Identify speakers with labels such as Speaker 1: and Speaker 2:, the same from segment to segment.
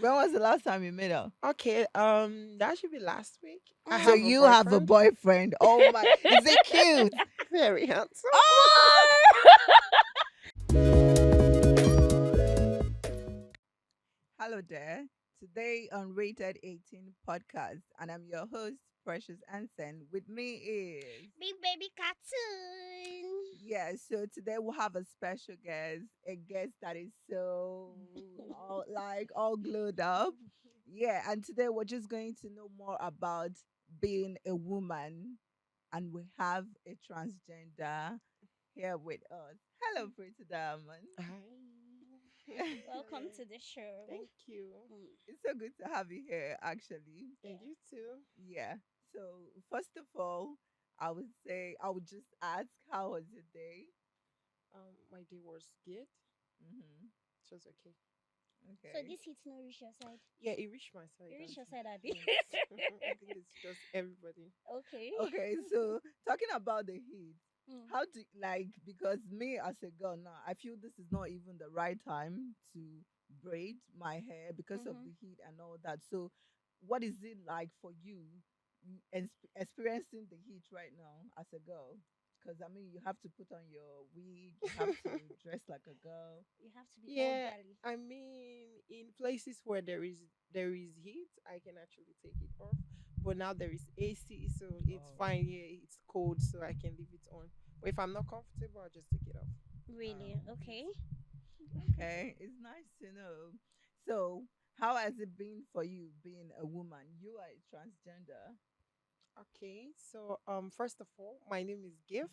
Speaker 1: When was the last time you met her?
Speaker 2: Okay, that should be last week. I
Speaker 1: So
Speaker 2: have a
Speaker 1: you have a
Speaker 2: boyfriend.
Speaker 1: boyfriend. Oh my, is it cute?
Speaker 2: Very handsome.
Speaker 1: Oh! Hello there. Today on Rated 18 podcast, and I'm your host, Precious Anson. With me is
Speaker 3: Big baby cartoon.
Speaker 1: yeah. So today we'll have a special guest, a guest that is so all glued up. Yeah, and today we're just going to know more about being a woman, and we have a transgender here with us. Hello, Pretty Diamond.
Speaker 2: Hi.
Speaker 3: Welcome to the show.
Speaker 2: Thank you.
Speaker 3: Mm.
Speaker 1: It's so good to have you here, actually.
Speaker 2: And you too.
Speaker 1: Yeah. So, first of all, I would say, I would just ask, how was your day?
Speaker 2: My day was good.
Speaker 1: Mm-hmm.
Speaker 2: It was okay.
Speaker 3: So
Speaker 1: Okay.
Speaker 3: this hit no reach your side.
Speaker 2: Yeah, it reached my side,
Speaker 3: You reach your
Speaker 2: Auntie.
Speaker 3: side, Abby.
Speaker 2: Yes. I think it's just everybody.
Speaker 3: Okay.
Speaker 1: Okay. So, talking about the heat,
Speaker 3: Mm.
Speaker 1: how do like, because me as a girl now, I feel this is not even the right time to braid my hair because of
Speaker 3: Mm-hmm.
Speaker 1: the heat and all that. So, what is it like for you experiencing the heat right now as a girl? Because I mean, you have to put on your wig, you have to dress like a girl.
Speaker 3: You have to be all
Speaker 2: Yeah,
Speaker 3: girly.
Speaker 2: I mean, in places where there is heat, I can actually take it off. But now there is AC, so it's
Speaker 1: Oh,
Speaker 2: fine. Yeah, it's cold, so I can leave it on. But if I'm not comfortable, I'll just take it off.
Speaker 3: Really?
Speaker 1: oh,
Speaker 3: Okay.
Speaker 1: okay. It's nice to know. So, how has it been for you being a woman? You are a transgender.
Speaker 2: Okay, so first of all, my name is Gift,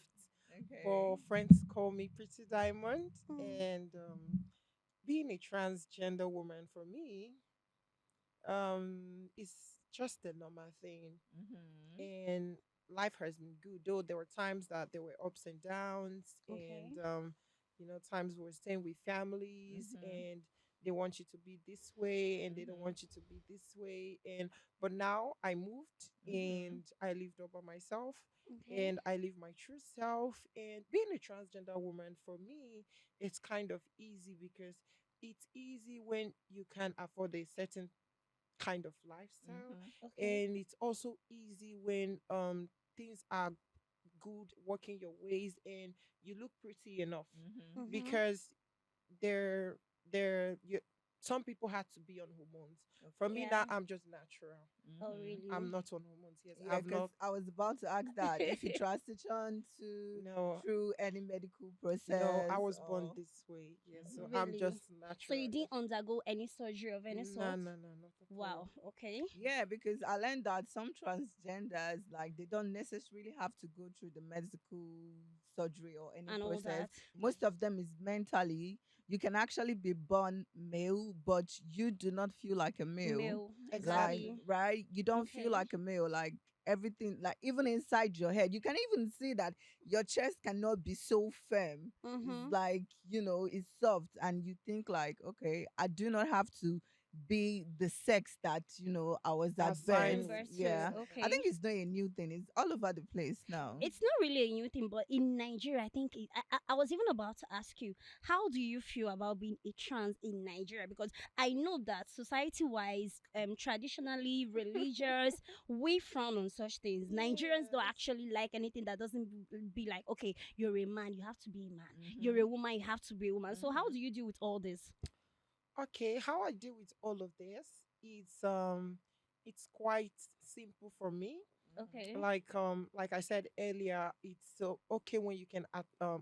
Speaker 1: Okay.
Speaker 2: but friends call me Pretty Diamond,
Speaker 3: Mm.
Speaker 2: and being a transgender woman for me is just a normal thing,
Speaker 1: Mm-hmm.
Speaker 2: and life has been good. Though there were times that there were ups and downs,
Speaker 3: Okay.
Speaker 2: and times we're staying with families
Speaker 1: Mm-hmm.
Speaker 2: and they want you to be this way and they don't
Speaker 1: Mm-hmm.
Speaker 2: want you to be this way. And but now I moved
Speaker 1: Mm-hmm.
Speaker 2: and I lived all by myself
Speaker 3: Okay.
Speaker 2: and I live my true self. And being a transgender woman for me, it's kind of easy because it's easy when you can afford a certain kind of lifestyle,
Speaker 1: Mm-hmm.
Speaker 3: Okay.
Speaker 2: and it's also easy when things are good, working your ways, and you look pretty enough
Speaker 1: Mm-hmm.
Speaker 3: Mm-hmm.
Speaker 2: because they're they're you, some people had to be on hormones. For me
Speaker 1: Okay.
Speaker 2: now,
Speaker 3: Yeah.
Speaker 2: I'm just natural.
Speaker 3: Oh,
Speaker 1: Mm-hmm.
Speaker 2: I'm
Speaker 3: really?
Speaker 2: not on hormones. Yes,
Speaker 1: Yeah,
Speaker 2: I've
Speaker 1: because
Speaker 2: not.
Speaker 1: I was about to ask that if you transition to
Speaker 2: No,
Speaker 1: through any medical
Speaker 2: no, I
Speaker 1: process
Speaker 2: was born
Speaker 1: or.
Speaker 2: this way. Yes, so
Speaker 1: Mm-hmm.
Speaker 2: I'm
Speaker 3: Really?
Speaker 2: just
Speaker 3: So
Speaker 2: natural.
Speaker 3: you
Speaker 2: Yes.
Speaker 3: didn't undergo any surgery of any
Speaker 2: No,
Speaker 3: sort?
Speaker 2: no, no, not at all.
Speaker 3: Wow. Okay.
Speaker 1: Yeah, because I learned that some transgenders, like, they don't necessarily have to go through the medical surgery or any
Speaker 3: And all
Speaker 1: process.
Speaker 3: that.
Speaker 1: Most of them is mentally. You can actually be born male, but you do not feel like a male.
Speaker 3: Male.
Speaker 1: Like,
Speaker 2: Exactly.
Speaker 3: Exactly.
Speaker 1: right? You don't feel
Speaker 3: Okay.
Speaker 1: like a male. Like, everything, like, even inside your head, you can even see that your chest cannot be so firm. It's
Speaker 3: Mm-hmm.
Speaker 1: like, it's soft, and you think, like, okay, I do not have to be the sex that I was at birth.
Speaker 2: Assigned
Speaker 3: Given
Speaker 2: with.
Speaker 3: birth to.
Speaker 1: Yeah,
Speaker 2: Exactly.
Speaker 1: I
Speaker 3: Okay.
Speaker 1: think it's not a new thing. It's all over the place now.
Speaker 3: It's not really a new thing, but in Nigeria, I think I was even about to ask you, how do you feel about being a trans in Nigeria? Because I know that society-wise, traditionally religious, we frown on such things. Nigerians don't
Speaker 2: Yes.
Speaker 3: actually like anything that doesn't be like, okay, you're a man, you have to be a man. You're a
Speaker 1: Mhm.
Speaker 3: woman, you have to be a woman. So how
Speaker 1: Mhm.
Speaker 3: do you deal with all this?
Speaker 2: Okay, how I deal with all of this it's quite simple for me.
Speaker 1: Mhm.
Speaker 3: Okay.
Speaker 2: Like I said earlier, it's so okay when you can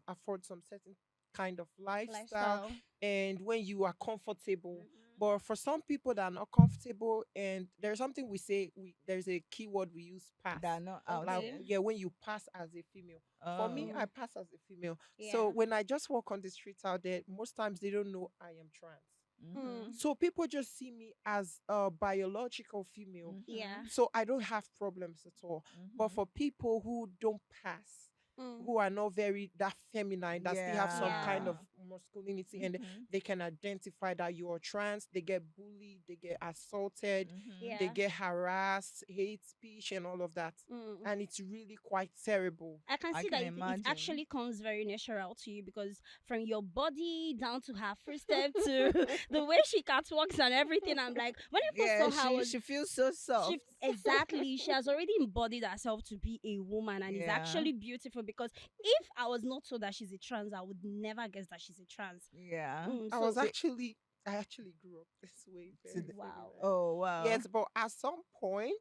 Speaker 2: afford some certain kind of lifestyle
Speaker 3: Lifestyle.
Speaker 2: and when you are comfortable.
Speaker 1: Mhm.
Speaker 2: But for some people that are not comfortable, and there's something we say, there's a keyword we use, pass.
Speaker 1: They're not out
Speaker 2: Like,
Speaker 3: Okay.
Speaker 1: here.
Speaker 2: yeah, when you pass as a female. For me,
Speaker 1: Oh.
Speaker 2: I
Speaker 3: Mm,
Speaker 2: pass as a female. So
Speaker 3: yeah.
Speaker 2: when I just walk on the streets out there, most times they don't know I am trans.
Speaker 1: Mhm.
Speaker 3: Mm,
Speaker 2: So people just see me as a biological female.
Speaker 3: yeah.
Speaker 1: Mhm.
Speaker 2: So I don't have problems at all. But
Speaker 1: Mhm.
Speaker 2: for people who don't pass,
Speaker 3: Mm,
Speaker 2: who are not very that feminine, that still have some kind
Speaker 3: yeah.
Speaker 2: of
Speaker 1: Yeah.
Speaker 2: masculinity, and
Speaker 1: Mhm.
Speaker 2: they can identify that you're trans. They get bullied, they get assaulted,
Speaker 1: Mhm.
Speaker 2: they
Speaker 3: Yeah.
Speaker 2: get harassed, hate speech, and all of that.
Speaker 3: Mm.
Speaker 2: And it's really quite terrible.
Speaker 3: I can
Speaker 1: I
Speaker 3: see
Speaker 1: can
Speaker 3: that it
Speaker 1: imagine.
Speaker 3: actually comes very natural to you because from your body down to her first step to the way she catwalks and everything, I'm like, when I first
Speaker 1: Yeah,
Speaker 3: saw her, I
Speaker 1: she
Speaker 3: was
Speaker 1: she feels so soft.
Speaker 3: she exactly she has already embodied herself to be a woman and is
Speaker 1: Yeah.
Speaker 3: actually beautiful because if I was not told that she's a trans, I would never guess that she's a trans.
Speaker 1: Yeah.
Speaker 2: I
Speaker 3: So
Speaker 2: was actually I actually grew up this way,
Speaker 1: To
Speaker 2: very,
Speaker 1: the,
Speaker 2: very
Speaker 3: wow.
Speaker 2: rare.
Speaker 1: oh wow.
Speaker 2: Yes, but at some point,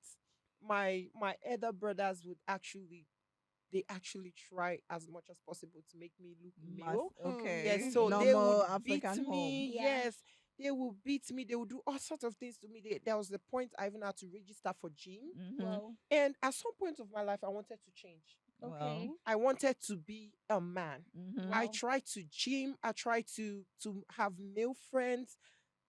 Speaker 2: my elder brothers would actually they actually try as much as possible to make me look
Speaker 1: Mas
Speaker 2: male. Yes,
Speaker 1: okay.
Speaker 2: so
Speaker 3: Okay.
Speaker 2: they would
Speaker 1: Normal
Speaker 2: beat
Speaker 1: African home.
Speaker 2: me.
Speaker 3: Yeah.
Speaker 2: Yes, they would beat me. They would do all sorts of things to me. There was the point I even had to register for gym.
Speaker 1: Mhm.
Speaker 3: Well.
Speaker 2: And at some point of my life, I wanted to change.
Speaker 1: Wow.
Speaker 3: Okay.
Speaker 2: I wanted to be a man.
Speaker 1: Mhm.
Speaker 2: I
Speaker 3: Wow.
Speaker 2: tried to gym. I tried to have male friends.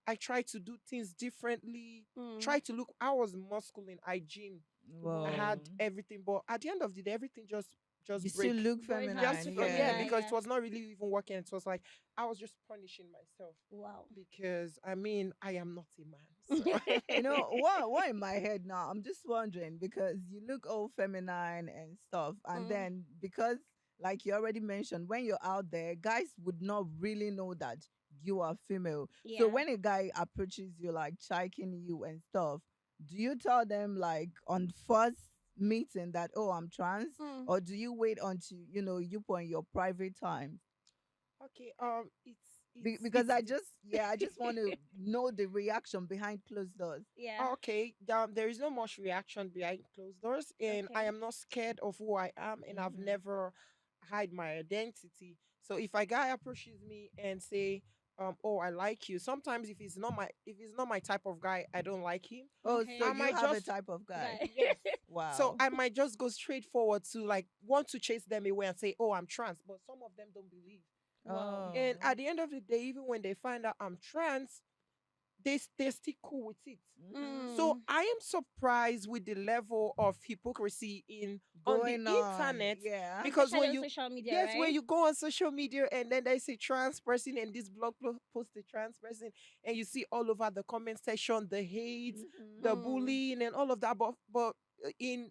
Speaker 2: I tried to do things differently.
Speaker 3: Mm.
Speaker 2: Try to look. I was masculine. I gym. I
Speaker 3: Whoa.
Speaker 2: had
Speaker 1: Whoa.
Speaker 2: everything, but at the end of the day, everything
Speaker 1: You
Speaker 2: just
Speaker 1: still
Speaker 2: break.
Speaker 1: look
Speaker 3: Boys have to
Speaker 2: Just
Speaker 1: feminine,
Speaker 3: stick
Speaker 2: yeah,
Speaker 1: yeah.
Speaker 3: together.
Speaker 2: because it
Speaker 3: Yeah.
Speaker 2: was not really even working. It was like I was just punishing myself
Speaker 3: Wow.
Speaker 2: because I mean I am not a man, so
Speaker 1: You know what in my head now? I'm just wondering because you look all feminine and stuff, and
Speaker 3: Mm.
Speaker 1: then because like you already mentioned, when you're out there, guys would not really know that you are female. So
Speaker 3: Yeah.
Speaker 1: when a guy approaches you like chiking you and stuff, do you tell them like on first meeting that oh I'm trans,
Speaker 3: Mm.
Speaker 1: or do you wait until you put in your private time?
Speaker 2: okay.
Speaker 1: Because
Speaker 2: It's
Speaker 1: I just yeah I just want to know the reaction behind closed doors.
Speaker 3: Yeah.
Speaker 2: okay. There is no much reaction behind closed doors, and I
Speaker 3: Okay.
Speaker 2: am not scared of who I am, and I've
Speaker 1: Mhm.
Speaker 2: never hide my identity. So if a guy approaches me and say, "Oh, I like you," sometimes if he's not my type of guy, I don't like him.
Speaker 1: Oh, so
Speaker 3: Okay.
Speaker 2: I
Speaker 1: you
Speaker 2: might
Speaker 1: have a
Speaker 2: just
Speaker 1: type of guy.
Speaker 3: Guy.
Speaker 2: yes. So
Speaker 1: Wow.
Speaker 2: I might just go straight forward to like want to chase them away and say, "Oh, I'm trans," but some of them don't believe.
Speaker 3: Wow.
Speaker 2: And
Speaker 1: Oh.
Speaker 2: at the end of the day, even when they find out I'm trans, they're still cool with it.
Speaker 1: Hmm.
Speaker 2: So
Speaker 3: Mm.
Speaker 2: I am surprised with the level of hypocrisy in on the
Speaker 1: Going on.
Speaker 2: internet
Speaker 1: Yeah.
Speaker 2: because
Speaker 3: Especially
Speaker 2: when
Speaker 3: on
Speaker 2: you
Speaker 3: social media,
Speaker 2: yes when
Speaker 3: right?
Speaker 2: you go on social media and then there's a trans person and this post a trans person and you see all over the comment section the hate,
Speaker 1: Hmm.
Speaker 2: the
Speaker 3: Mm.
Speaker 2: bullying and all of that, but in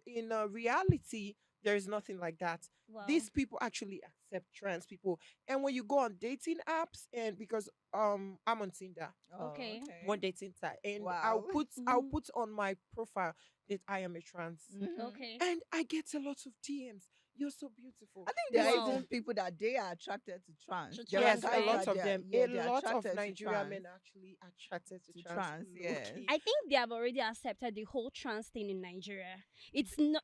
Speaker 2: reality there is nothing like that.
Speaker 3: Wow.
Speaker 2: These people actually accept trans people, and when you go on dating apps and because I'm on Tinder,
Speaker 1: Oh,
Speaker 3: Okay.
Speaker 1: okay.
Speaker 2: one dating site, and I'll
Speaker 1: Wow.
Speaker 2: put I'll
Speaker 3: Mm.
Speaker 2: put on my profile that I am a trans,
Speaker 1: Hmm.
Speaker 3: Okay.
Speaker 2: and I get a lot of DMs. You're so beautiful.
Speaker 1: I think there
Speaker 2: This
Speaker 1: are
Speaker 2: is
Speaker 3: Wow.
Speaker 1: even people that they are attracted to trans.
Speaker 3: To
Speaker 1: There are
Speaker 3: trans,
Speaker 2: yes, a
Speaker 1: guys
Speaker 3: right?
Speaker 2: lot
Speaker 1: that
Speaker 2: of them. A
Speaker 1: they're
Speaker 2: lot of
Speaker 1: attracted to
Speaker 2: Nigerian
Speaker 1: trans.
Speaker 2: men are actually attracted to
Speaker 1: To
Speaker 2: trans
Speaker 1: trans,
Speaker 2: people. Low
Speaker 1: yes.
Speaker 2: key.
Speaker 3: I think they have already accepted the whole trans thing in Nigeria. It's not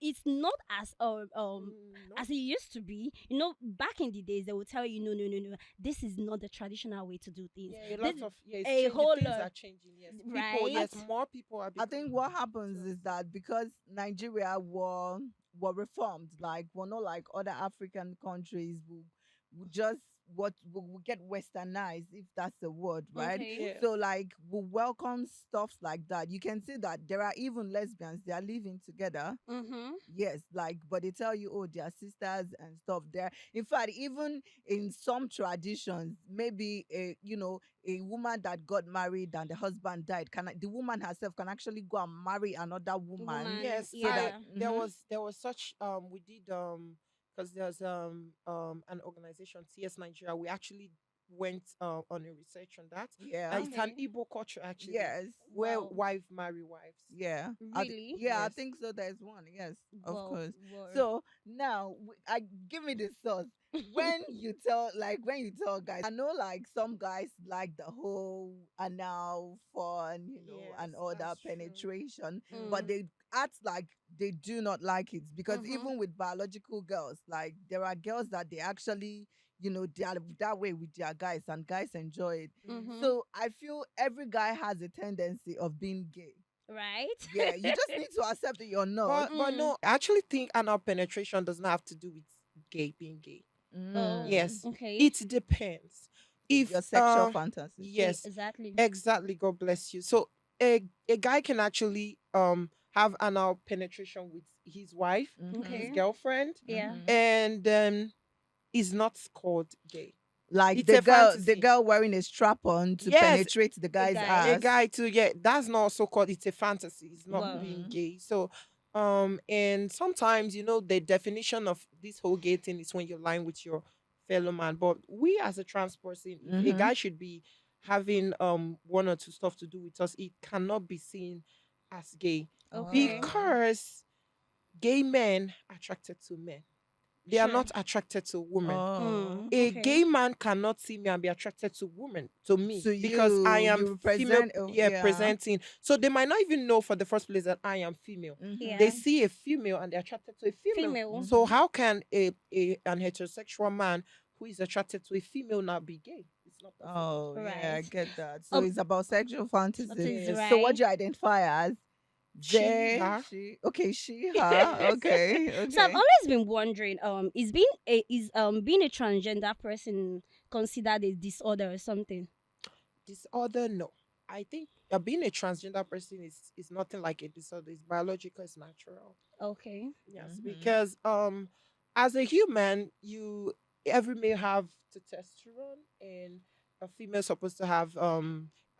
Speaker 2: No.
Speaker 3: as it used to be. You know, back in the days they would tell you no. This is not the traditional way to do things.
Speaker 2: Yeah, a
Speaker 3: This
Speaker 2: lot of yeah, it's
Speaker 3: a
Speaker 2: changing.
Speaker 3: whole
Speaker 2: Things
Speaker 3: lot,
Speaker 2: are changing. Yes, people.
Speaker 3: right?
Speaker 2: Yes, more people are
Speaker 1: I
Speaker 2: becoming
Speaker 1: think what happens
Speaker 2: trans.
Speaker 1: is that because Nigeria were reformed, like we're not like other African countries who just what will get westernized, if that's the word, right?
Speaker 3: Okay.
Speaker 2: Yeah.
Speaker 1: So like we welcome stuff like that. You can see that there are even lesbians, they are living together.
Speaker 3: Mm-hmm.
Speaker 1: Yes, like, but they tell you, oh, they are sisters and stuff there. In fact, even in some traditions, maybe a woman that got married and the husband died, the woman herself can actually go and marry another woman
Speaker 3: Woman,
Speaker 2: Yes,
Speaker 1: so that
Speaker 2: I
Speaker 3: yeah.
Speaker 1: mhm.
Speaker 2: there was such we did because there's an organization TS Nigeria. We actually went on a research on that.
Speaker 1: Yeah.
Speaker 2: It's an
Speaker 3: Okay.
Speaker 2: Igbo culture actually,
Speaker 1: Yes.
Speaker 2: where
Speaker 3: Wow.
Speaker 2: wife marry wives.
Speaker 1: Yeah.
Speaker 3: Really?
Speaker 1: Yeah, I
Speaker 2: Yes.
Speaker 1: think so. There's one. Yes, of
Speaker 3: Wow.
Speaker 1: course.
Speaker 3: Wow.
Speaker 1: So now, I give me the source. When you tell guys, I know like some guys like the whole anal fun, and
Speaker 2: Yes,
Speaker 1: all that
Speaker 2: that's true.
Speaker 1: penetration, but
Speaker 3: Mm.
Speaker 1: they act like they do not like it because
Speaker 3: Mm-hmm.
Speaker 1: even with biological girls, like there are girls that they actually, they are that way with their guys and guys enjoy it.
Speaker 2: Mm-hmm.
Speaker 3: Mm-hmm.
Speaker 1: So I feel every guy has a tendency of being gay.
Speaker 3: Right?
Speaker 1: Yeah, you just need to accept that you're not.
Speaker 2: But
Speaker 3: Mm.
Speaker 2: no, I actually think anal penetration does not have to do with gay being gay.
Speaker 3: Oh,
Speaker 1: Mm.
Speaker 2: Yes,
Speaker 3: okay.
Speaker 2: it depends.
Speaker 1: Your
Speaker 2: If
Speaker 1: sexual fantasy.
Speaker 2: yes,
Speaker 3: Exactly.
Speaker 2: exactly. God bless you. So a guy can actually have anal penetration with his wife, his
Speaker 1: Mm-hmm.
Speaker 3: Okay.
Speaker 2: girlfriend,
Speaker 3: Yeah.
Speaker 1: Mm-hmm.
Speaker 2: and is not called gay.
Speaker 1: Like
Speaker 2: It's a
Speaker 1: the
Speaker 2: fantasy.
Speaker 1: girl wearing a strap on to
Speaker 2: Yes,
Speaker 1: penetrate the
Speaker 3: The
Speaker 1: guy's
Speaker 3: guy.
Speaker 2: a
Speaker 1: ass.
Speaker 2: guy too. Yeah, that's not so called. It's a fantasy. It's not
Speaker 3: Wow.
Speaker 2: being
Speaker 1: Mm-hmm.
Speaker 2: gay. So, and sometimes the definition of this whole gay thing is when you're lying with your fellow man. But we as a trans person, if a
Speaker 1: Mm-hmm.
Speaker 2: guy should be having one or two stuff to do with us, it cannot be seen as gay
Speaker 3: Okay.
Speaker 1: Oh.
Speaker 2: because gay men are attracted to men. They are
Speaker 3: Sure.
Speaker 2: not attracted to women.
Speaker 1: Oh.
Speaker 2: A
Speaker 3: Okay.
Speaker 2: gay man cannot see me and be attracted to women, to me,
Speaker 1: So
Speaker 2: because I am
Speaker 1: you
Speaker 2: female,
Speaker 1: represent, oh,
Speaker 2: yeah,
Speaker 1: yeah.
Speaker 2: presenting. So they might not even know for the first place that I am female.
Speaker 1: Mm-hmm.
Speaker 2: They
Speaker 3: Yeah.
Speaker 2: see a female and they're attracted to a female.
Speaker 3: Female.
Speaker 2: So
Speaker 1: Mm-hmm.
Speaker 2: how can an heterosexual man who is attracted to a female not be gay? It's not possible.
Speaker 1: Oh, yeah, I
Speaker 3: Right.
Speaker 1: get that. So
Speaker 3: Um.
Speaker 1: it's about sexual
Speaker 3: What
Speaker 1: fantasy.
Speaker 3: is
Speaker 2: Yes.
Speaker 1: So what
Speaker 3: right?
Speaker 1: do you identify as?
Speaker 2: She,
Speaker 1: They,
Speaker 2: her.
Speaker 1: she, okay, she, her, okay,
Speaker 3: So I've
Speaker 1: okay.
Speaker 3: always been wondering, being a transgender person considered a disorder or something?
Speaker 2: Disorder, no. I think being a transgender person is nothing like a disorder. It's biological, it's natural.
Speaker 3: Okay.
Speaker 2: Yes,
Speaker 1: Mm-hmm.
Speaker 2: because as a human, every male have testosterone and a female supposed to have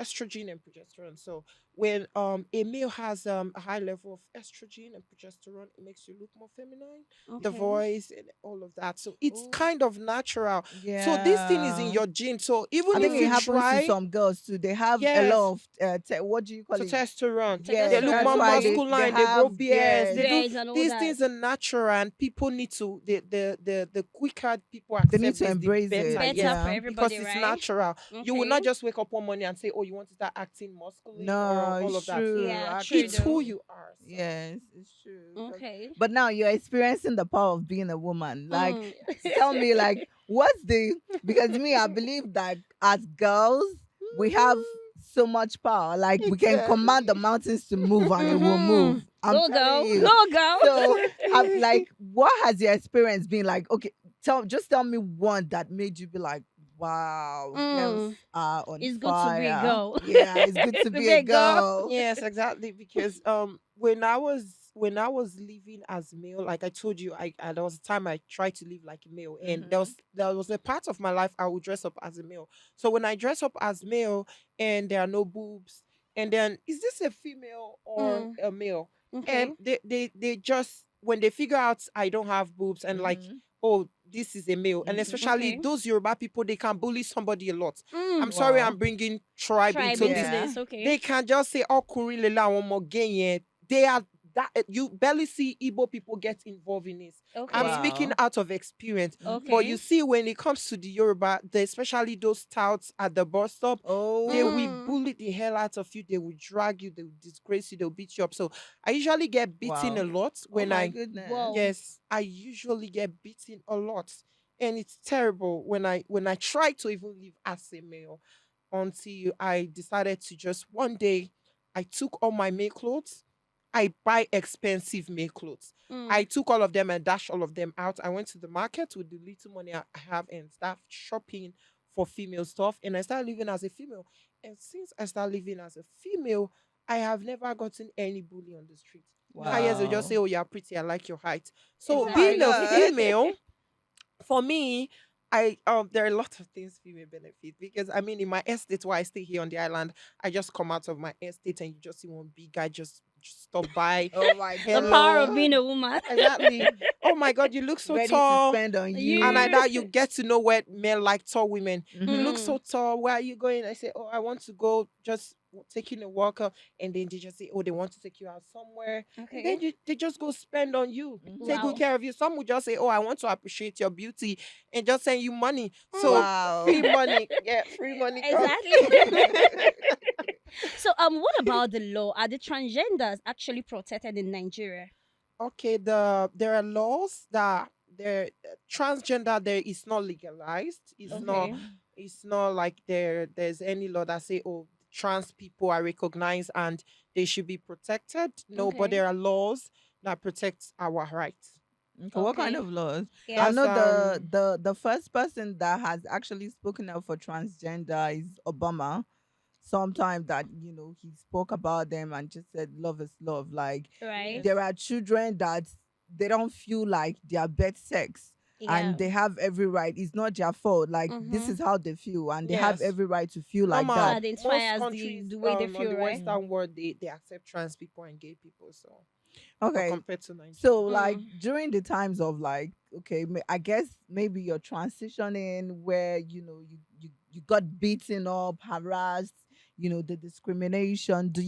Speaker 2: estrogen and progesterone. So when a male has a high level of estrogen and progesterone, it makes you look more feminine, the
Speaker 3: Okay.
Speaker 2: voice and all of that. So it's
Speaker 1: Oh,
Speaker 2: kind of natural. So this thing is in
Speaker 1: yeah.
Speaker 2: your gene. So
Speaker 1: I
Speaker 2: even
Speaker 1: think
Speaker 2: if
Speaker 1: it
Speaker 2: you
Speaker 1: happens to
Speaker 2: try,
Speaker 1: some girls too. They have a
Speaker 2: yes,
Speaker 1: lot of what do you call it?
Speaker 2: testosterone.
Speaker 1: Yes,
Speaker 2: They look
Speaker 3: Testosterone.
Speaker 2: more
Speaker 1: that's why
Speaker 3: Okay.
Speaker 2: muscular
Speaker 1: they
Speaker 2: and they grow
Speaker 1: have,
Speaker 2: beards.
Speaker 1: yes,
Speaker 2: They do
Speaker 3: Bears and all
Speaker 2: these
Speaker 3: that.
Speaker 2: things are natural, and people need to the quicker people
Speaker 1: they need
Speaker 2: accept
Speaker 1: to
Speaker 2: this, the
Speaker 1: embrace it.
Speaker 2: better.
Speaker 3: Better
Speaker 2: Yes,
Speaker 3: for
Speaker 1: Yeah.
Speaker 2: because
Speaker 3: everybody,
Speaker 2: it's
Speaker 3: right?
Speaker 2: natural. You will
Speaker 3: Okay.
Speaker 2: not just wake up one morning and say, "Oh, you want to start acting masculine," or
Speaker 1: No,
Speaker 2: all
Speaker 1: it's
Speaker 2: of that.
Speaker 1: true.
Speaker 3: Yeah. True
Speaker 2: It's
Speaker 1: Actually,
Speaker 3: though.
Speaker 2: who you are. So
Speaker 1: yes, it's true.
Speaker 3: Okay.
Speaker 1: But now you're experiencing the power of being a woman. Like,
Speaker 3: Mm.
Speaker 1: tell me, like, what's the, because me, I believe that as girls, we have so much power. Like, we can command the
Speaker 2: exactly.
Speaker 1: mountains to move and it will
Speaker 3: Mm-hmm.
Speaker 1: move. I'm
Speaker 3: Go
Speaker 1: telling
Speaker 3: girl.
Speaker 1: you.
Speaker 3: Go girl.
Speaker 1: So, I'm
Speaker 2: Exactly.
Speaker 1: like, what has your experience been like? Okay, tell me one that made you be like, wow, girls
Speaker 3: Mm.
Speaker 1: are on
Speaker 3: It's good to be a
Speaker 1: fire.
Speaker 3: girl.
Speaker 1: Yeah, it's good to
Speaker 3: To
Speaker 1: be
Speaker 3: be
Speaker 1: a
Speaker 3: a girl.
Speaker 1: girl.
Speaker 2: Yes, exactly. Because when I was living as male, like I told you, there was a time I tried to live like a male, and
Speaker 1: Mm-hmm.
Speaker 2: there was a part of my life I would dress up as a male. So when I dress up as male and there are no boobs, and then is this a female or
Speaker 3: Mm.
Speaker 2: a male?
Speaker 3: Okay.
Speaker 2: And they just when they figure out I don't have boobs and like,
Speaker 1: Mm-hmm.
Speaker 2: oh, this is a male, and
Speaker 1: Mm-hmm.
Speaker 2: especially
Speaker 3: Okay.
Speaker 2: those Yoruba people, they can bully somebody a lot. I'm
Speaker 3: Mm.
Speaker 2: sorry, I'm
Speaker 1: Wow.
Speaker 2: bringing tribe
Speaker 3: Tribe
Speaker 2: into
Speaker 3: into
Speaker 2: this.
Speaker 1: Yeah.
Speaker 3: this. Okay.
Speaker 2: They can just say, "Oh, Kurilela one more game." They are that you barely see Igbo people get involved in this. I'm
Speaker 3: Okay.
Speaker 2: speaking
Speaker 1: Wow.
Speaker 2: out of experience, but
Speaker 1: Mm-hmm.
Speaker 3: Okay.
Speaker 2: you see, when it comes to the Yoruba, especially those touts at the bus stop, they
Speaker 1: Oh,
Speaker 2: will
Speaker 3: Mm.
Speaker 2: bully the hell out of you. They will drag you. They will disgrace you. They'll beat you up. So I usually get beaten a
Speaker 1: wow.
Speaker 2: lot
Speaker 1: Oh
Speaker 2: when
Speaker 1: my
Speaker 2: I
Speaker 1: goodness.
Speaker 3: Whoa.
Speaker 2: yes, I usually get beaten a lot, and it's terrible when I try to even live as a male until I decided to just one day I took all my male clothes. I buy expensive male clothes. I
Speaker 3: Mm.
Speaker 2: took all of them and dashed all of them out. I went to the market with the little money I have and start shopping for female stuff. And I started living as a female. And since I started living as a female, I have never gotten any bully on the street. Highest will just
Speaker 3: Mm.
Speaker 2: say,
Speaker 1: Wow.
Speaker 2: "Oh, you're pretty. I like your height." So
Speaker 1: Oh my
Speaker 2: being a
Speaker 3: Exactly.
Speaker 1: god.
Speaker 2: female for me, I there are a lot of things female benefit because I mean in my estate where I stay here on the island, I just come out of my estate and you just see one big guy just stop by.
Speaker 1: Oh my
Speaker 3: The power
Speaker 2: Hello.
Speaker 3: of being
Speaker 1: god.
Speaker 3: a woman.
Speaker 2: Exactly. Oh my god, you look so
Speaker 1: Ready to
Speaker 2: tall.
Speaker 1: spend on
Speaker 2: And I
Speaker 3: You.
Speaker 1: you.
Speaker 2: that you get to know where men like tall women. You
Speaker 1: Mm-hmm.
Speaker 2: look
Speaker 3: Mm.
Speaker 2: so tall. Where are you going? I say, "Oh, I want to go just taking a walk." And then they just say, "Oh, they want to take you out somewhere." And
Speaker 3: Okay.
Speaker 2: then they just go spend on you, take good
Speaker 3: Wow.
Speaker 1: Mm-hmm.
Speaker 2: care of you. Some will just say, "Oh, I want to appreciate your beauty," and just send you money. So
Speaker 3: Mm.
Speaker 2: free
Speaker 1: Wow.
Speaker 2: money, yeah, free money come.
Speaker 3: Exactly. So what about the law? Are the transgenders actually protected in Nigeria?
Speaker 2: Okay, there are laws that there transgender there is not legalized.
Speaker 3: Okay.
Speaker 2: It's not like there's any law that say, oh, trans people are recognized and they should be protected. No, but
Speaker 3: Okay.
Speaker 2: there are laws that protect our rights.
Speaker 1: Okay, what kind
Speaker 3: Okay.
Speaker 1: of laws? I
Speaker 3: Yeah.
Speaker 2: That's
Speaker 1: know the first person that has actually spoken up for transgender is Obama. Sometime that he spoke about them and just said love is love. Like
Speaker 3: Right.
Speaker 2: yes.
Speaker 1: there are children that they don't feel like their birth sex.
Speaker 3: Yeah.
Speaker 1: and they have every right. It's not their fault. Like this
Speaker 3: Mm-hmm.
Speaker 1: is how they feel, and they have
Speaker 2: Yes.
Speaker 1: every right to feel like
Speaker 3: To
Speaker 2: Normal.
Speaker 1: that.
Speaker 3: identify
Speaker 2: Most
Speaker 3: as
Speaker 2: countries
Speaker 3: the way they
Speaker 2: on
Speaker 3: feel,
Speaker 2: the
Speaker 3: right?
Speaker 1: Mm.
Speaker 2: Western world, they accept trans people and gay people. So, but
Speaker 1: Okay.
Speaker 2: compared to
Speaker 1: So,
Speaker 2: Nigeria.
Speaker 1: like
Speaker 3: Mm.
Speaker 1: during the times of like, okay, I guess maybe you're transitioning where you got beaten up, harassed, the discrimination. Have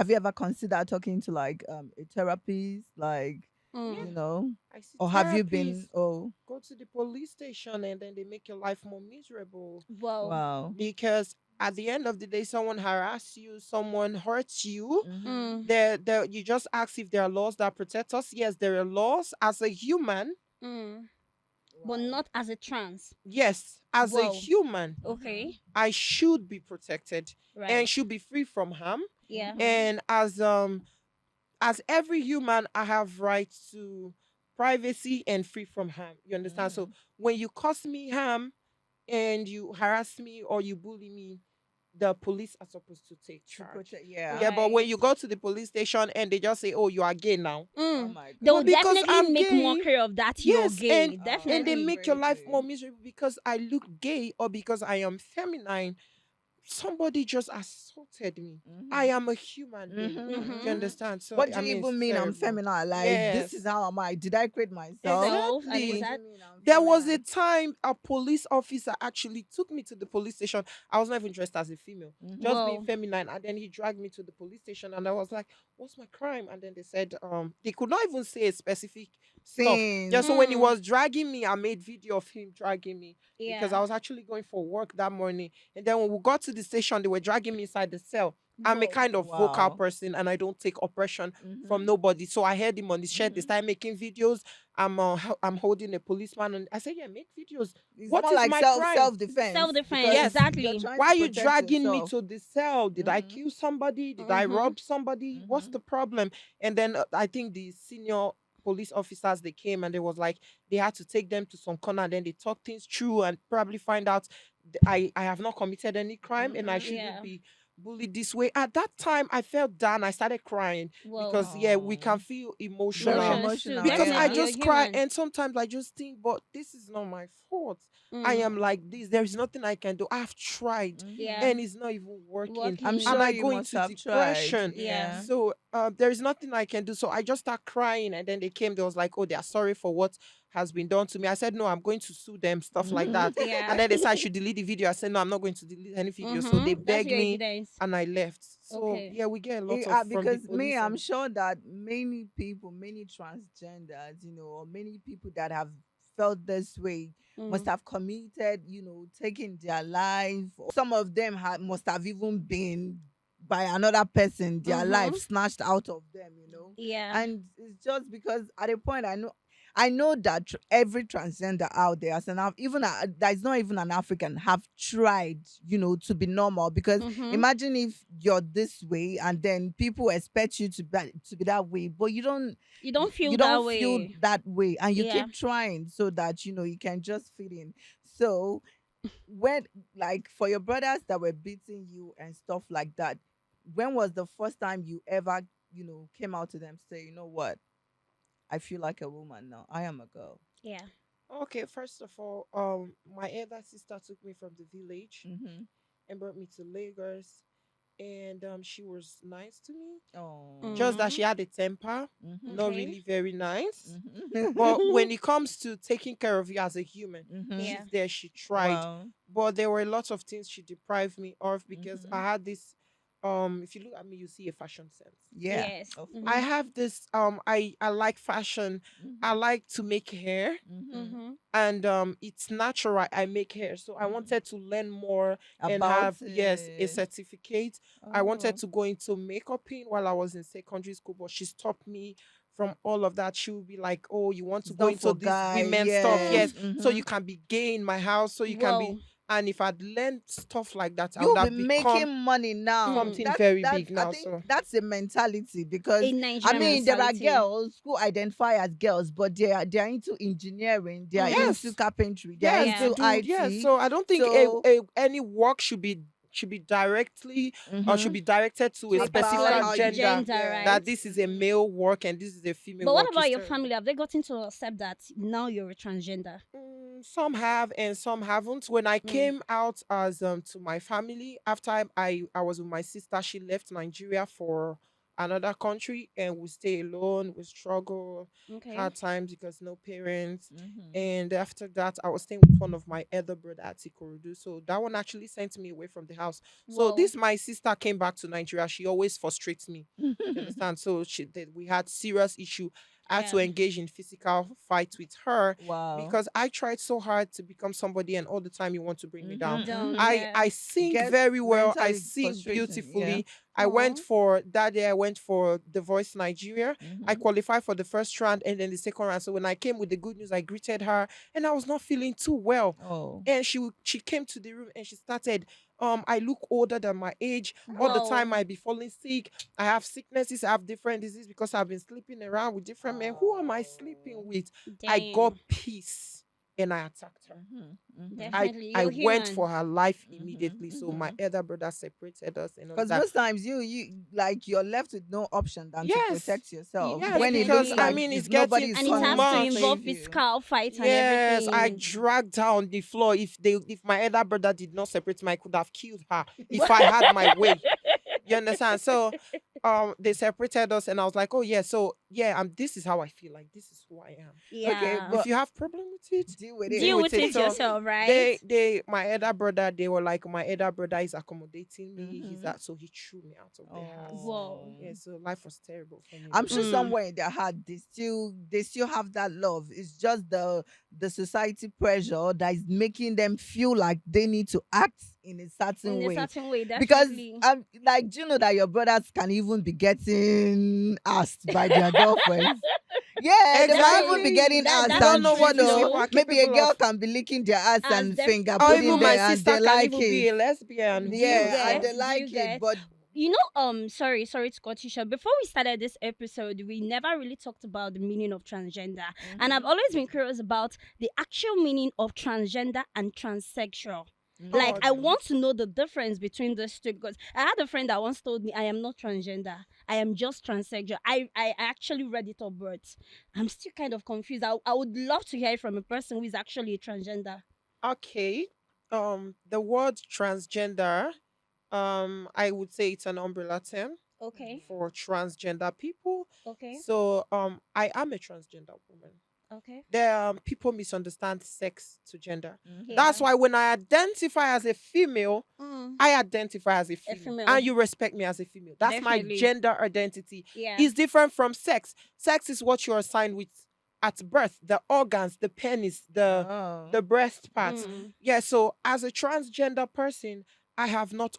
Speaker 1: you ever considered talking to like a therapist, like
Speaker 2: Yeah,
Speaker 3: Mm.
Speaker 1: you know,
Speaker 2: I see
Speaker 1: or have you been?
Speaker 2: therapists
Speaker 1: Oh,
Speaker 2: go to the police station and then they make your life more miserable
Speaker 3: Well.
Speaker 1: wow.
Speaker 2: because at the end of the day, someone harass you, someone hurts you.
Speaker 1: Mm-hmm.
Speaker 3: Mm.
Speaker 2: There, you just ask if there are laws that protect us. Yes, there are laws. As a human,
Speaker 3: Mm. But
Speaker 1: Wow.
Speaker 3: not as a trans.
Speaker 2: yes, as a
Speaker 3: Whoa.
Speaker 2: human,
Speaker 1: Mm-hmm.
Speaker 3: Okay.
Speaker 2: I should be protected and
Speaker 3: Right.
Speaker 2: should be free from harm.
Speaker 3: Yeah.
Speaker 1: Mm-hmm.
Speaker 2: And as every human, I have rights to privacy and free from harm. You understand? So
Speaker 1: Mm-hmm.
Speaker 2: when you cause me harm and you harass me or you bully me, the police are supposed to take
Speaker 1: To
Speaker 2: charge.
Speaker 1: protect, yeah.
Speaker 2: Yeah, but when
Speaker 3: Right.
Speaker 2: you go to the police station and they just say, "Oh, you are gay now,"
Speaker 1: Oh
Speaker 3: Mm.
Speaker 1: my
Speaker 3: They will
Speaker 2: no,
Speaker 1: god.
Speaker 2: because
Speaker 3: definitely
Speaker 2: I'm
Speaker 3: make
Speaker 2: gay.
Speaker 3: mockery of that you're
Speaker 2: Yes,
Speaker 3: gay.
Speaker 2: and they
Speaker 1: That's
Speaker 3: Definitely.
Speaker 2: make your life
Speaker 1: crazy.
Speaker 2: more miserable because I look gay or because I am feminine. Somebody just assaulted me. I
Speaker 1: Mm-hmm.
Speaker 2: am a human being.
Speaker 1: Mm-hmm.
Speaker 2: Do you
Speaker 3: Mm-hmm.
Speaker 1: Mm-hmm.
Speaker 2: understand? So
Speaker 1: What do
Speaker 2: I
Speaker 1: you
Speaker 2: mean, it's
Speaker 1: even mean I'm
Speaker 2: terrible.
Speaker 1: feminine? Like this is
Speaker 2: Yes,
Speaker 1: how am I? Did I create myself?
Speaker 3: Self and
Speaker 1: What
Speaker 2: exactly.
Speaker 1: do you
Speaker 3: exact.
Speaker 1: mean I'm
Speaker 2: There was a
Speaker 1: feminine?
Speaker 2: time a police officer actually took me to the police station. I was not even dressed as a female,
Speaker 1: Mm-hmm.
Speaker 2: just being
Speaker 3: Whoa.
Speaker 2: feminine. And then he dragged me to the police station, and I was like, "What's my crime?" And then they said, they could not even say a specific stuff. Just so
Speaker 1: Things.
Speaker 2: when he
Speaker 3: Mm.
Speaker 2: was dragging me, I made video of him dragging me because
Speaker 3: Yeah.
Speaker 2: I was actually going for work that morning. And then when we got to the station, they were dragging me inside the cell. I'm a
Speaker 3: Whoa.
Speaker 2: kind of vocal
Speaker 1: Wow.
Speaker 2: person, and I don't take oppression from
Speaker 1: Mm-hmm.
Speaker 2: nobody. So I heard him on the shed. They
Speaker 1: Mm-hmm.
Speaker 2: started making videos. I'm holding a policeman, and I said, "Yeah, make videos.
Speaker 1: It's
Speaker 2: What
Speaker 1: more
Speaker 2: is
Speaker 1: like
Speaker 2: my
Speaker 1: self
Speaker 2: crime?"
Speaker 1: self defense
Speaker 3: Self defense.
Speaker 1: because
Speaker 2: Yes.
Speaker 1: you're
Speaker 3: Exactly.
Speaker 1: trying
Speaker 2: Why
Speaker 1: to
Speaker 2: are you
Speaker 1: protect
Speaker 2: dragging me
Speaker 1: yourself.
Speaker 2: to the cell? Did I
Speaker 1: Mm-hmm.
Speaker 2: kill somebody? Did I
Speaker 3: Mm-hmm.
Speaker 2: rob somebody? What's
Speaker 1: Mm-hmm.
Speaker 2: the problem? And then I think the senior police officers they came and they was like they had to take them to some corner and then they talk things through and probably find out I have not committed any crime and I
Speaker 1: Mm-hmm.
Speaker 2: shouldn't
Speaker 3: Yeah.
Speaker 2: be bullied this way. At that time I felt down. I started crying
Speaker 3: Whoa.
Speaker 2: because yeah, we can
Speaker 1: Oh,
Speaker 2: feel
Speaker 1: very
Speaker 2: emotional
Speaker 3: Emotions too.
Speaker 1: emotional.
Speaker 2: because I
Speaker 3: Definitely.
Speaker 1: Yeah.
Speaker 3: You're
Speaker 2: just cry
Speaker 3: human.
Speaker 2: and sometimes I just think, but this is not my fault. I
Speaker 3: Mm.
Speaker 2: am like this. There is nothing I can do. I've tried
Speaker 1: Mm-hmm.
Speaker 3: Yeah.
Speaker 2: and it's not even working.
Speaker 1: I'm
Speaker 2: And
Speaker 3: Working.
Speaker 1: sure
Speaker 2: I
Speaker 1: you
Speaker 2: go
Speaker 1: must
Speaker 2: into
Speaker 1: have tried.
Speaker 2: depression.
Speaker 3: Yeah.
Speaker 1: Yeah.
Speaker 2: So there is nothing I can do. So I just start crying. And then they came, they was like, oh, they are sorry for what has been done to me. I said, no, I'm going to sue them, stuff like
Speaker 1: Mm-hmm.
Speaker 2: that. And
Speaker 3: Yeah.
Speaker 2: then they said I should delete the video. I said, no, I'm not going to delete any video. So they
Speaker 3: Mm-hmm. That's
Speaker 2: begged
Speaker 3: your
Speaker 2: me
Speaker 3: evidence.
Speaker 2: and I left. So
Speaker 3: Okay.
Speaker 2: yeah, we get a lot of from the
Speaker 1: Because me,
Speaker 2: police
Speaker 1: I'm
Speaker 2: and
Speaker 1: sure that many people, many transgenders, or many people that have felt this way must
Speaker 3: Mm.
Speaker 1: have committed, taking their life. Some of them must have even been by another person, their
Speaker 3: Mm-hmm.
Speaker 1: life snatched out of them.
Speaker 3: Yeah.
Speaker 1: And it's just because at a point I know that every transgender out there, as even that is not even an African, have tried, to be normal. Because
Speaker 3: Mm-hmm.
Speaker 1: imagine if you're this way, and then people expect you to be that way, but you don't,
Speaker 3: You don't
Speaker 1: you
Speaker 3: feel that
Speaker 1: don't feel
Speaker 3: way.
Speaker 1: that way, and you
Speaker 3: Yeah.
Speaker 1: keep trying so that you can just fit in. So when, like, for your brothers that were beating you and stuff like that, when was the first time you ever, came out to them, say, you know what? I feel like a woman now. I am a girl.
Speaker 3: Yeah.
Speaker 2: okay, first of all, my elder sister took me from the village
Speaker 1: Mm-hmm.
Speaker 2: and brought me to Lagos and she was nice to me.
Speaker 1: Oh.
Speaker 2: Just that
Speaker 3: Mm.
Speaker 2: she had a temper,
Speaker 1: Mm-hmm.
Speaker 2: not
Speaker 3: Okay.
Speaker 2: really very nice. But
Speaker 1: Mm-hmm.
Speaker 2: when it comes to taking care of you as a human,
Speaker 1: Mm-hmm.
Speaker 3: Yeah.
Speaker 2: she's there. She tried,
Speaker 1: Wow.
Speaker 2: but there were lots of things she deprived me of because
Speaker 1: Mm-hmm.
Speaker 2: I had this. If you look at me, you see a fashion sense.
Speaker 1: Yeah.
Speaker 3: Yes.
Speaker 1: Of
Speaker 2: I
Speaker 3: Mm-hmm.
Speaker 1: course.
Speaker 2: have this. I like fashion. I
Speaker 1: Mm-hmm.
Speaker 2: like to make hair
Speaker 1: Mm-hmm.
Speaker 3: Mm-hmm.
Speaker 2: and it's natural. I make hair, so I
Speaker 1: Mm-hmm.
Speaker 2: wanted to learn more and
Speaker 1: About
Speaker 2: have yes a certificate. I wanted
Speaker 1: oh.
Speaker 2: to go into makeup in while I was in secondary school, but she stopped me from all of that. She would be like, "Oh, you want to
Speaker 1: It's
Speaker 2: go
Speaker 1: not
Speaker 2: into
Speaker 1: for
Speaker 2: this
Speaker 1: guy.
Speaker 2: women stuff?
Speaker 3: Mm.
Speaker 2: Yes,
Speaker 1: Yes.
Speaker 2: so
Speaker 1: Mm-hmm.
Speaker 2: you can be gay in my house, so you can be."
Speaker 3: Whoa.
Speaker 2: And if I'd learned stuff like that, I would
Speaker 1: You'll be
Speaker 2: have become
Speaker 1: making money now.
Speaker 3: Mm.
Speaker 2: something
Speaker 1: That's
Speaker 2: very
Speaker 1: that's
Speaker 2: big
Speaker 1: I
Speaker 2: now.
Speaker 1: think
Speaker 2: So
Speaker 1: that's a mentality
Speaker 3: A
Speaker 1: because I
Speaker 3: Nigerian
Speaker 1: mean
Speaker 2: yes,
Speaker 1: there are
Speaker 3: mentality.
Speaker 1: girls who identify as girls, but they are into engineering, they are
Speaker 3: Mm.
Speaker 1: into
Speaker 2: yes,
Speaker 1: carpentry, they are
Speaker 2: yes, they
Speaker 3: Yeah.
Speaker 1: into
Speaker 2: do. Yes,
Speaker 1: IT.
Speaker 2: so I don't think
Speaker 1: So
Speaker 2: any work should be should be directly or should
Speaker 1: Mm-hmm.
Speaker 2: be directed to a
Speaker 3: To a
Speaker 1: About
Speaker 3: particular
Speaker 2: specific
Speaker 1: how you,
Speaker 2: gender,
Speaker 3: gender,
Speaker 1: yeah.
Speaker 2: that
Speaker 3: right?
Speaker 2: this is a
Speaker 1: Mm-hmm.
Speaker 2: male work and this is a female
Speaker 3: But what
Speaker 2: work. Is
Speaker 3: about your
Speaker 2: terrible.
Speaker 3: family? Have they gotten to accept that now you're a transgender?
Speaker 2: Some have and some haven't. When I
Speaker 3: Mm.
Speaker 2: came out as to my family after I was with my sister, she left Nigeria for another country and we stay alone. We struggle,
Speaker 3: Okay.
Speaker 2: hard times because no parents.
Speaker 1: Mm-hmm.
Speaker 2: And after that, I was staying with one of my elder brother at Ikorodu. So that one actually sent me away from the house. So
Speaker 3: Whoa.
Speaker 2: this my sister came back to Nigeria. She always frustrates me. You understand? So we had serious issue. I had
Speaker 3: Yeah.
Speaker 2: to engage in physical fight with her
Speaker 1: Wow.
Speaker 2: because I tried so hard to become somebody and all the time you want to bring me
Speaker 1: Mm-hmm.
Speaker 2: down.
Speaker 3: Don't.
Speaker 1: Mm-hmm.
Speaker 3: Yeah.
Speaker 2: I sing
Speaker 1: Gets
Speaker 2: very well. I
Speaker 1: mentally
Speaker 2: sing
Speaker 1: frustrating. Yeah.
Speaker 2: beautifully. I went
Speaker 3: Oh.
Speaker 2: for that day. I went for The Voice Nigeria. I
Speaker 1: Mm-hmm.
Speaker 2: qualified for the first round and then the second round. So when I came with the good news, I greeted her and I was not feeling too well.
Speaker 1: Oh.
Speaker 2: And she came to the room and she started. I look older than my age. All the time
Speaker 3: Whoa.
Speaker 2: I be falling sick. I have sicknesses. I have different diseases because I've been sleeping around with different men. Who am I sleeping
Speaker 1: Oh.
Speaker 2: with? I got
Speaker 3: Damn.
Speaker 2: peace and I attacked her.
Speaker 1: Mm-hmm. Mm-hmm.
Speaker 2: I
Speaker 3: Definitely.
Speaker 2: I
Speaker 3: You're
Speaker 2: went
Speaker 3: human.
Speaker 2: for her life immediately. So my
Speaker 1: Mm-hmm.
Speaker 2: elder brother separated us and all
Speaker 1: Because
Speaker 2: that.
Speaker 1: most times you like you're left with no option than to
Speaker 2: Yes,
Speaker 1: protect yourself
Speaker 2: yes,
Speaker 1: when it looks
Speaker 2: because I
Speaker 1: like
Speaker 3: Definitely.
Speaker 2: mean it's
Speaker 1: if
Speaker 2: getting
Speaker 1: nobody's
Speaker 3: And it
Speaker 2: too
Speaker 1: coming
Speaker 3: has to
Speaker 1: to
Speaker 2: much.
Speaker 3: involve
Speaker 1: save you.
Speaker 3: physical fight and
Speaker 2: Yes, I
Speaker 3: everything.
Speaker 2: dragged her on the floor. If my elder brother did not separate me, I could have killed her if I had my way. You understand? So they separated us and I was like, oh yeah, so yeah, this is how I feel, like this is who I am.
Speaker 1: Okay,
Speaker 3: Yeah.
Speaker 2: If
Speaker 1: but
Speaker 2: you have problem with it,
Speaker 1: deal with
Speaker 2: deal
Speaker 3: Deal
Speaker 1: it.
Speaker 2: with
Speaker 3: with
Speaker 2: it.
Speaker 3: it
Speaker 2: So
Speaker 3: yourself, right?
Speaker 2: my elder brother, they were like, my elder brother is accommodating me. He's
Speaker 1: Mm-hmm.
Speaker 2: that, so he threw me out of the house.
Speaker 3: Whoa.
Speaker 2: Yeah,
Speaker 1: Oh.
Speaker 2: so life was terrible for me
Speaker 1: I'm sure
Speaker 2: because of
Speaker 3: Mm.
Speaker 2: that.
Speaker 1: somewhere in their heart they still have that love. It's just the society pressure that is making them feel like they need to act in a certain
Speaker 3: In a
Speaker 1: way.
Speaker 3: certain way,
Speaker 1: Because
Speaker 3: definitely.
Speaker 1: like, do you know that your brothers can even be getting asked by their girlfriends? Yeah, they might even be
Speaker 2: Exactly.
Speaker 1: getting
Speaker 3: That
Speaker 1: asked,
Speaker 2: You
Speaker 3: that's
Speaker 2: don't
Speaker 1: and
Speaker 2: know
Speaker 3: true
Speaker 2: what these
Speaker 3: though.
Speaker 2: people are
Speaker 1: maybe a
Speaker 2: capable
Speaker 1: girl
Speaker 2: of.
Speaker 1: can be licking their ass
Speaker 3: As
Speaker 1: and
Speaker 3: them
Speaker 1: finger
Speaker 2: Or
Speaker 1: putting
Speaker 2: even my
Speaker 1: there, and
Speaker 2: sister
Speaker 1: they
Speaker 2: can
Speaker 1: like
Speaker 2: even be
Speaker 1: it.
Speaker 2: a lesbian.
Speaker 3: Do you
Speaker 2: Who
Speaker 1: Yeah, and
Speaker 3: get?
Speaker 2: so
Speaker 1: they
Speaker 3: Do you
Speaker 1: like it,
Speaker 3: get?
Speaker 1: but
Speaker 3: Sorry to cut you short. Before we started this episode, we never really talked about the meaning of transgender. And I've
Speaker 1: mhm,
Speaker 3: always been curious about the actual meaning of transgender and transsexual. Like,
Speaker 2: oh
Speaker 3: I
Speaker 1: mhm.
Speaker 3: want to know the difference between those two because I had a friend that once told me, I am not transgender. I am just transsexual. I actually read it up, but I'm still kind of confused. I would love to hear it from a person who is actually a transgender.
Speaker 2: okay. The word transgender, I would say it's an umbrella term
Speaker 3: Okay.
Speaker 2: for transgender people.
Speaker 3: Okay.
Speaker 2: So I am a transgender woman.
Speaker 3: Okay.
Speaker 2: There people misunderstand sex to gender.
Speaker 1: Mhm.
Speaker 2: That's
Speaker 3: Yeah.
Speaker 2: why when I identify as a female,
Speaker 3: Mm.
Speaker 2: I identify as a
Speaker 3: A
Speaker 2: female
Speaker 3: female.
Speaker 2: and you respect me as a female. That's my
Speaker 3: Definitely.
Speaker 2: gender identity.
Speaker 3: Yeah.
Speaker 2: It's different from sex. Sex is what you're assigned with at birth, the organs, the penis,
Speaker 1: Oh.
Speaker 2: the breast parts.
Speaker 1: Mhm.
Speaker 3: Mm.
Speaker 2: Yeah, so as a transgender person, I have not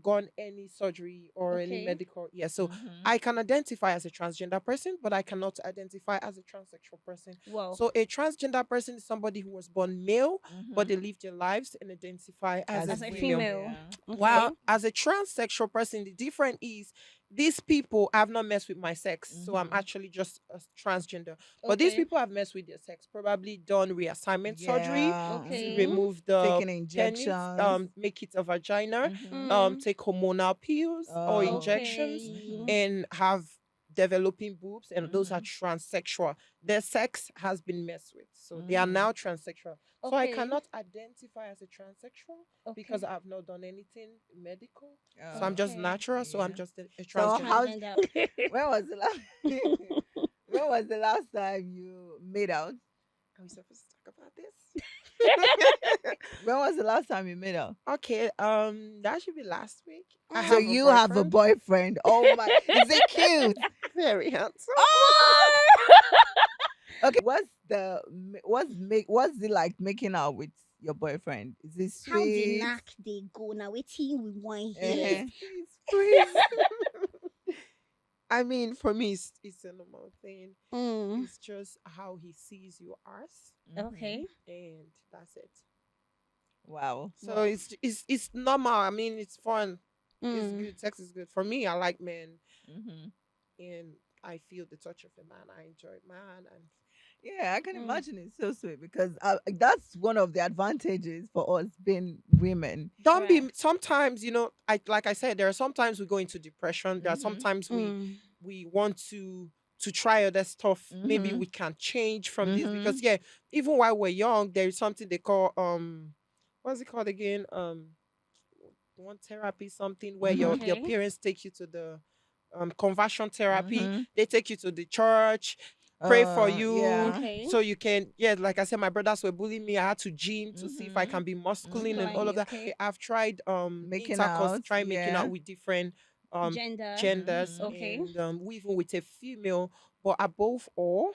Speaker 2: gone any surgery or any
Speaker 3: Okay.
Speaker 2: medical. Yeah, so
Speaker 1: Mhm.
Speaker 2: I can identify as a transgender person, but I cannot identify as a transsexual person.
Speaker 3: Well,
Speaker 2: So a transgender person is somebody who was born male, but
Speaker 1: Mhm.
Speaker 2: they live their lives and identify as
Speaker 1: As
Speaker 2: a
Speaker 3: as a
Speaker 2: female.
Speaker 3: female.
Speaker 1: yeah.
Speaker 3: Okay.
Speaker 2: While as a transsexual person, the difference is these people have not messed with my sex, so I'm
Speaker 1: Mhm.
Speaker 2: actually just a transgender. But these
Speaker 3: Okay.
Speaker 2: people have messed with their sex, probably done reassignment surgery
Speaker 1: Yeah.
Speaker 2: to
Speaker 3: Okay.
Speaker 1: Mhm.
Speaker 2: remove the
Speaker 1: Taking
Speaker 2: penis,
Speaker 1: injections.
Speaker 2: make it a vagina,
Speaker 1: Mhm.
Speaker 3: Mm.
Speaker 2: take hormonal pills or
Speaker 1: Oh.
Speaker 2: injections,
Speaker 3: Okay.
Speaker 1: Mhm.
Speaker 2: and have developing boobs, and those are
Speaker 1: Mhm.
Speaker 2: transsexual. Their sex has been messed with, so they are
Speaker 1: Mhm.
Speaker 2: now transsexual. So I
Speaker 3: Okay.
Speaker 2: cannot identify as a transsexual because
Speaker 3: Okay.
Speaker 2: I've not done anything medical. So I'm just
Speaker 1: Oh.
Speaker 3: Okay.
Speaker 2: natural. So I'm
Speaker 1: Yeah.
Speaker 2: just a
Speaker 1: So
Speaker 2: transgender.
Speaker 1: how
Speaker 3: Transgender.
Speaker 1: when was the last when was the last time you made out?
Speaker 2: Are we supposed to talk about this?
Speaker 1: When was the last time you made out?
Speaker 2: Okay. That should be last week. I
Speaker 1: So
Speaker 2: have a
Speaker 1: you have a
Speaker 2: boyfriend.
Speaker 1: boyfriend. Oh my, is it cute?
Speaker 2: Very handsome.
Speaker 1: Oh, okay. What's it like making out with your boyfriend? Is it
Speaker 3: How the
Speaker 1: sweet?
Speaker 3: knack they go now? Waiting we want here.
Speaker 2: Please,
Speaker 1: Uh-huh.
Speaker 2: please, please. I mean, for me, it's a normal thing.
Speaker 3: Mm.
Speaker 2: It's just how he sees you as,
Speaker 1: Mhm.
Speaker 3: Okay.
Speaker 2: and that's it.
Speaker 1: Wow.
Speaker 2: So
Speaker 3: Well.
Speaker 2: it's normal. I mean, it's fun. It's
Speaker 3: Mm.
Speaker 2: good. Sex is good for me. I like men,
Speaker 1: Mhm.
Speaker 2: and I feel the touch of a man. I enjoy man, and
Speaker 1: Yeah, I can
Speaker 3: Mm.
Speaker 1: imagine it's so sweet because that's one of the advantages for us being women.
Speaker 2: Don't
Speaker 3: Right.
Speaker 2: be sometimes, I like I said, there are sometimes we go into depression. There are
Speaker 1: Mm-hmm.
Speaker 2: sometimes
Speaker 3: Mm.
Speaker 2: we want to try other stuff. Maybe
Speaker 1: Mm-hmm.
Speaker 2: we can change from this
Speaker 1: Mm-hmm.
Speaker 2: because, yeah, even while we're young, there is something they call what's it called again? One therapy, something where
Speaker 1: Mm-hmm.
Speaker 2: your
Speaker 3: Okay.
Speaker 2: parents take you to the conversion therapy.
Speaker 1: Mm-hmm.
Speaker 2: They take you to the church, pray for you,
Speaker 1: Yeah.
Speaker 3: Okay.
Speaker 2: so you can, yeah, like I said, my brothers were bullying me. I had to gym to see if I
Speaker 1: Mm-hmm.
Speaker 2: can be masculine and all
Speaker 1: Mm-hmm.
Speaker 2: of
Speaker 3: Musculine.
Speaker 2: that.
Speaker 3: Okay.
Speaker 2: I've tried
Speaker 1: Making
Speaker 2: intercourse,
Speaker 1: out.
Speaker 2: try making
Speaker 1: Yeah.
Speaker 2: out with different
Speaker 3: Gender.
Speaker 2: genders,
Speaker 1: Mm-hmm.
Speaker 3: Okay.
Speaker 2: and even with a female. But above all,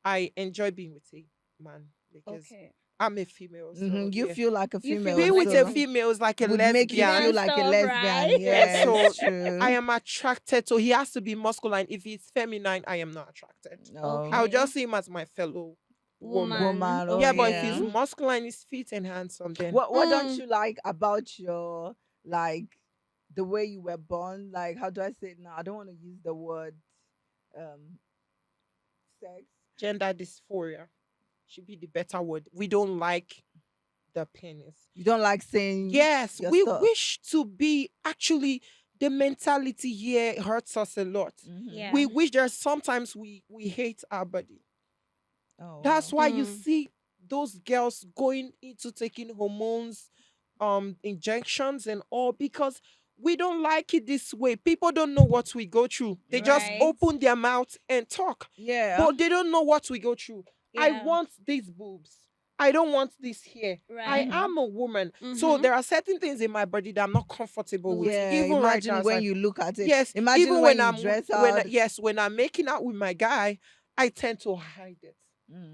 Speaker 2: I enjoy being with a man because
Speaker 3: Okay.
Speaker 2: I'm a female.
Speaker 1: Mm-hmm.
Speaker 2: So
Speaker 1: You
Speaker 2: yeah,
Speaker 1: feel like a
Speaker 3: You
Speaker 1: female,
Speaker 3: feel
Speaker 2: being
Speaker 3: like
Speaker 2: with
Speaker 3: a
Speaker 2: a
Speaker 1: so
Speaker 2: female is like a
Speaker 1: would make you
Speaker 2: lesbian.
Speaker 1: feel
Speaker 3: lesbian
Speaker 1: like a
Speaker 3: stuff,
Speaker 1: lesbian.
Speaker 3: right?
Speaker 2: Yes,
Speaker 1: Yeah,
Speaker 2: so
Speaker 1: it's
Speaker 2: I
Speaker 1: true.
Speaker 2: am attracted. So he has to be masculine. If he's feminine, I am not attracted.
Speaker 1: No.
Speaker 2: I'll
Speaker 3: Okay.
Speaker 2: just see him as my fellow woman.
Speaker 3: Woman.
Speaker 1: Woman, oh
Speaker 2: Yeah, but if
Speaker 1: yeah.
Speaker 2: he's
Speaker 3: Okay.
Speaker 2: masculine, he's fit and handsome, then
Speaker 1: What don't
Speaker 3: Mm.
Speaker 1: you like about your like the way you were born? Like how do I say it now? I don't want to use the word um sex.
Speaker 2: gender dysphoria should be the better word. We don't like the penis.
Speaker 1: You don't like saying
Speaker 2: Yes,
Speaker 1: your
Speaker 2: we
Speaker 1: stuff.
Speaker 2: wish to be actually the mentality here hurts us a lot.
Speaker 1: Mm-hmm.
Speaker 3: Yeah.
Speaker 2: We wish there's sometimes we hate our body.
Speaker 1: Oh
Speaker 2: That's
Speaker 1: wow.
Speaker 2: why you
Speaker 3: Mm.
Speaker 2: see those girls going into taking hormones, injections and all because we don't like it this way. People don't know what we go through. They just
Speaker 1: Mm-hmm.
Speaker 3: Right.
Speaker 2: open their mouth and talk,
Speaker 1: Yeah.
Speaker 2: but they don't know what we go through. I
Speaker 3: Yeah.
Speaker 2: want these boobs. I don't want this here. I
Speaker 3: Right.
Speaker 1: Mm-hmm.
Speaker 2: am a woman. So
Speaker 3: Mm-hmm.
Speaker 2: there are certain things in my body that I'm not comfortable with.
Speaker 3: With.
Speaker 1: Yeah.
Speaker 2: Even right now,
Speaker 1: Imagine
Speaker 2: as
Speaker 1: when
Speaker 2: I
Speaker 1: you look at it.
Speaker 2: yes,
Speaker 1: Imagine
Speaker 2: even
Speaker 1: when
Speaker 2: when
Speaker 1: you dress out.
Speaker 2: when I'm making out with my guy, I tend to hide it.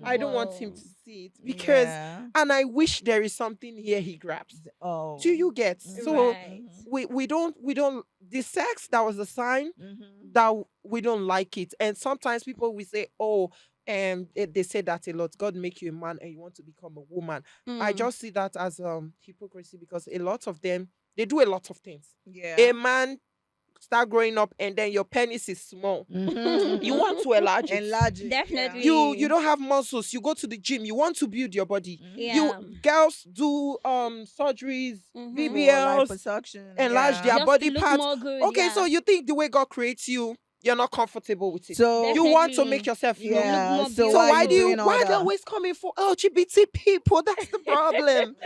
Speaker 2: I don't want him
Speaker 3: Whoa.
Speaker 2: to see it because,
Speaker 1: Yeah.
Speaker 2: and I wish there is something here he grabs. Do
Speaker 1: Oh.
Speaker 2: you get?
Speaker 1: Mm-hmm.
Speaker 2: So
Speaker 3: Right.
Speaker 2: we don't the sex that was a sign
Speaker 1: Mm-hmm.
Speaker 2: that we don't like it, and sometimes people will say, oh, and they say that a lot. God make you a man and you want to become a woman. I
Speaker 3: Mm.
Speaker 2: just see that as hypocrisy because a lot of them they do a lot of things. A
Speaker 1: Yeah.
Speaker 2: man start growing up and then your penis is small.
Speaker 1: Mm-hmm.
Speaker 2: You
Speaker 1: Mm-hmm.
Speaker 2: want to enlarge it.
Speaker 1: Enlarge it. Yeah.
Speaker 2: You
Speaker 3: Definitely.
Speaker 2: don't have muscles. You go to the gym. You want to build your body.
Speaker 1: Mm-hmm.
Speaker 2: You
Speaker 3: Yeah.
Speaker 2: girls do surgeries,
Speaker 3: Mm-hmm.
Speaker 1: For
Speaker 2: BBLs,
Speaker 1: liposuction.
Speaker 2: enlarge
Speaker 1: Yeah.
Speaker 2: their
Speaker 3: Just to
Speaker 2: body
Speaker 3: look
Speaker 2: parts.
Speaker 3: more good.
Speaker 2: Okay,
Speaker 3: Yeah.
Speaker 2: so you think the way God creates you, you're not comfortable with it.
Speaker 1: So
Speaker 2: You want to make
Speaker 3: Definitely.
Speaker 2: yourself look.
Speaker 3: Look
Speaker 1: yeah.
Speaker 3: more
Speaker 1: So
Speaker 2: So
Speaker 1: why are you
Speaker 3: beautiful.
Speaker 1: doing all
Speaker 2: why are they
Speaker 1: that?
Speaker 2: always coming for LGBT people? That's the problem.
Speaker 1: Mhm.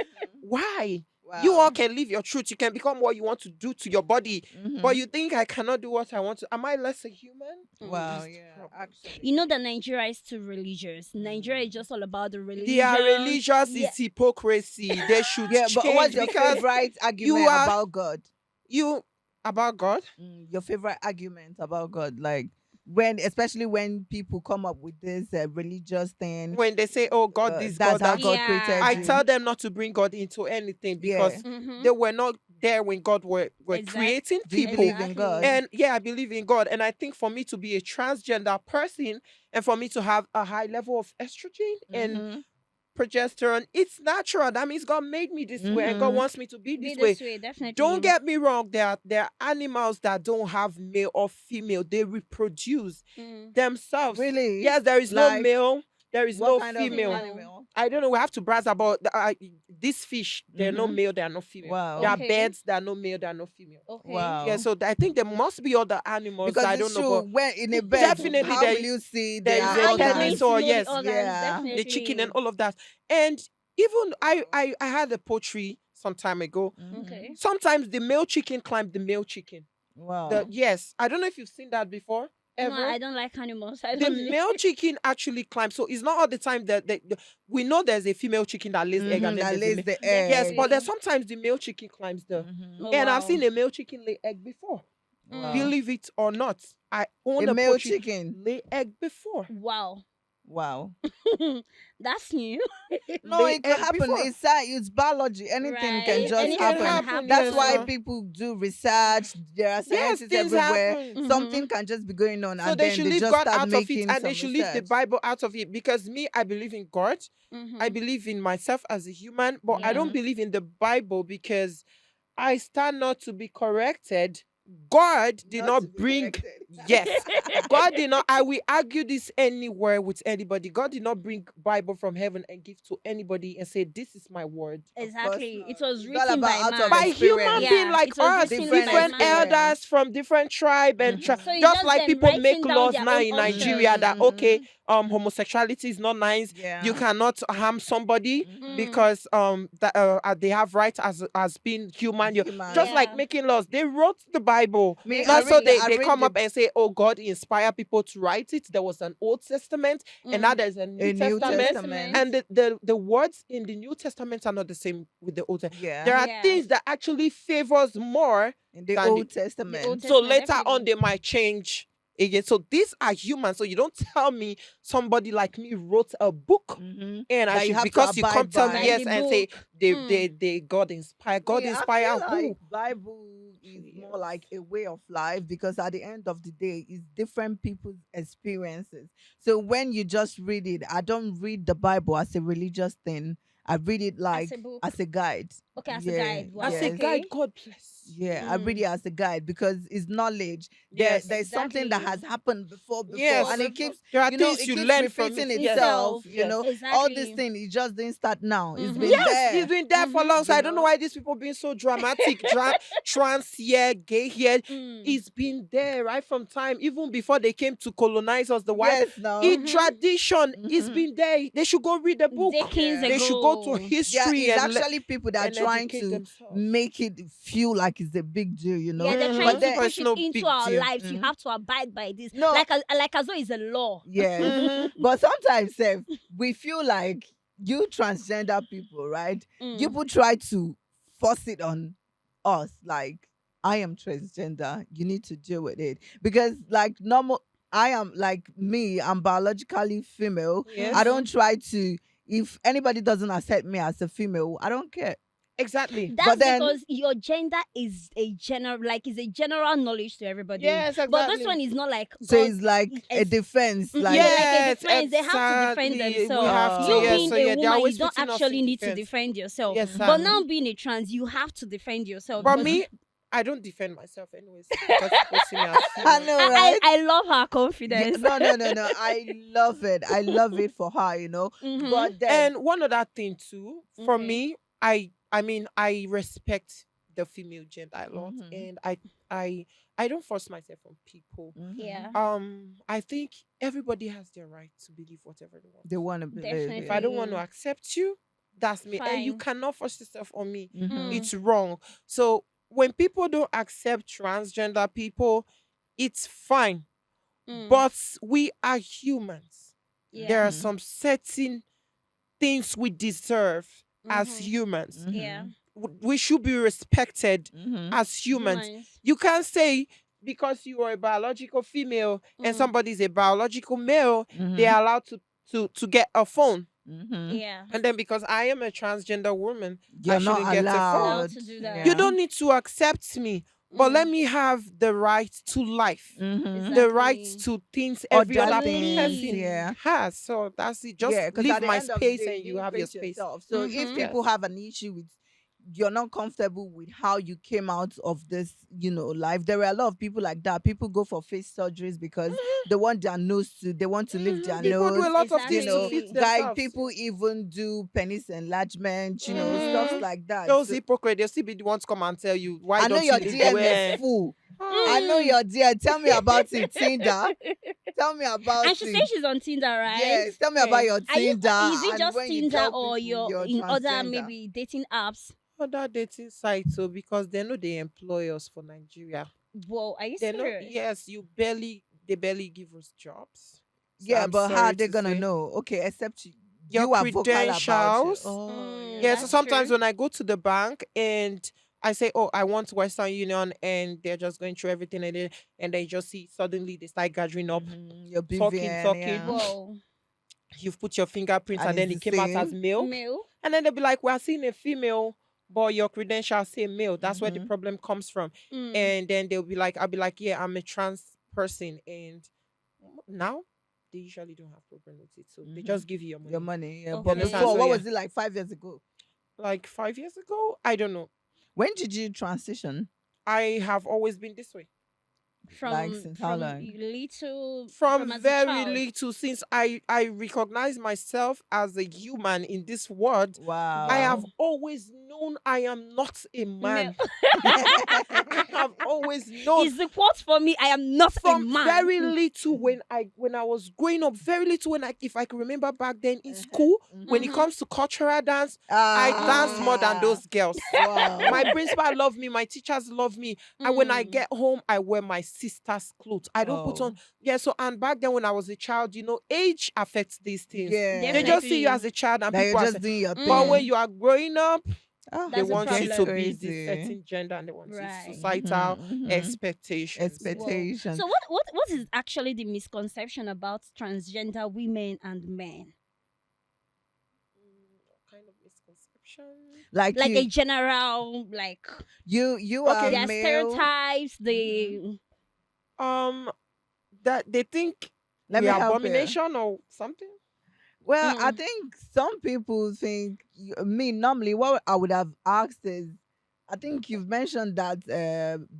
Speaker 2: Why? You all
Speaker 1: Wow.
Speaker 2: can live your truth. You can become what you want to do to your body. But
Speaker 1: Mm-hmm.
Speaker 2: you think I cannot do what I want to. Am I less a human?
Speaker 3: Mm.
Speaker 1: Wow.
Speaker 2: That's the
Speaker 1: Yeah.
Speaker 2: problem.
Speaker 1: Actually.
Speaker 3: You know that Nigeria is too religious. Nigeria is
Speaker 1: Mm.
Speaker 3: just all about the
Speaker 2: Their
Speaker 3: religion.
Speaker 2: religious
Speaker 3: Yeah.
Speaker 2: is hypocrisy. They should
Speaker 1: Yeah. But what's
Speaker 2: change
Speaker 1: your
Speaker 2: because
Speaker 1: favorite
Speaker 2: you
Speaker 1: argument
Speaker 2: are
Speaker 1: about God?
Speaker 2: you about God.
Speaker 1: Your favorite argument about God, like when, especially when people come up with this religious thing,
Speaker 2: When they say, "Oh, God, this,
Speaker 1: that's
Speaker 2: God,
Speaker 1: how
Speaker 2: that,"
Speaker 1: God created
Speaker 2: I
Speaker 3: Yeah.
Speaker 1: you.
Speaker 2: tell them not to bring God into anything
Speaker 1: Yeah.
Speaker 2: because
Speaker 3: Mm-hmm.
Speaker 2: they were not there when God were
Speaker 3: Exact.
Speaker 2: creating
Speaker 1: Do you
Speaker 2: people.
Speaker 1: believe in
Speaker 3: Exactly.
Speaker 1: God?
Speaker 2: And yeah, I believe in God. And I think for me to be a transgender person and for me to have a high level of estrogen and
Speaker 1: Mm-hmm.
Speaker 2: progesterone, it's natural. That means God made me this way and God
Speaker 1: Mm-hmm.
Speaker 2: wants me to be
Speaker 3: Be
Speaker 2: this way.
Speaker 3: this way,
Speaker 2: Don't
Speaker 3: definitely.
Speaker 2: get me wrong, there are animals that don't have male or female. They reproduce
Speaker 3: Mm.
Speaker 2: themselves.
Speaker 1: Really?
Speaker 2: Yes, there is no
Speaker 1: Like
Speaker 2: male, there is
Speaker 1: what
Speaker 2: no
Speaker 1: kind of
Speaker 2: female.
Speaker 3: Female.
Speaker 1: animal?
Speaker 2: I don't know. We have to browse about these fish. They're no
Speaker 1: Mm-hmm.
Speaker 2: male. They are no female. There
Speaker 1: Wow.
Speaker 2: are
Speaker 3: Okay.
Speaker 2: birds. That are no male. They are no female.
Speaker 3: Okay.
Speaker 2: Yeah.
Speaker 1: Wow.
Speaker 2: So I think there must be other animals that
Speaker 1: Because
Speaker 2: I
Speaker 1: it's
Speaker 2: don't know,
Speaker 1: true.
Speaker 2: but
Speaker 1: When in a bed,
Speaker 2: definitely
Speaker 1: how will you see
Speaker 2: there
Speaker 1: their
Speaker 2: is
Speaker 3: How
Speaker 2: a
Speaker 3: are you going
Speaker 1: organs?
Speaker 2: penis
Speaker 3: to
Speaker 2: or
Speaker 3: know the
Speaker 2: yes,
Speaker 3: organs?
Speaker 1: Yeah.
Speaker 2: the chicken and
Speaker 3: Definitely.
Speaker 2: all of that. And even I
Speaker 1: Wow.
Speaker 2: I I had a poultry some time ago.
Speaker 1: Mm-hmm.
Speaker 3: Okay.
Speaker 2: Sometimes the male chicken climbed the male chicken.
Speaker 1: Wow.
Speaker 2: Yes, I don't know if you've seen that before
Speaker 3: No,
Speaker 2: ever.
Speaker 3: I don't like animals. I
Speaker 2: The
Speaker 3: don't really.
Speaker 2: male chicken actually climbs. So it's not all the time that we know there's a female chicken that lays egg and
Speaker 1: Mm-hmm.
Speaker 2: then
Speaker 1: That
Speaker 2: there's a
Speaker 1: lays
Speaker 2: male.
Speaker 1: the
Speaker 2: Yes,
Speaker 1: egg.
Speaker 2: but there's
Speaker 3: Definitely.
Speaker 2: sometimes the male chicken climbs the.
Speaker 1: Mm-hmm.
Speaker 3: Oh
Speaker 2: And I've
Speaker 3: wow.
Speaker 2: seen a male chicken lay egg before.
Speaker 3: Mm.
Speaker 1: Wow.
Speaker 2: Believe it or not, I
Speaker 1: A
Speaker 2: own a
Speaker 1: male
Speaker 2: poultry
Speaker 1: chicken.
Speaker 2: lay egg before.
Speaker 3: Wow.
Speaker 1: Wow.
Speaker 3: That's new.
Speaker 1: No,
Speaker 2: Lay
Speaker 1: it could
Speaker 2: egg
Speaker 1: happen.
Speaker 2: before.
Speaker 1: It's science, it's biology. Anything can
Speaker 3: Right.
Speaker 1: just
Speaker 2: It can
Speaker 3: Anything can
Speaker 1: happen.
Speaker 2: happen.
Speaker 1: That's
Speaker 2: Yes,
Speaker 1: why
Speaker 3: happen.
Speaker 2: so
Speaker 1: people do research. There are
Speaker 2: yes,
Speaker 1: scientists
Speaker 2: things
Speaker 1: everywhere.
Speaker 2: happen.
Speaker 3: Mm-hmm.
Speaker 1: Something can just be going on,
Speaker 2: So
Speaker 1: and
Speaker 2: they
Speaker 1: then
Speaker 2: should
Speaker 1: they
Speaker 2: leave
Speaker 1: just
Speaker 2: God
Speaker 1: start
Speaker 2: out of it
Speaker 1: making
Speaker 2: and they
Speaker 1: some
Speaker 2: should leave the
Speaker 1: research.
Speaker 2: Bible out of it because me, I believe in God. I
Speaker 3: Mm-hmm.
Speaker 2: believe in myself as a human, but I
Speaker 3: Yeah.
Speaker 2: don't believe in the Bible because I stand not to be corrected. God did
Speaker 1: Not to
Speaker 2: not
Speaker 1: be
Speaker 2: bring
Speaker 1: corrected.
Speaker 2: Yes. God did not, I will argue this anywhere with anybody. God did not bring Bible from heaven and give to anybody and say, this is my word.
Speaker 1: Of course
Speaker 3: Exactly. It
Speaker 1: not.
Speaker 3: was
Speaker 1: It's all
Speaker 3: written
Speaker 1: about
Speaker 3: by
Speaker 1: out of
Speaker 2: By
Speaker 3: man.
Speaker 2: human
Speaker 1: experience.
Speaker 2: being
Speaker 3: Yeah,
Speaker 2: like
Speaker 3: it was
Speaker 2: us,
Speaker 3: written
Speaker 1: Different
Speaker 3: by
Speaker 2: different
Speaker 3: man.
Speaker 1: experience.
Speaker 2: elders from different tribe and
Speaker 3: So it's
Speaker 2: just
Speaker 3: just
Speaker 2: like
Speaker 3: them
Speaker 2: people make
Speaker 3: writing down
Speaker 2: laws
Speaker 3: their
Speaker 2: now
Speaker 3: own
Speaker 2: in Nigeria
Speaker 3: options.
Speaker 2: that okay, homosexuality is not nice. You
Speaker 1: Yeah.
Speaker 2: cannot harm somebody
Speaker 3: Mm.
Speaker 2: because they have rights as being human. You just
Speaker 1: Human.
Speaker 2: like
Speaker 3: Yeah,
Speaker 2: making laws. They wrote the Bible.
Speaker 1: Me,
Speaker 3: they
Speaker 1: I
Speaker 2: Not
Speaker 1: read
Speaker 2: so
Speaker 3: did.
Speaker 1: the,
Speaker 2: they,
Speaker 1: I
Speaker 2: they
Speaker 1: read
Speaker 2: come up
Speaker 1: the
Speaker 2: and say, oh, God inspired people to write it. There was an Old Testament and now
Speaker 3: Mm.
Speaker 2: there's a New
Speaker 1: a New
Speaker 3: New
Speaker 2: Testament.
Speaker 1: Testament.
Speaker 3: Testament.
Speaker 2: And the words in the New Testament are not the same with the Old Testament.
Speaker 1: Yeah.
Speaker 2: There are
Speaker 3: Yeah,
Speaker 2: things that actually favors more
Speaker 1: In the
Speaker 2: than the,
Speaker 1: Old
Speaker 3: the Old
Speaker 1: Testament.
Speaker 2: so
Speaker 3: Testament
Speaker 2: later on
Speaker 3: definitely.
Speaker 2: they might change again. So these are humans. So you don't tell me somebody like me wrote a book and I
Speaker 1: That you
Speaker 2: should,
Speaker 1: have to
Speaker 2: because you come
Speaker 1: abide
Speaker 2: tell me
Speaker 3: By
Speaker 1: by.
Speaker 3: the
Speaker 2: yes and say
Speaker 3: book.
Speaker 2: they
Speaker 3: Mm.
Speaker 2: they, they God inspired. God
Speaker 1: Me, I
Speaker 2: inspire
Speaker 1: feel like
Speaker 2: who?
Speaker 1: Bible is more
Speaker 2: Yes.
Speaker 1: like a way of life because at the end of the day, it's different people's experiences. So when you just read it, I don't read the Bible as a religious thing. I read it
Speaker 3: As a
Speaker 1: like
Speaker 3: book.
Speaker 1: as a guide.
Speaker 3: Okay, as a
Speaker 1: Yeah,
Speaker 3: guide.
Speaker 2: As
Speaker 3: Wow.
Speaker 2: a
Speaker 1: yes.
Speaker 2: guide,
Speaker 3: Okay.
Speaker 2: God bless.
Speaker 1: Yeah, I read
Speaker 3: Mm.
Speaker 1: it as a guide because it's knowledge.
Speaker 2: Yes.
Speaker 1: There's something that has
Speaker 3: Exactly.
Speaker 1: happened before,
Speaker 3: Before
Speaker 1: and
Speaker 2: Yes.
Speaker 1: it
Speaker 3: before.
Speaker 1: keeps,
Speaker 2: There are
Speaker 1: you know,
Speaker 2: things
Speaker 1: it
Speaker 2: you
Speaker 1: keeps
Speaker 2: learn from
Speaker 1: repeating
Speaker 2: it. Yes.
Speaker 1: itself.
Speaker 3: Itself.
Speaker 1: You know,
Speaker 2: Yes.
Speaker 1: all this
Speaker 3: Exactly.
Speaker 1: thing, it just didn't start now. It's been
Speaker 2: Yes, it's
Speaker 1: there.
Speaker 2: been there for long. So
Speaker 1: You
Speaker 2: I don't know
Speaker 1: know.
Speaker 2: why these people being so dramatic, trans here, gay here.
Speaker 3: Mm.
Speaker 2: It's been there right from time, even before they came to colonize us, the white.
Speaker 1: Yes, no.
Speaker 2: In
Speaker 3: Mm-hmm.
Speaker 2: tradition, it's
Speaker 1: Hmm.
Speaker 2: been there. They should go read the book.
Speaker 3: Decades
Speaker 1: Yeah.
Speaker 2: They should go to
Speaker 3: ago.
Speaker 1: Yeah,
Speaker 2: history
Speaker 1: it's
Speaker 2: and
Speaker 1: actually people that are trying
Speaker 2: educate
Speaker 1: to
Speaker 2: themselves.
Speaker 1: make it feel like it's a big deal, you
Speaker 3: Yeah,
Speaker 1: know.
Speaker 3: they're trying
Speaker 1: But
Speaker 3: to
Speaker 1: then,
Speaker 2: But
Speaker 3: push
Speaker 2: it's
Speaker 3: it
Speaker 2: no
Speaker 3: into
Speaker 2: big
Speaker 3: our
Speaker 2: deal.
Speaker 3: lives. You
Speaker 1: mhm,
Speaker 3: have to abide by this,
Speaker 1: no,
Speaker 3: like as though it's a law.
Speaker 1: yes,
Speaker 2: Mm-hmm.
Speaker 1: but sometimes we feel like you transgender people, right? You
Speaker 3: Mm.
Speaker 1: people try to force it on us, like I am transgender. You need to deal with it because, like, normal. I am like me. I'm biologically female. I
Speaker 2: Yes,
Speaker 3: Mm-hmm.
Speaker 1: don't try to. If anybody doesn't accept me as a female, I don't care.
Speaker 2: exactly.
Speaker 1: But
Speaker 3: That's
Speaker 1: then,
Speaker 3: because your gender is a general, like, is a general knowledge to everybody.
Speaker 2: Yes,
Speaker 3: But this
Speaker 2: exactly.
Speaker 3: one is not like
Speaker 1: so
Speaker 3: God.
Speaker 1: it's like a defense,
Speaker 3: Yeah,
Speaker 1: like
Speaker 3: like a
Speaker 2: Yes,
Speaker 3: defense. They have to defend
Speaker 2: exactly. We
Speaker 3: themselves.
Speaker 2: have to.
Speaker 3: You
Speaker 2: Yes.
Speaker 1: oh.
Speaker 3: being
Speaker 2: So
Speaker 3: a
Speaker 2: yeah, they're
Speaker 3: woman, you
Speaker 2: always
Speaker 3: don't
Speaker 2: putting us in
Speaker 3: actually need to
Speaker 2: defense.
Speaker 3: defend yourself.
Speaker 2: Yes,
Speaker 3: But
Speaker 2: sir.
Speaker 1: Mhm.
Speaker 3: now being a trans, you have to defend yourself
Speaker 2: But
Speaker 3: because
Speaker 2: me, I don't defend myself anyways because people see me as
Speaker 1: I
Speaker 2: female.
Speaker 1: know, right?
Speaker 3: I love her
Speaker 1: Yeah,
Speaker 3: confidence.
Speaker 1: no, no, no, no. I love it. I love it for her, you know.
Speaker 3: Mm-hmm.
Speaker 1: But then,
Speaker 2: And one other thing too, for
Speaker 3: Okay.
Speaker 2: me, I mean I respect the female gender a lot,
Speaker 1: mhm,
Speaker 2: and I I don't force myself on people.
Speaker 1: mhm,
Speaker 3: Yeah,
Speaker 2: I think everybody has their right to believe whatever they want.
Speaker 1: they want to believe
Speaker 2: If I
Speaker 1: it.
Speaker 2: don't want to
Speaker 3: definitely.
Speaker 2: accept you, that's me, and you
Speaker 3: Fine.
Speaker 2: cannot force yourself on me.
Speaker 1: Mhm,
Speaker 3: Mm.
Speaker 2: It's wrong. So when people don't accept transgender people, it's fine.
Speaker 3: Mm.
Speaker 2: But we are humans. There
Speaker 3: Yeah.
Speaker 2: are
Speaker 1: mhm,
Speaker 2: some certain things we deserve as
Speaker 3: Mm-hmm.
Speaker 2: humans.
Speaker 3: Yeah.
Speaker 1: mhm,
Speaker 2: We should be respected
Speaker 1: mhm,
Speaker 2: as humans.
Speaker 3: Humans.
Speaker 2: You can't say because you are a biological female and
Speaker 3: Mm.
Speaker 2: somebody is a biological male, they
Speaker 1: mhm,
Speaker 2: are allowed to get a phone.
Speaker 1: mhm.
Speaker 3: Yeah.
Speaker 2: And then because I am a transgender woman, I
Speaker 1: You're
Speaker 2: shouldn't
Speaker 1: not
Speaker 2: get a phone.
Speaker 3: Allowed
Speaker 1: allowed.
Speaker 3: to do that.
Speaker 2: You
Speaker 1: Yeah.
Speaker 2: don't need to accept me, but let
Speaker 3: Mm.
Speaker 2: me have the right to life,
Speaker 1: Mhm.
Speaker 2: the right
Speaker 3: Exactly.
Speaker 2: to things every
Speaker 1: Other
Speaker 2: other
Speaker 3: To
Speaker 1: things,
Speaker 3: leave.
Speaker 2: person
Speaker 1: yeah.
Speaker 2: has. So that's it. Just
Speaker 1: Yeah, because
Speaker 2: leave
Speaker 1: at the
Speaker 2: my
Speaker 1: end of the
Speaker 2: space
Speaker 1: day,
Speaker 2: and you
Speaker 1: you
Speaker 2: have your
Speaker 1: create
Speaker 2: space.
Speaker 1: yourself. So if
Speaker 3: Mm-hmm.
Speaker 1: people
Speaker 2: Yes.
Speaker 1: have an issue with you're not comfortable with how you came out of this, life. There are a lot of people like that. People go for face surgeries because they want their nose they want to lift their
Speaker 2: People do
Speaker 1: nose.
Speaker 2: a lot of
Speaker 1: You
Speaker 2: things to
Speaker 1: know,
Speaker 2: fit
Speaker 3: Exactly.
Speaker 1: guy
Speaker 2: themselves.
Speaker 1: people even do penis enlargement, stuff
Speaker 3: Mm-hmm.
Speaker 1: like that.
Speaker 2: Those
Speaker 1: So
Speaker 2: hypocrites, they'll still be the ones to come and tell you, why
Speaker 1: I know
Speaker 2: don't you
Speaker 1: your
Speaker 2: live the
Speaker 1: DM is
Speaker 2: way?
Speaker 1: full. I
Speaker 2: Ah,
Speaker 1: know
Speaker 3: Mm.
Speaker 1: your DM. Tell me about it, Tinder. Tell me about
Speaker 3: And she says
Speaker 1: it.
Speaker 3: she's on Tinder, right?
Speaker 1: Yes, tell me about
Speaker 2: hey,
Speaker 1: your
Speaker 3: Are you?
Speaker 1: Tinder
Speaker 3: Is it
Speaker 1: and
Speaker 3: just
Speaker 1: when you
Speaker 3: Tinder
Speaker 1: tell
Speaker 3: or
Speaker 1: people
Speaker 3: you're
Speaker 1: you're
Speaker 3: in other
Speaker 1: transgender.
Speaker 3: maybe dating apps?
Speaker 2: other dating sites, so because they know they employ us for Nigeria.
Speaker 3: Whoa, are you
Speaker 2: They know,
Speaker 3: serious?
Speaker 2: yes, they barely give us jobs. So
Speaker 1: Yeah,
Speaker 2: I'm
Speaker 1: but how are
Speaker 2: sorry
Speaker 1: they
Speaker 2: to
Speaker 1: gonna
Speaker 2: say.
Speaker 1: know? Okay, except
Speaker 2: Your
Speaker 1: you are vocal about it.
Speaker 2: credentials.
Speaker 1: Oh,
Speaker 3: Mm,
Speaker 2: Yeah, so
Speaker 1: yeah.
Speaker 3: that's
Speaker 2: sometimes
Speaker 3: true.
Speaker 2: when I go to the bank and I say, "Oh, I want Western Union," and they're just going through everything, and they just see suddenly they start gathering up,
Speaker 1: Your
Speaker 2: talking,
Speaker 1: BVN,
Speaker 2: talking.
Speaker 1: yeah.
Speaker 3: Whoa,
Speaker 2: You've put your fingerprints,
Speaker 1: And
Speaker 2: and
Speaker 1: it's
Speaker 2: then
Speaker 1: the
Speaker 2: it came out as
Speaker 1: same.
Speaker 2: male,
Speaker 3: male.
Speaker 2: and then they'll be like, "We're seeing a female, but your credentials say male." That's where the
Speaker 1: Mm-hmm.
Speaker 2: problem comes from.
Speaker 3: Mm.
Speaker 2: And then they'll be like, "I'll be like, yeah, I'm a trans person," and now they usually don't have problem with it, so they
Speaker 1: Mm-hmm.
Speaker 2: just give you your
Speaker 1: Your
Speaker 2: money.
Speaker 1: money, yeah.
Speaker 2: You
Speaker 1: But
Speaker 3: Okay.
Speaker 2: understand?
Speaker 1: before,
Speaker 2: So
Speaker 1: what
Speaker 2: yeah,
Speaker 1: was it like 5 years ago?
Speaker 2: like 5 years ago, I don't know.
Speaker 1: When did you transition?
Speaker 2: I have always been this way.
Speaker 1: Like since how
Speaker 3: from
Speaker 1: long?
Speaker 3: little, from
Speaker 2: From
Speaker 3: as a
Speaker 2: very
Speaker 3: child.
Speaker 2: little, since I recognize myself as a human in this world, I
Speaker 3: Wow.
Speaker 2: have
Speaker 1: Wow.
Speaker 2: always known I am not a
Speaker 3: Male.
Speaker 2: man. I have always known
Speaker 3: Is the quote for me? I am not a
Speaker 2: from
Speaker 3: man.
Speaker 2: very little, when I was growing up, very little, when I if I can remember back then in
Speaker 1: Uh-huh.
Speaker 2: school, when it
Speaker 1: Mhm.
Speaker 3: Mm-hmm.
Speaker 2: comes to cultural dance, I danced more than
Speaker 1: Ah.
Speaker 2: those girls.
Speaker 1: Wow.
Speaker 2: My principal love me, my teachers love me. And when I
Speaker 3: Mm.
Speaker 2: get home, I wear my sister's clothes. I don't put on.
Speaker 1: Oh.
Speaker 2: Yeah, so and back then when I was a child, age affects these things. They
Speaker 1: Yeah.
Speaker 2: just see you
Speaker 3: Definitely.
Speaker 2: as a child and
Speaker 1: Now you're
Speaker 2: people are
Speaker 1: just
Speaker 2: saying,
Speaker 1: doing your
Speaker 2: but when
Speaker 3: Mm.
Speaker 1: thing.
Speaker 2: you are growing up,
Speaker 1: Oh,
Speaker 2: they
Speaker 3: That's a
Speaker 1: it
Speaker 2: want you
Speaker 1: gets
Speaker 2: to
Speaker 3: problem.
Speaker 2: be this
Speaker 1: crazy.
Speaker 2: certain gender and they want this
Speaker 3: Right.
Speaker 2: societal
Speaker 1: Mm-hmm.
Speaker 2: expectations. Yeah.
Speaker 3: Whoa.
Speaker 1: Expectation.
Speaker 3: So what is actually the misconception about transgender women and men?
Speaker 2: What kind of misconception?
Speaker 1: Like
Speaker 3: Like a general, like
Speaker 1: you are
Speaker 2: Okay.
Speaker 3: their
Speaker 1: male.
Speaker 3: stereotypes,
Speaker 1: Hmm.
Speaker 3: the
Speaker 2: Um, that they think
Speaker 1: Let
Speaker 2: we
Speaker 1: me
Speaker 2: are
Speaker 1: help you.
Speaker 2: abomination or something.
Speaker 1: Well, I
Speaker 3: mm,
Speaker 1: think some people think me normally what I would have asked is I think you've mentioned that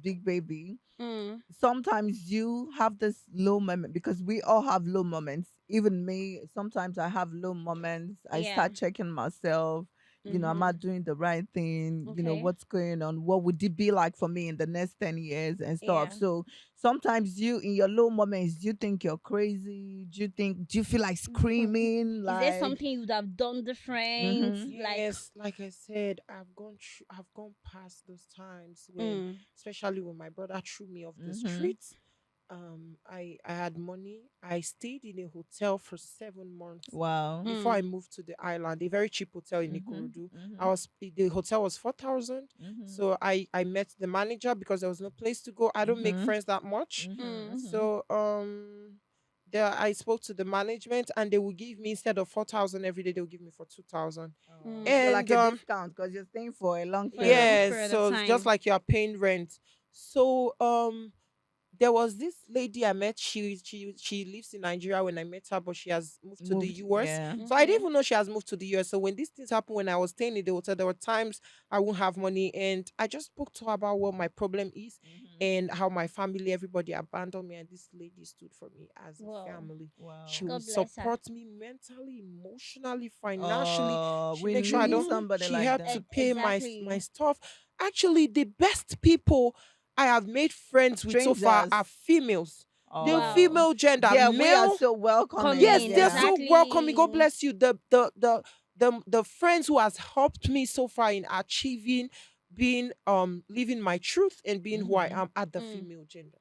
Speaker 1: big baby.
Speaker 3: mm,
Speaker 1: Sometimes you have this low moment because we all have low moments. Even me, sometimes I have low moments. I
Speaker 3: yeah.
Speaker 1: start checking myself. Am I
Speaker 3: Mm-hmm.
Speaker 1: doing the right thing?
Speaker 3: Okay.
Speaker 1: What's going on? What would it be like for me in the next 10 years and stuff?
Speaker 3: Yeah.
Speaker 1: So sometimes you, in your low moments, you think you're crazy. Do you feel like screaming?
Speaker 3: Is there
Speaker 1: Like,
Speaker 3: something you would have done different?
Speaker 1: mm-hmm,
Speaker 3: Like,
Speaker 2: Yes, like I said, I've gone past those times when,
Speaker 3: mm,
Speaker 2: especially when my brother threw me off the
Speaker 1: mm-hmm,
Speaker 2: streets. I had money. I stayed in a hotel for 7 months
Speaker 1: wow.
Speaker 2: before I
Speaker 3: mm,
Speaker 2: moved to the island, a very cheap hotel in
Speaker 1: Mm-hmm,
Speaker 2: Ikorodu.
Speaker 1: mm-hmm,
Speaker 2: The hotel was 4,000.
Speaker 1: mm-hmm,
Speaker 2: So I met the manager because there was no place to go. I don't make
Speaker 1: mm-hmm,
Speaker 2: friends that much.
Speaker 1: mm-hmm,
Speaker 3: mm,
Speaker 1: mm-hmm.
Speaker 2: So there I spoke to the management and they would give me, instead of 4,000 every day, they would give me for 2,000.
Speaker 1: Oh,
Speaker 3: mm.
Speaker 1: so like
Speaker 2: And
Speaker 1: a discount because you're staying for a long
Speaker 3: For a long
Speaker 1: period.
Speaker 2: yes,
Speaker 3: period of
Speaker 2: so it's just
Speaker 3: time.
Speaker 2: like you are paying rent. So there was this lady I met. She lives in Nigeria when I met her, but she has moved to the
Speaker 1: Moved,
Speaker 2: US.
Speaker 1: yeah.
Speaker 2: So I
Speaker 3: Okay.
Speaker 2: didn't even know she has moved to the US. So when these things happened, when I was staying in the hotel, there were times I won't have money, and I just spoke to her about what my problem is
Speaker 1: Mm-hmm.
Speaker 2: and how my family, everybody abandoned me, and this lady stood for me as a
Speaker 3: Wow.
Speaker 2: family. She
Speaker 1: Wow.
Speaker 2: will
Speaker 3: God bless her.
Speaker 2: support me mentally, emotionally, financially.
Speaker 1: Oh,
Speaker 2: She
Speaker 1: we
Speaker 2: makes sure I
Speaker 1: need
Speaker 2: don't.
Speaker 1: somebody
Speaker 2: She
Speaker 1: like
Speaker 2: helped
Speaker 1: that.
Speaker 2: to pay my
Speaker 3: Exactly.
Speaker 2: stuff. Actually, the best people I have made friends with so far
Speaker 1: Strangers.
Speaker 2: are females. The
Speaker 3: Wow.
Speaker 1: Oh,
Speaker 2: female gender,
Speaker 1: yeah, we are
Speaker 2: male,
Speaker 1: so welcoming.
Speaker 2: yes,
Speaker 3: Coming.
Speaker 2: they're
Speaker 1: Yeah.
Speaker 2: so welcoming. God
Speaker 3: Exactly.
Speaker 2: bless you. The friends who has helped me so far in achieving being living my truth and being who I
Speaker 1: Mm-hmm.
Speaker 2: am at the
Speaker 3: Mm.
Speaker 2: female gender.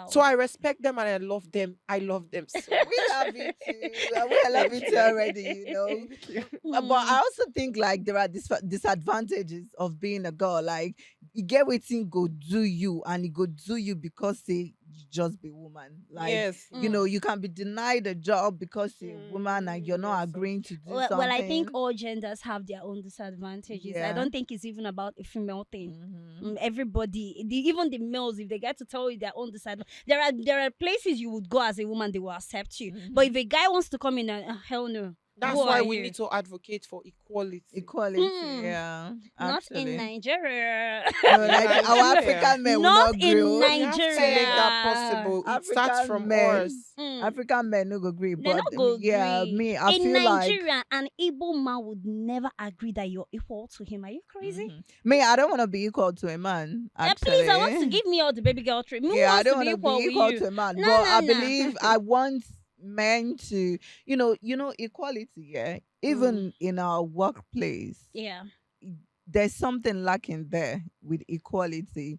Speaker 2: So
Speaker 3: Wow.
Speaker 2: I respect them and I love them. I love them so
Speaker 1: We
Speaker 2: much.
Speaker 1: love you too. And we love you
Speaker 2: Thank
Speaker 1: too
Speaker 2: you.
Speaker 1: already,
Speaker 2: Thank you.
Speaker 1: But I
Speaker 3: Hmm.
Speaker 1: also think like there are disadvantages of being a girl. Like you get waiting go do you and it go do you because say you just be woman. Like,
Speaker 2: Yes.
Speaker 3: Mm.
Speaker 1: you can be denied a job because you're a woman and you're not
Speaker 2: Yes.
Speaker 1: agreeing to do
Speaker 3: Well, I think
Speaker 1: something.
Speaker 3: all genders have their own disadvantages. I
Speaker 1: Yeah.
Speaker 3: don't think it's even about a female thing.
Speaker 1: Mm-hmm.
Speaker 3: Everybody, even the males, if they get to tell you their own disadvantage, there are places you would go as a woman, they will accept you. But
Speaker 1: Mm-hmm.
Speaker 3: if a guy wants to come in and hell no, who
Speaker 2: That's
Speaker 3: are
Speaker 2: why we
Speaker 3: you?
Speaker 2: need to advocate for equality.
Speaker 1: Equality,
Speaker 3: Mm,
Speaker 1: yeah,
Speaker 3: not in
Speaker 1: actually.
Speaker 3: Nigeria.
Speaker 1: No,
Speaker 2: In
Speaker 1: Our
Speaker 2: Nigeria,
Speaker 1: African men will
Speaker 3: Not
Speaker 1: not
Speaker 3: in
Speaker 1: grow.
Speaker 2: we have to make that
Speaker 3: Nigeria.
Speaker 2: possible. It starts
Speaker 1: African
Speaker 2: from
Speaker 1: men,
Speaker 2: us.
Speaker 3: Mm.
Speaker 1: African men no go agree.
Speaker 3: They
Speaker 1: But
Speaker 3: not go
Speaker 1: yeah,
Speaker 3: agree.
Speaker 1: me, I
Speaker 3: In
Speaker 1: feel like
Speaker 3: Nigeria, an Igbo man would never agree that you're equal to him. Are you crazy?
Speaker 1: me, I don't want to be equal to a man.
Speaker 3: Please, I want to
Speaker 1: Actually,
Speaker 3: give me all the baby girl treat. Me who
Speaker 1: yeah, I
Speaker 3: wants
Speaker 1: don't
Speaker 3: to be
Speaker 1: want to be
Speaker 3: equal with
Speaker 1: equal
Speaker 3: you.
Speaker 1: to a man.
Speaker 3: No,
Speaker 1: But I
Speaker 3: no, no.
Speaker 1: believe I want men to, equality. Yeah,
Speaker 3: Mm,
Speaker 1: even in our workplace,
Speaker 3: yeah.
Speaker 1: there's something lacking there with equality.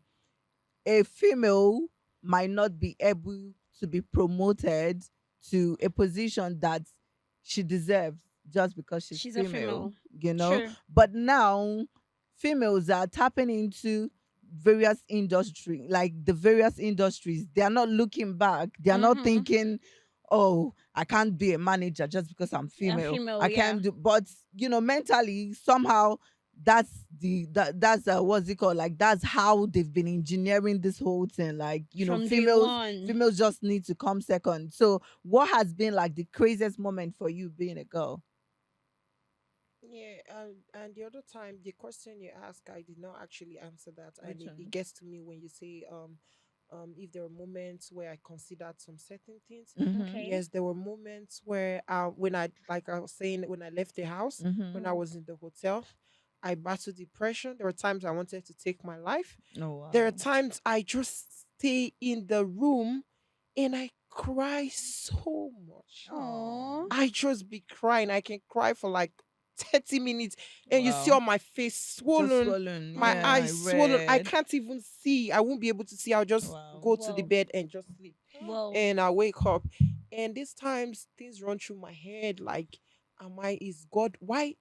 Speaker 1: A female might not be able to be promoted to a position that she deserves just because she's
Speaker 3: She's a
Speaker 1: female,
Speaker 3: female.
Speaker 1: you know.
Speaker 3: True.
Speaker 1: But now females are tapping into various industry, like the various industries. They are not looking back. They are not
Speaker 3: Mm-hmm.
Speaker 1: thinking, oh, I can't be a manager just because I'm
Speaker 3: A
Speaker 1: female.
Speaker 3: female,
Speaker 1: I
Speaker 3: yeah.
Speaker 1: can't do, but mentally somehow that's what's it called, like that's how they've been engineering this whole thing, like
Speaker 3: From day
Speaker 1: females
Speaker 3: one.
Speaker 1: females just need to come second. So what has been like the craziest moment for you being a girl?
Speaker 2: Yeah, and the other time, the question you asked, I did not actually answer that, and
Speaker 1: Which
Speaker 2: it
Speaker 1: one?
Speaker 2: gets to me when you say if there were moments where I considered some certain things.
Speaker 1: Mhm.
Speaker 3: Okay.
Speaker 2: Yes, there were moments where when I like I was saying when I left the house, when I
Speaker 1: Mhm.
Speaker 2: was in the hotel, I battled depression. There were times I wanted to take my life.
Speaker 1: Oh
Speaker 2: There are
Speaker 1: wow.
Speaker 2: times I just stay in the room and I cry so much.
Speaker 1: Oh.
Speaker 3: Oh.
Speaker 2: I just be crying. I can cry for like 30 minutes and you see
Speaker 1: Wow.
Speaker 2: all my face
Speaker 1: Just
Speaker 2: swollen,
Speaker 1: swollen.
Speaker 2: my
Speaker 1: Yeah, I
Speaker 2: eyes
Speaker 3: Mm.
Speaker 2: swollen. I
Speaker 1: read.
Speaker 2: can't even see. I won't be able to see. I'll just
Speaker 1: Wow.
Speaker 2: go to the
Speaker 3: Whoa.
Speaker 2: bed and just sleep.
Speaker 3: Whoa.
Speaker 2: And I wake up. And these times things run through my head like, is God, why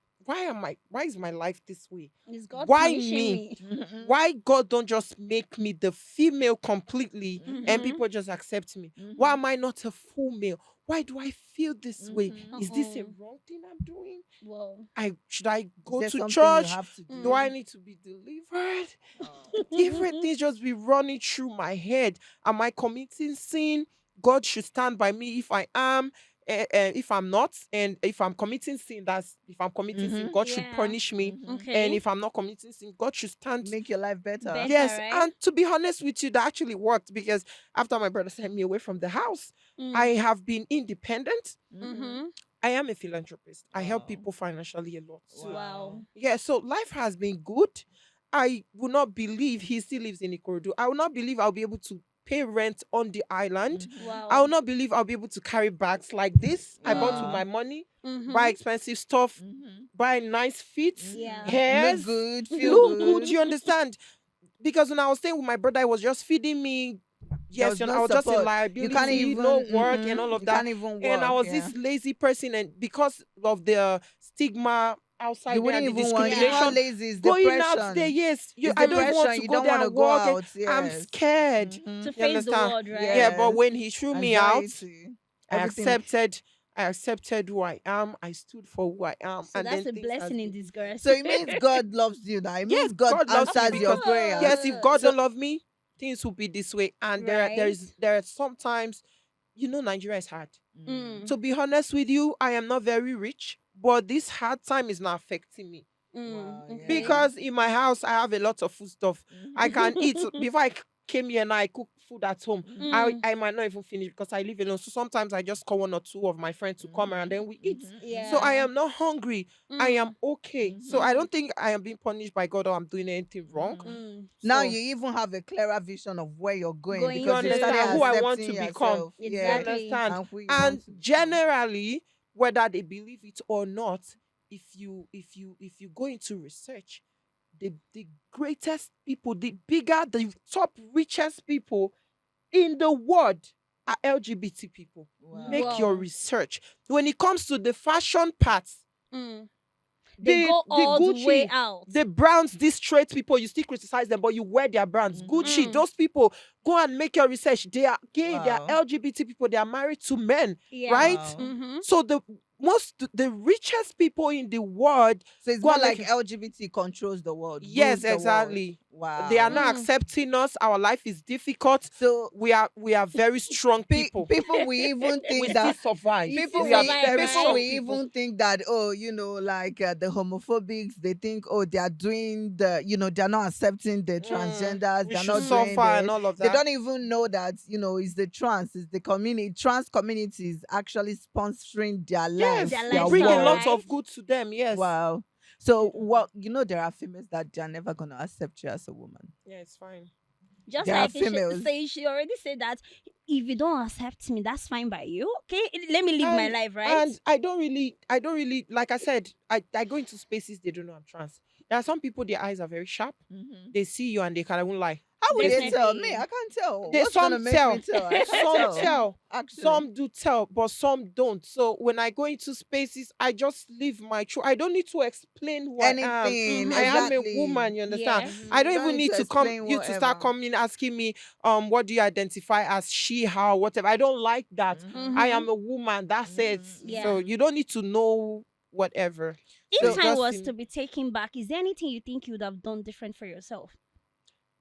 Speaker 2: is my life this way?
Speaker 3: Is God
Speaker 2: Why
Speaker 3: punishing
Speaker 2: me?
Speaker 3: me?
Speaker 1: Mhm.
Speaker 2: Why God don't just make me the female completely and
Speaker 1: Mhm.
Speaker 3: Mm-hmm.
Speaker 2: people just accept me? Why
Speaker 1: Mhm.
Speaker 2: am I not a full male? Why do I feel this way?
Speaker 1: Mhm.
Speaker 2: Is this a
Speaker 3: Uh-oh.
Speaker 2: wrong thing I'm doing?
Speaker 3: Whoa.
Speaker 2: I should I
Speaker 1: Is
Speaker 2: go
Speaker 1: there
Speaker 2: to
Speaker 1: something you
Speaker 2: church?
Speaker 1: have to
Speaker 2: Do I
Speaker 3: Mm.
Speaker 1: do?
Speaker 2: need to be delivered?
Speaker 1: Oh.
Speaker 2: Different things just be running through my head. Am I committing sin? God should stand by me if I am, if I'm not, and if I'm committing sin, that's if I'm committing sin,
Speaker 1: Mhm.
Speaker 2: God should
Speaker 3: Yeah.
Speaker 2: punish me,
Speaker 1: Mhm.
Speaker 2: and
Speaker 3: Okay.
Speaker 2: if I'm not committing sin, God should stand.
Speaker 1: Make your life better.
Speaker 3: Better,
Speaker 2: Yes,
Speaker 3: right?
Speaker 2: and to be honest with you, that actually worked because after my brother sent me away from the house, I
Speaker 3: Mm.
Speaker 2: have been independent.
Speaker 1: Mhm.
Speaker 3: Mm-hmm.
Speaker 2: I am a philanthropist. I help
Speaker 1: Wow.
Speaker 2: people financially a lot too.
Speaker 3: Wow.
Speaker 1: Wow.
Speaker 2: Yeah, so life has been good. I will not believe he still lives in Ikorodu. I will not believe I'll be able to pay rent on the island.
Speaker 1: Mhm.
Speaker 2: I will
Speaker 3: Wow.
Speaker 2: not believe I'll be able to carry bags like this I bought with
Speaker 3: Mm.
Speaker 1: Wow.
Speaker 2: my money, buy
Speaker 3: Mm-hmm.
Speaker 2: expensive stuff,
Speaker 1: Mhm.
Speaker 2: buy nice fits,
Speaker 3: Yeah.
Speaker 1: Mhm. Look
Speaker 2: hairs,
Speaker 1: good, feel
Speaker 2: look good.
Speaker 1: good.
Speaker 2: You understand? Because when I was staying with my brother, I was just feeding me.
Speaker 1: There
Speaker 2: Yes,
Speaker 1: was no
Speaker 2: I was just a
Speaker 1: support. You can't
Speaker 2: liability, no
Speaker 1: even.
Speaker 2: work and all of
Speaker 1: You
Speaker 2: that.
Speaker 1: can't even
Speaker 2: And I
Speaker 1: work.
Speaker 2: was
Speaker 1: Yeah.
Speaker 2: this lazy person, and because of the stigma
Speaker 1: You
Speaker 2: outside there
Speaker 1: wouldn't
Speaker 2: and the
Speaker 1: even want. It's not
Speaker 3: Yeah.
Speaker 2: discrimination,
Speaker 1: lazy. It's
Speaker 2: going out there,
Speaker 1: depression.
Speaker 2: yes,
Speaker 1: It's
Speaker 2: I don't even want
Speaker 1: depression.
Speaker 2: to
Speaker 1: You
Speaker 2: go
Speaker 1: don't
Speaker 2: there
Speaker 1: want to
Speaker 2: and
Speaker 1: go
Speaker 2: work, and
Speaker 1: out.
Speaker 2: I'm
Speaker 1: Yes.
Speaker 2: scared.
Speaker 3: To
Speaker 2: You
Speaker 3: face the
Speaker 2: understand?
Speaker 3: world, right?
Speaker 2: Yeah, but
Speaker 1: Yes.
Speaker 2: when he threw me out,
Speaker 1: Anxiety.
Speaker 2: I
Speaker 1: Everything.
Speaker 2: accepted. I accepted who I am. I stood for who I am,
Speaker 3: So
Speaker 2: and
Speaker 3: that's
Speaker 2: then
Speaker 3: a
Speaker 2: things has
Speaker 3: blessing in
Speaker 2: been.
Speaker 3: disguise.
Speaker 1: So it means God loves you now. It
Speaker 2: Yeah,
Speaker 1: means God
Speaker 2: God loves me
Speaker 1: answers your
Speaker 2: because
Speaker 1: prayers.
Speaker 2: yes, if God
Speaker 3: course.
Speaker 1: So
Speaker 2: don't love me, things will be this way. And
Speaker 3: Right?
Speaker 2: there are sometimes, Nigeria is hard.
Speaker 1: mm,
Speaker 3: Mm.
Speaker 2: To be honest with you, I am not very rich, but this hard time is not affecting me
Speaker 3: Mm.
Speaker 1: wow,
Speaker 3: Okay.
Speaker 1: yeah.
Speaker 2: because in my house I have a lot of food stuff. I
Speaker 1: Mhm.
Speaker 2: can eat before came here and I cook food at home. I
Speaker 1: Mhm.
Speaker 3: Mm.
Speaker 2: I might not even finish because I live alone. So sometimes I just call one or two of my friends to come around
Speaker 1: Mhm.
Speaker 2: and we eat.
Speaker 1: Mhm.
Speaker 2: So
Speaker 1: Mhm.
Speaker 2: I
Speaker 3: Yeah.
Speaker 2: am not hungry. I am
Speaker 3: Mm.
Speaker 2: okay. So
Speaker 1: Mhm.
Speaker 2: I
Speaker 3: Mm.
Speaker 2: don't think I am being punished by God or I'm doing anything wrong.
Speaker 1: Mhm.
Speaker 3: Mm.
Speaker 1: Now
Speaker 2: So
Speaker 1: you even have a clearer vision of where you're going
Speaker 2: you
Speaker 3: Going
Speaker 1: because you've started
Speaker 2: understand who
Speaker 3: to
Speaker 2: I want
Speaker 1: accepting
Speaker 2: to become.
Speaker 1: yourself.
Speaker 2: You
Speaker 1: Yeah.
Speaker 3: exactly.
Speaker 2: understand?
Speaker 1: And who you
Speaker 2: And
Speaker 1: want to become.
Speaker 2: generally, whether they believe it or not, if you go into research, the greatest people, the top richest people in the world are LGBT people.
Speaker 1: Wow.
Speaker 2: Make your
Speaker 3: Whoa.
Speaker 2: research. When it comes to the fashion part,
Speaker 3: Mm. They
Speaker 2: the
Speaker 3: go
Speaker 2: the
Speaker 3: all the way
Speaker 2: Gucci,
Speaker 3: out.
Speaker 2: the brands, these straight people, you still criticize them, but you wear their brands.
Speaker 1: Mhm.
Speaker 2: Gucci,
Speaker 3: Mm.
Speaker 2: those people, go and make your research. They are gay, they are
Speaker 1: Wow.
Speaker 2: LGBT people, they are married to men,
Speaker 3: Yeah.
Speaker 2: right?
Speaker 1: Wow.
Speaker 3: Mm-hmm.
Speaker 2: So the richest people in the world,
Speaker 1: So it's
Speaker 2: go
Speaker 1: more
Speaker 2: and make
Speaker 1: like
Speaker 2: your
Speaker 1: LGBT controls the world,
Speaker 2: yes,
Speaker 1: rules the world.
Speaker 2: exactly. They are
Speaker 1: Wow.
Speaker 2: not
Speaker 3: Mm.
Speaker 2: accepting us. Our life is difficult.
Speaker 1: So
Speaker 2: We are very strong people.
Speaker 1: people will even
Speaker 2: We
Speaker 1: think
Speaker 2: still
Speaker 1: that
Speaker 2: survive.
Speaker 3: You still
Speaker 1: people
Speaker 2: We are
Speaker 1: we
Speaker 3: survive,
Speaker 2: very
Speaker 1: people
Speaker 3: right?
Speaker 1: will
Speaker 2: strong people.
Speaker 1: even think that, oh, like the homophobics, they think, oh, they are doing the, they're not accepting the transgenders,
Speaker 2: We
Speaker 1: they're
Speaker 2: should
Speaker 1: not
Speaker 3: Mm.
Speaker 1: doing
Speaker 2: suffer and
Speaker 1: this.
Speaker 2: all of
Speaker 1: They
Speaker 2: that.
Speaker 1: don't even know that, it's the trans community is actually sponsoring their life,
Speaker 2: Yes,
Speaker 3: Their
Speaker 2: we
Speaker 1: their
Speaker 2: bring a
Speaker 3: lifestyle,
Speaker 2: lot
Speaker 1: world.
Speaker 3: right?
Speaker 2: of good to them. Yes.
Speaker 1: Wow. So
Speaker 3: They don't know.
Speaker 1: what, there are females that they're never gonna accept you as a woman.
Speaker 2: Yeah, it's fine.
Speaker 3: Just
Speaker 1: There are
Speaker 3: like
Speaker 1: females.
Speaker 3: she already said that if you don't accept me, that's fine by you. Okay, let me live my
Speaker 2: And
Speaker 3: life, right?
Speaker 2: and I don't really like I said, I go into spaces they don't know I'm trans. There are some people their eyes are very sharp.
Speaker 1: Mhm.
Speaker 2: They see you and they can even lie.
Speaker 1: How would
Speaker 2: They
Speaker 1: they
Speaker 2: see
Speaker 1: tell me?
Speaker 3: Definitely.
Speaker 1: I can't tell.
Speaker 2: they
Speaker 1: What's
Speaker 2: some
Speaker 1: gonna make me
Speaker 2: tell,
Speaker 1: tell? I can't
Speaker 2: some
Speaker 1: tell.
Speaker 2: tell,
Speaker 1: Actually.
Speaker 2: some do tell, but some don't. So when I go into spaces, I just live my truth. I don't need to explain who I am.
Speaker 1: Anything,
Speaker 2: I
Speaker 3: Mm-hmm.
Speaker 2: am a
Speaker 1: exactly.
Speaker 2: woman, you understand?
Speaker 3: Yes.
Speaker 2: I
Speaker 1: You
Speaker 2: don't
Speaker 1: don't
Speaker 2: even
Speaker 1: need
Speaker 2: need
Speaker 1: to
Speaker 2: to come
Speaker 1: explain
Speaker 2: you to start
Speaker 1: whatever.
Speaker 2: coming asking me what do you identify as, she, how, whatever. I don't like that.
Speaker 1: Mm-hmm.
Speaker 2: I
Speaker 3: Mm-hmm.
Speaker 2: am a woman, that's it.
Speaker 1: Mm-hmm.
Speaker 3: Yeah.
Speaker 2: So
Speaker 1: Mm-hmm.
Speaker 2: you don't need to know whatever. So
Speaker 3: If
Speaker 2: you
Speaker 1: So
Speaker 3: time
Speaker 2: just
Speaker 3: was
Speaker 2: seem
Speaker 3: to be taken back, is there anything you think you would have done different for yourself?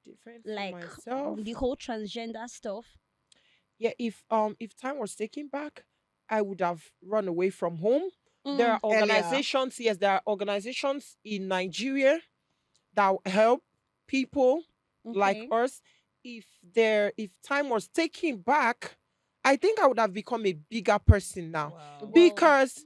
Speaker 2: different for
Speaker 3: Like
Speaker 2: myself.
Speaker 3: the whole transgender stuff?
Speaker 2: Yeah, if time was taken back, I would have run away from home. There are
Speaker 3: Mm.
Speaker 1: earlier.
Speaker 2: organizations, yes, there are organizations in Nigeria that help people like
Speaker 3: Okay.
Speaker 2: us. if time was taken back, I think I would have become a bigger person now.
Speaker 1: Wow.
Speaker 3: Whoa.
Speaker 2: Because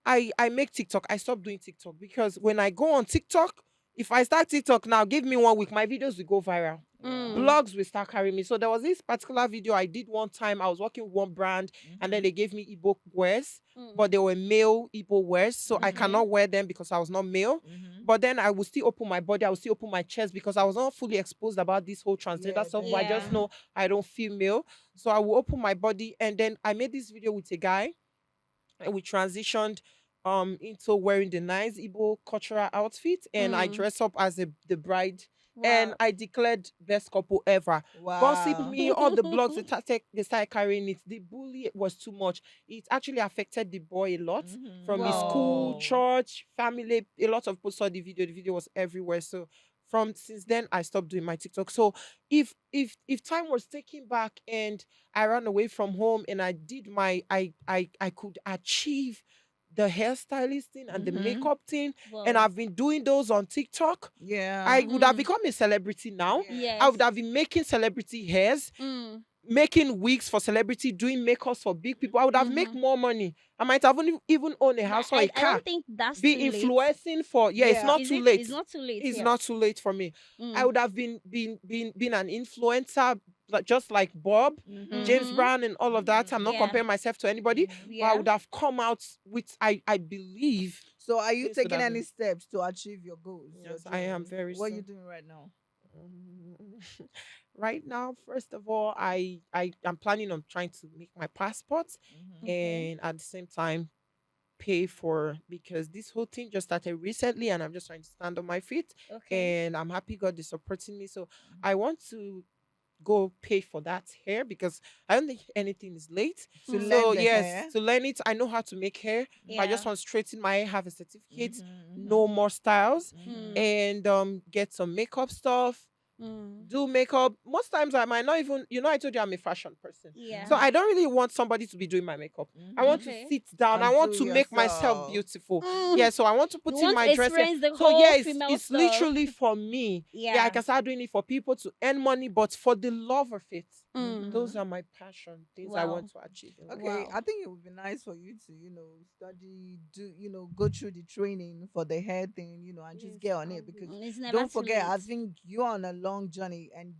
Speaker 2: I make TikTok. I stopped doing TikTok because when I go on TikTok, if I start TikTok now, give me 1 week, my videos will go viral.
Speaker 3: Mm.
Speaker 1: Wow.
Speaker 2: Blogs will start carrying me. So there was this particular video I did one time. I was working with one brand, and then they gave me Igbo wears,
Speaker 3: Mm.
Speaker 2: but they were male Igbo wears, so I
Speaker 3: Okay.
Speaker 2: cannot wear them because I was not male. But then I would still open my body, I would still open my chest because I was not fully exposed about this whole transgender
Speaker 1: Yeah,
Speaker 2: stuff. But I just
Speaker 3: Yeah.
Speaker 2: know I don't feel male, so I will open my body. And then I made this video with a guy, and we transitioned into wearing the nice Igbo cultural outfit, and I
Speaker 3: Mm.
Speaker 2: dressed up as the bride, and
Speaker 3: Wow.
Speaker 2: I declared best couple ever. Gossip
Speaker 1: Wow.
Speaker 2: me, all the blogs they started carrying it. The bully was too much. It actually affected the boy a lot from his school,
Speaker 3: Whoa.
Speaker 1: No.
Speaker 2: church, family. A lot of people saw the video. The video was everywhere. So from since then I stopped doing my TikTok. So if time was taken back and I ran away from home and I did my I could achieve the hairstylist thing and the makeup thing, and
Speaker 3: Whoa.
Speaker 2: I've been doing those on TikTok,
Speaker 1: Yeah.
Speaker 2: I would have
Speaker 3: Mm.
Speaker 2: become a celebrity now.
Speaker 1: Yeah.
Speaker 2: I
Speaker 3: Yes.
Speaker 2: would have been making celebrity hairs,
Speaker 3: Mm.
Speaker 2: making wigs for celebrity, doing makeups for big people. I would have make
Speaker 3: Mhm.
Speaker 2: more money. I might have even own a
Speaker 3: But
Speaker 2: house or a
Speaker 3: I
Speaker 2: car.
Speaker 3: don't think that's
Speaker 2: Be
Speaker 3: too late.
Speaker 2: influencing for, yeah, it's
Speaker 1: Yeah.
Speaker 2: not
Speaker 3: Is
Speaker 2: too
Speaker 3: it?
Speaker 2: late.
Speaker 3: It's not too late.
Speaker 2: It's
Speaker 3: Yeah.
Speaker 2: not too late for me. I
Speaker 3: Mm.
Speaker 2: would have been an influencer, like just like Bob, James
Speaker 3: Mhm.
Speaker 2: Brown, and all of that. I'm not
Speaker 3: Yeah.
Speaker 2: comparing myself to anybody, but I
Speaker 3: Yeah.
Speaker 2: would have come out with I believe
Speaker 1: So are you
Speaker 2: things would
Speaker 1: taking
Speaker 2: have
Speaker 1: any
Speaker 2: been.
Speaker 1: steps to achieve your goals? Your
Speaker 2: Yes, I am
Speaker 1: dreams?
Speaker 2: very
Speaker 1: What are you
Speaker 2: soon.
Speaker 1: doing right now?
Speaker 2: Right now, first of all, I am planning on trying to make my passport,
Speaker 3: Okay.
Speaker 2: and at the same time pay for, because this whole thing just started recently and I'm just trying to stand on my feet,
Speaker 3: Okay.
Speaker 2: and I'm happy God is supporting me. So I want to go pay for that hair because I don't think anything is late.
Speaker 1: To
Speaker 3: Mm.
Speaker 1: learn
Speaker 2: So
Speaker 1: the
Speaker 2: yes,
Speaker 1: hair.
Speaker 2: to learn it, I know how to make hair. But I just
Speaker 3: Yeah.
Speaker 2: want to straighten my hair, have a certificate,
Speaker 1: Mm-hmm.
Speaker 2: know more styles,
Speaker 3: Mm.
Speaker 2: and get some makeup stuff,
Speaker 3: Mm.
Speaker 2: do makeup. Most times I might not even, I told you I'm a fashion person.
Speaker 3: Yeah.
Speaker 2: So I don't really want somebody to be doing my makeup. I want to
Speaker 3: Okay.
Speaker 2: sit down. I
Speaker 1: And
Speaker 2: want
Speaker 1: do
Speaker 2: to make myself
Speaker 1: yourself.
Speaker 2: beautiful.
Speaker 3: Mm.
Speaker 2: Yeah, so I want to
Speaker 3: You
Speaker 2: put in
Speaker 3: want
Speaker 2: my
Speaker 3: to
Speaker 2: dress here.
Speaker 3: experience the
Speaker 2: So yeah,
Speaker 3: whole
Speaker 2: it's,
Speaker 3: female
Speaker 2: it's
Speaker 3: stuff.
Speaker 2: literally for me. Yeah, I
Speaker 3: Yeah.
Speaker 2: can start doing it for people to earn money, but for the love of it.
Speaker 3: Mm.
Speaker 2: Those are my passion, things I
Speaker 3: Wow.
Speaker 2: want to achieve in life.
Speaker 1: Okay,
Speaker 3: Wow.
Speaker 1: I think it would be nice for you to, study, go through the training for the hair thing, and just
Speaker 2: Yes,
Speaker 1: get on
Speaker 2: I
Speaker 1: it because
Speaker 3: Mm, it's never
Speaker 1: don't
Speaker 3: too
Speaker 1: forget,
Speaker 3: late.
Speaker 1: I think you're on a long journey and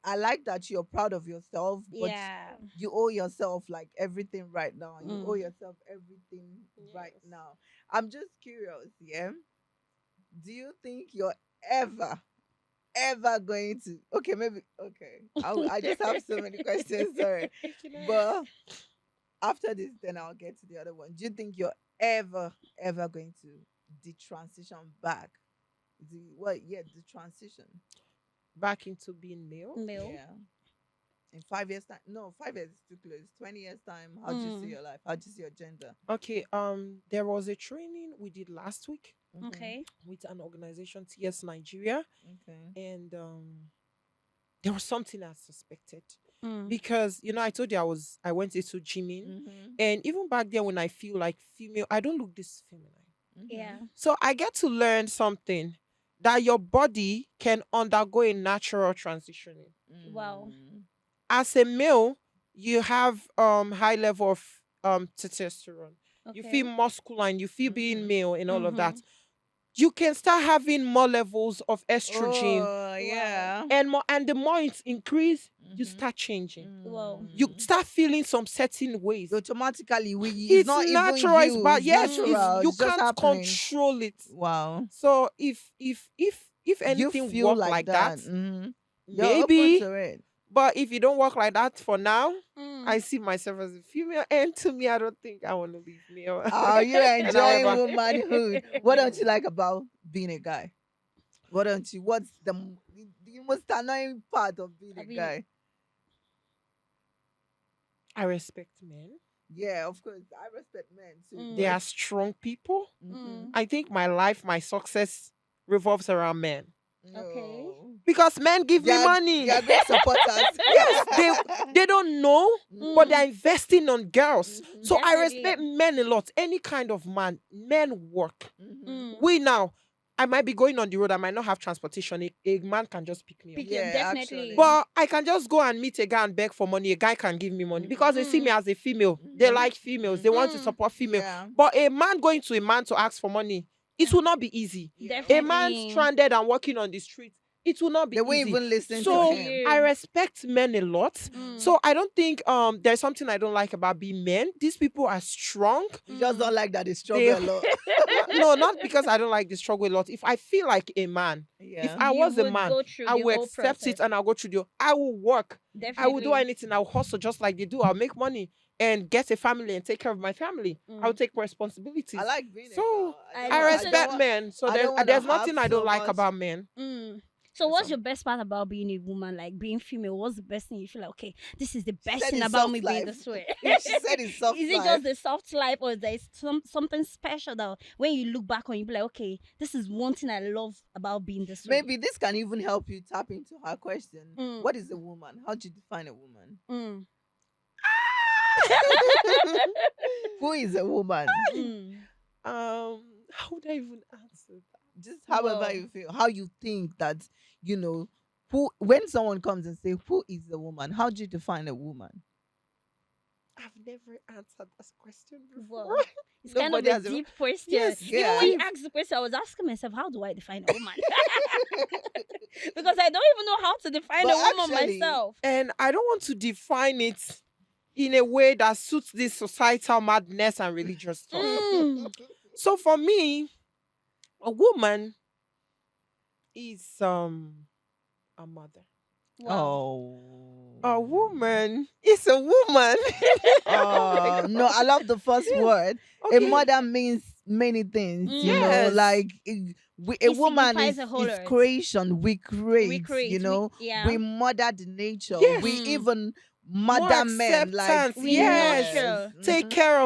Speaker 1: I like that you're proud of yourself, but
Speaker 3: Yeah.
Speaker 1: you owe yourself like everything right now. You owe
Speaker 3: Mm.
Speaker 1: yourself everything right
Speaker 2: Yes.
Speaker 1: now. I'm just curious, yeah? Do you think you're ever going to, okay, maybe, okay, I just have so many questions, sorry,
Speaker 2: Okay, nice.
Speaker 1: but after this, then I'll get to the other one. Do you think you're ever going to the transition back? The transition.
Speaker 2: Back into being male.
Speaker 3: Male.
Speaker 1: Yeah. In 5 years' time. No, 5 years is too close. 20 years' time. How do you see
Speaker 3: Mm.
Speaker 1: your life? How do you see your gender?
Speaker 2: Okay, there was a training we did last week
Speaker 1: Mm-hmm.
Speaker 3: Okay.
Speaker 2: with an organization, TS Nigeria,
Speaker 1: Okay.
Speaker 2: and there was something I suspected
Speaker 3: Mm.
Speaker 2: because I told you I went into gymming,
Speaker 1: Mm-hmm.
Speaker 2: and even back then when I feel like female, I don't look this feminine.
Speaker 3: Yeah.
Speaker 1: Mm-hmm.
Speaker 2: So I get to learn something that your body can undergo a natural transitioning.
Speaker 3: Wow.
Speaker 2: As a male, you have high level of testosterone. You
Speaker 3: Okay.
Speaker 2: feel masculine, you feel being
Speaker 1: Mm-hmm.
Speaker 2: male and all of that.
Speaker 3: Mhm.
Speaker 2: You can start having more levels of estrogen,
Speaker 1: Oh,
Speaker 3: Wow.
Speaker 1: yeah.
Speaker 2: and the more it increase, you
Speaker 1: Mm-hmm.
Speaker 2: start changing.
Speaker 3: Wow.
Speaker 2: You
Speaker 1: Mm.
Speaker 2: start feeling some certain ways.
Speaker 1: Automatically, it's
Speaker 2: It's
Speaker 1: not even
Speaker 2: natural, it's
Speaker 1: you,
Speaker 2: bad.
Speaker 1: it's
Speaker 2: Yes, it's
Speaker 1: natural,
Speaker 3: Mm.
Speaker 2: you
Speaker 1: it's just
Speaker 2: can't
Speaker 1: happening.
Speaker 2: control it.
Speaker 1: Wow.
Speaker 2: So if
Speaker 1: You
Speaker 2: anything
Speaker 1: feel
Speaker 2: work
Speaker 1: like
Speaker 2: like that,
Speaker 1: that. Mm-hmm. You're open
Speaker 2: maybe.
Speaker 1: to it.
Speaker 2: But if you don't work like that for now,
Speaker 3: Mm.
Speaker 2: I see myself as a female, and to me, I don't think I want to be male.
Speaker 1: Are you
Speaker 2: And
Speaker 1: enjoying
Speaker 2: however,
Speaker 1: womanhood? What don't you like about being a guy? What's the most annoying part of being
Speaker 3: I
Speaker 1: a
Speaker 3: mean,
Speaker 1: guy?
Speaker 2: I respect men.
Speaker 1: Yeah, of course. I respect men too,
Speaker 3: Mm.
Speaker 2: They
Speaker 1: but
Speaker 2: are strong people.
Speaker 1: mhm.
Speaker 2: I think my life, my success revolves around men
Speaker 3: Okay.
Speaker 1: No.
Speaker 2: because men give
Speaker 1: They
Speaker 2: me
Speaker 1: are,
Speaker 2: money.
Speaker 1: they are great supporters.
Speaker 2: Yes, they don't know, but
Speaker 3: Mm.
Speaker 2: they're investing on girls.
Speaker 1: Mhm.
Speaker 2: So I
Speaker 3: Definitely.
Speaker 2: respect men a lot. Any kind of man, men work.
Speaker 1: Mhm.
Speaker 3: Mm.
Speaker 2: We now, I might be going on the road. I might not have transportation. A man can just pick me up.
Speaker 3: Pick you
Speaker 1: Yeah,
Speaker 3: definitely.
Speaker 1: actually.
Speaker 2: But I can just go and meet a guy and beg for money. A guy can give me money because they see me as a female. They
Speaker 1: Mhm.
Speaker 2: like females. They want to
Speaker 3: Mm.
Speaker 2: support female.
Speaker 1: Yeah.
Speaker 2: But a man going to a man to ask for money, it will not be easy.
Speaker 1: Yeah.
Speaker 2: A man
Speaker 3: Definitely.
Speaker 2: stranded and walking on the street, it will not be
Speaker 1: They won't
Speaker 2: easy.
Speaker 1: even listen to
Speaker 2: So
Speaker 1: him.
Speaker 2: I respect men a lot.
Speaker 3: Mm.
Speaker 2: So I don't think there's something I don't like about being men. These people are strong.
Speaker 1: You just don't like that they
Speaker 2: They-
Speaker 1: struggle a lot.
Speaker 2: No, not because I don't like the struggle a lot. If I feel like a man, if
Speaker 1: Yeah.
Speaker 2: I
Speaker 3: You
Speaker 2: was a
Speaker 3: would
Speaker 2: man,
Speaker 3: go through
Speaker 2: I
Speaker 3: the
Speaker 2: will
Speaker 3: whole
Speaker 2: accept
Speaker 3: process.
Speaker 2: it and I'll go through I will work. I will do
Speaker 3: Definitely.
Speaker 2: anything. I'll hustle just like they do. I'll make money and get a family and take care of my family. I'll
Speaker 3: Mm.
Speaker 2: take responsibilities.
Speaker 1: I like being a
Speaker 2: So
Speaker 1: girl.
Speaker 3: I
Speaker 2: I
Speaker 3: don't- I
Speaker 2: respect
Speaker 3: don't
Speaker 2: men. So
Speaker 1: I don't wanna
Speaker 2: there's
Speaker 1: have
Speaker 2: nothing I don't
Speaker 1: so
Speaker 2: like
Speaker 1: much-
Speaker 2: about men.
Speaker 3: Mm. So
Speaker 2: Yes,
Speaker 3: what's
Speaker 2: I'm-
Speaker 3: your best part about being a woman, like being female? What's the best thing you feel like, okay, this is the best
Speaker 1: said
Speaker 3: thing
Speaker 1: it's
Speaker 3: about
Speaker 1: soft
Speaker 3: me being
Speaker 1: life.
Speaker 3: this way?
Speaker 1: She said it's soft
Speaker 3: Is it
Speaker 1: life.
Speaker 3: just the soft life, or is there something special that when you look back on, you be like, okay, this is one thing I love about being this way?
Speaker 1: Maybe this can even help you tap into her question.
Speaker 3: Mm.
Speaker 1: What is a woman? How do you define a woman?
Speaker 3: Mm.
Speaker 1: Who is a woman?
Speaker 3: Mm.
Speaker 2: How would I even answer that?
Speaker 1: Just however
Speaker 3: Well.
Speaker 1: you feel, how you think that, who when someone comes and say, who is a woman? How do you define a woman?
Speaker 2: I've never answered this question before.
Speaker 3: Well, it's kind of
Speaker 1: Nobody
Speaker 3: a
Speaker 1: has
Speaker 3: deep question.
Speaker 2: Yes,
Speaker 3: Even
Speaker 1: yeah.
Speaker 3: when you asked the question, I was asking myself, how do I define a woman? Because I don't even know how to define
Speaker 1: But
Speaker 3: a woman
Speaker 1: actually-
Speaker 3: myself.
Speaker 2: And I don't want to define it in a way that suits this societal madness and religious stuff.
Speaker 3: Mm.
Speaker 2: So for me, a woman is a mother.
Speaker 3: Wow.
Speaker 2: A woman is a woman.
Speaker 1: Oh no, I love the first word. A
Speaker 2: Okay.
Speaker 1: mother means many things,
Speaker 2: Yes.
Speaker 1: like a
Speaker 3: It
Speaker 1: woman
Speaker 3: signifies
Speaker 1: is,
Speaker 3: a whole lot.
Speaker 1: creation. We create,
Speaker 3: We create, yeah.
Speaker 1: we mother the nature.
Speaker 2: Yes.
Speaker 1: We
Speaker 3: Mm.
Speaker 1: even
Speaker 2: More
Speaker 1: mother men, like
Speaker 2: acceptance,
Speaker 3: We
Speaker 2: yes.
Speaker 3: nurture.
Speaker 2: Take
Speaker 1: Mhm.
Speaker 2: care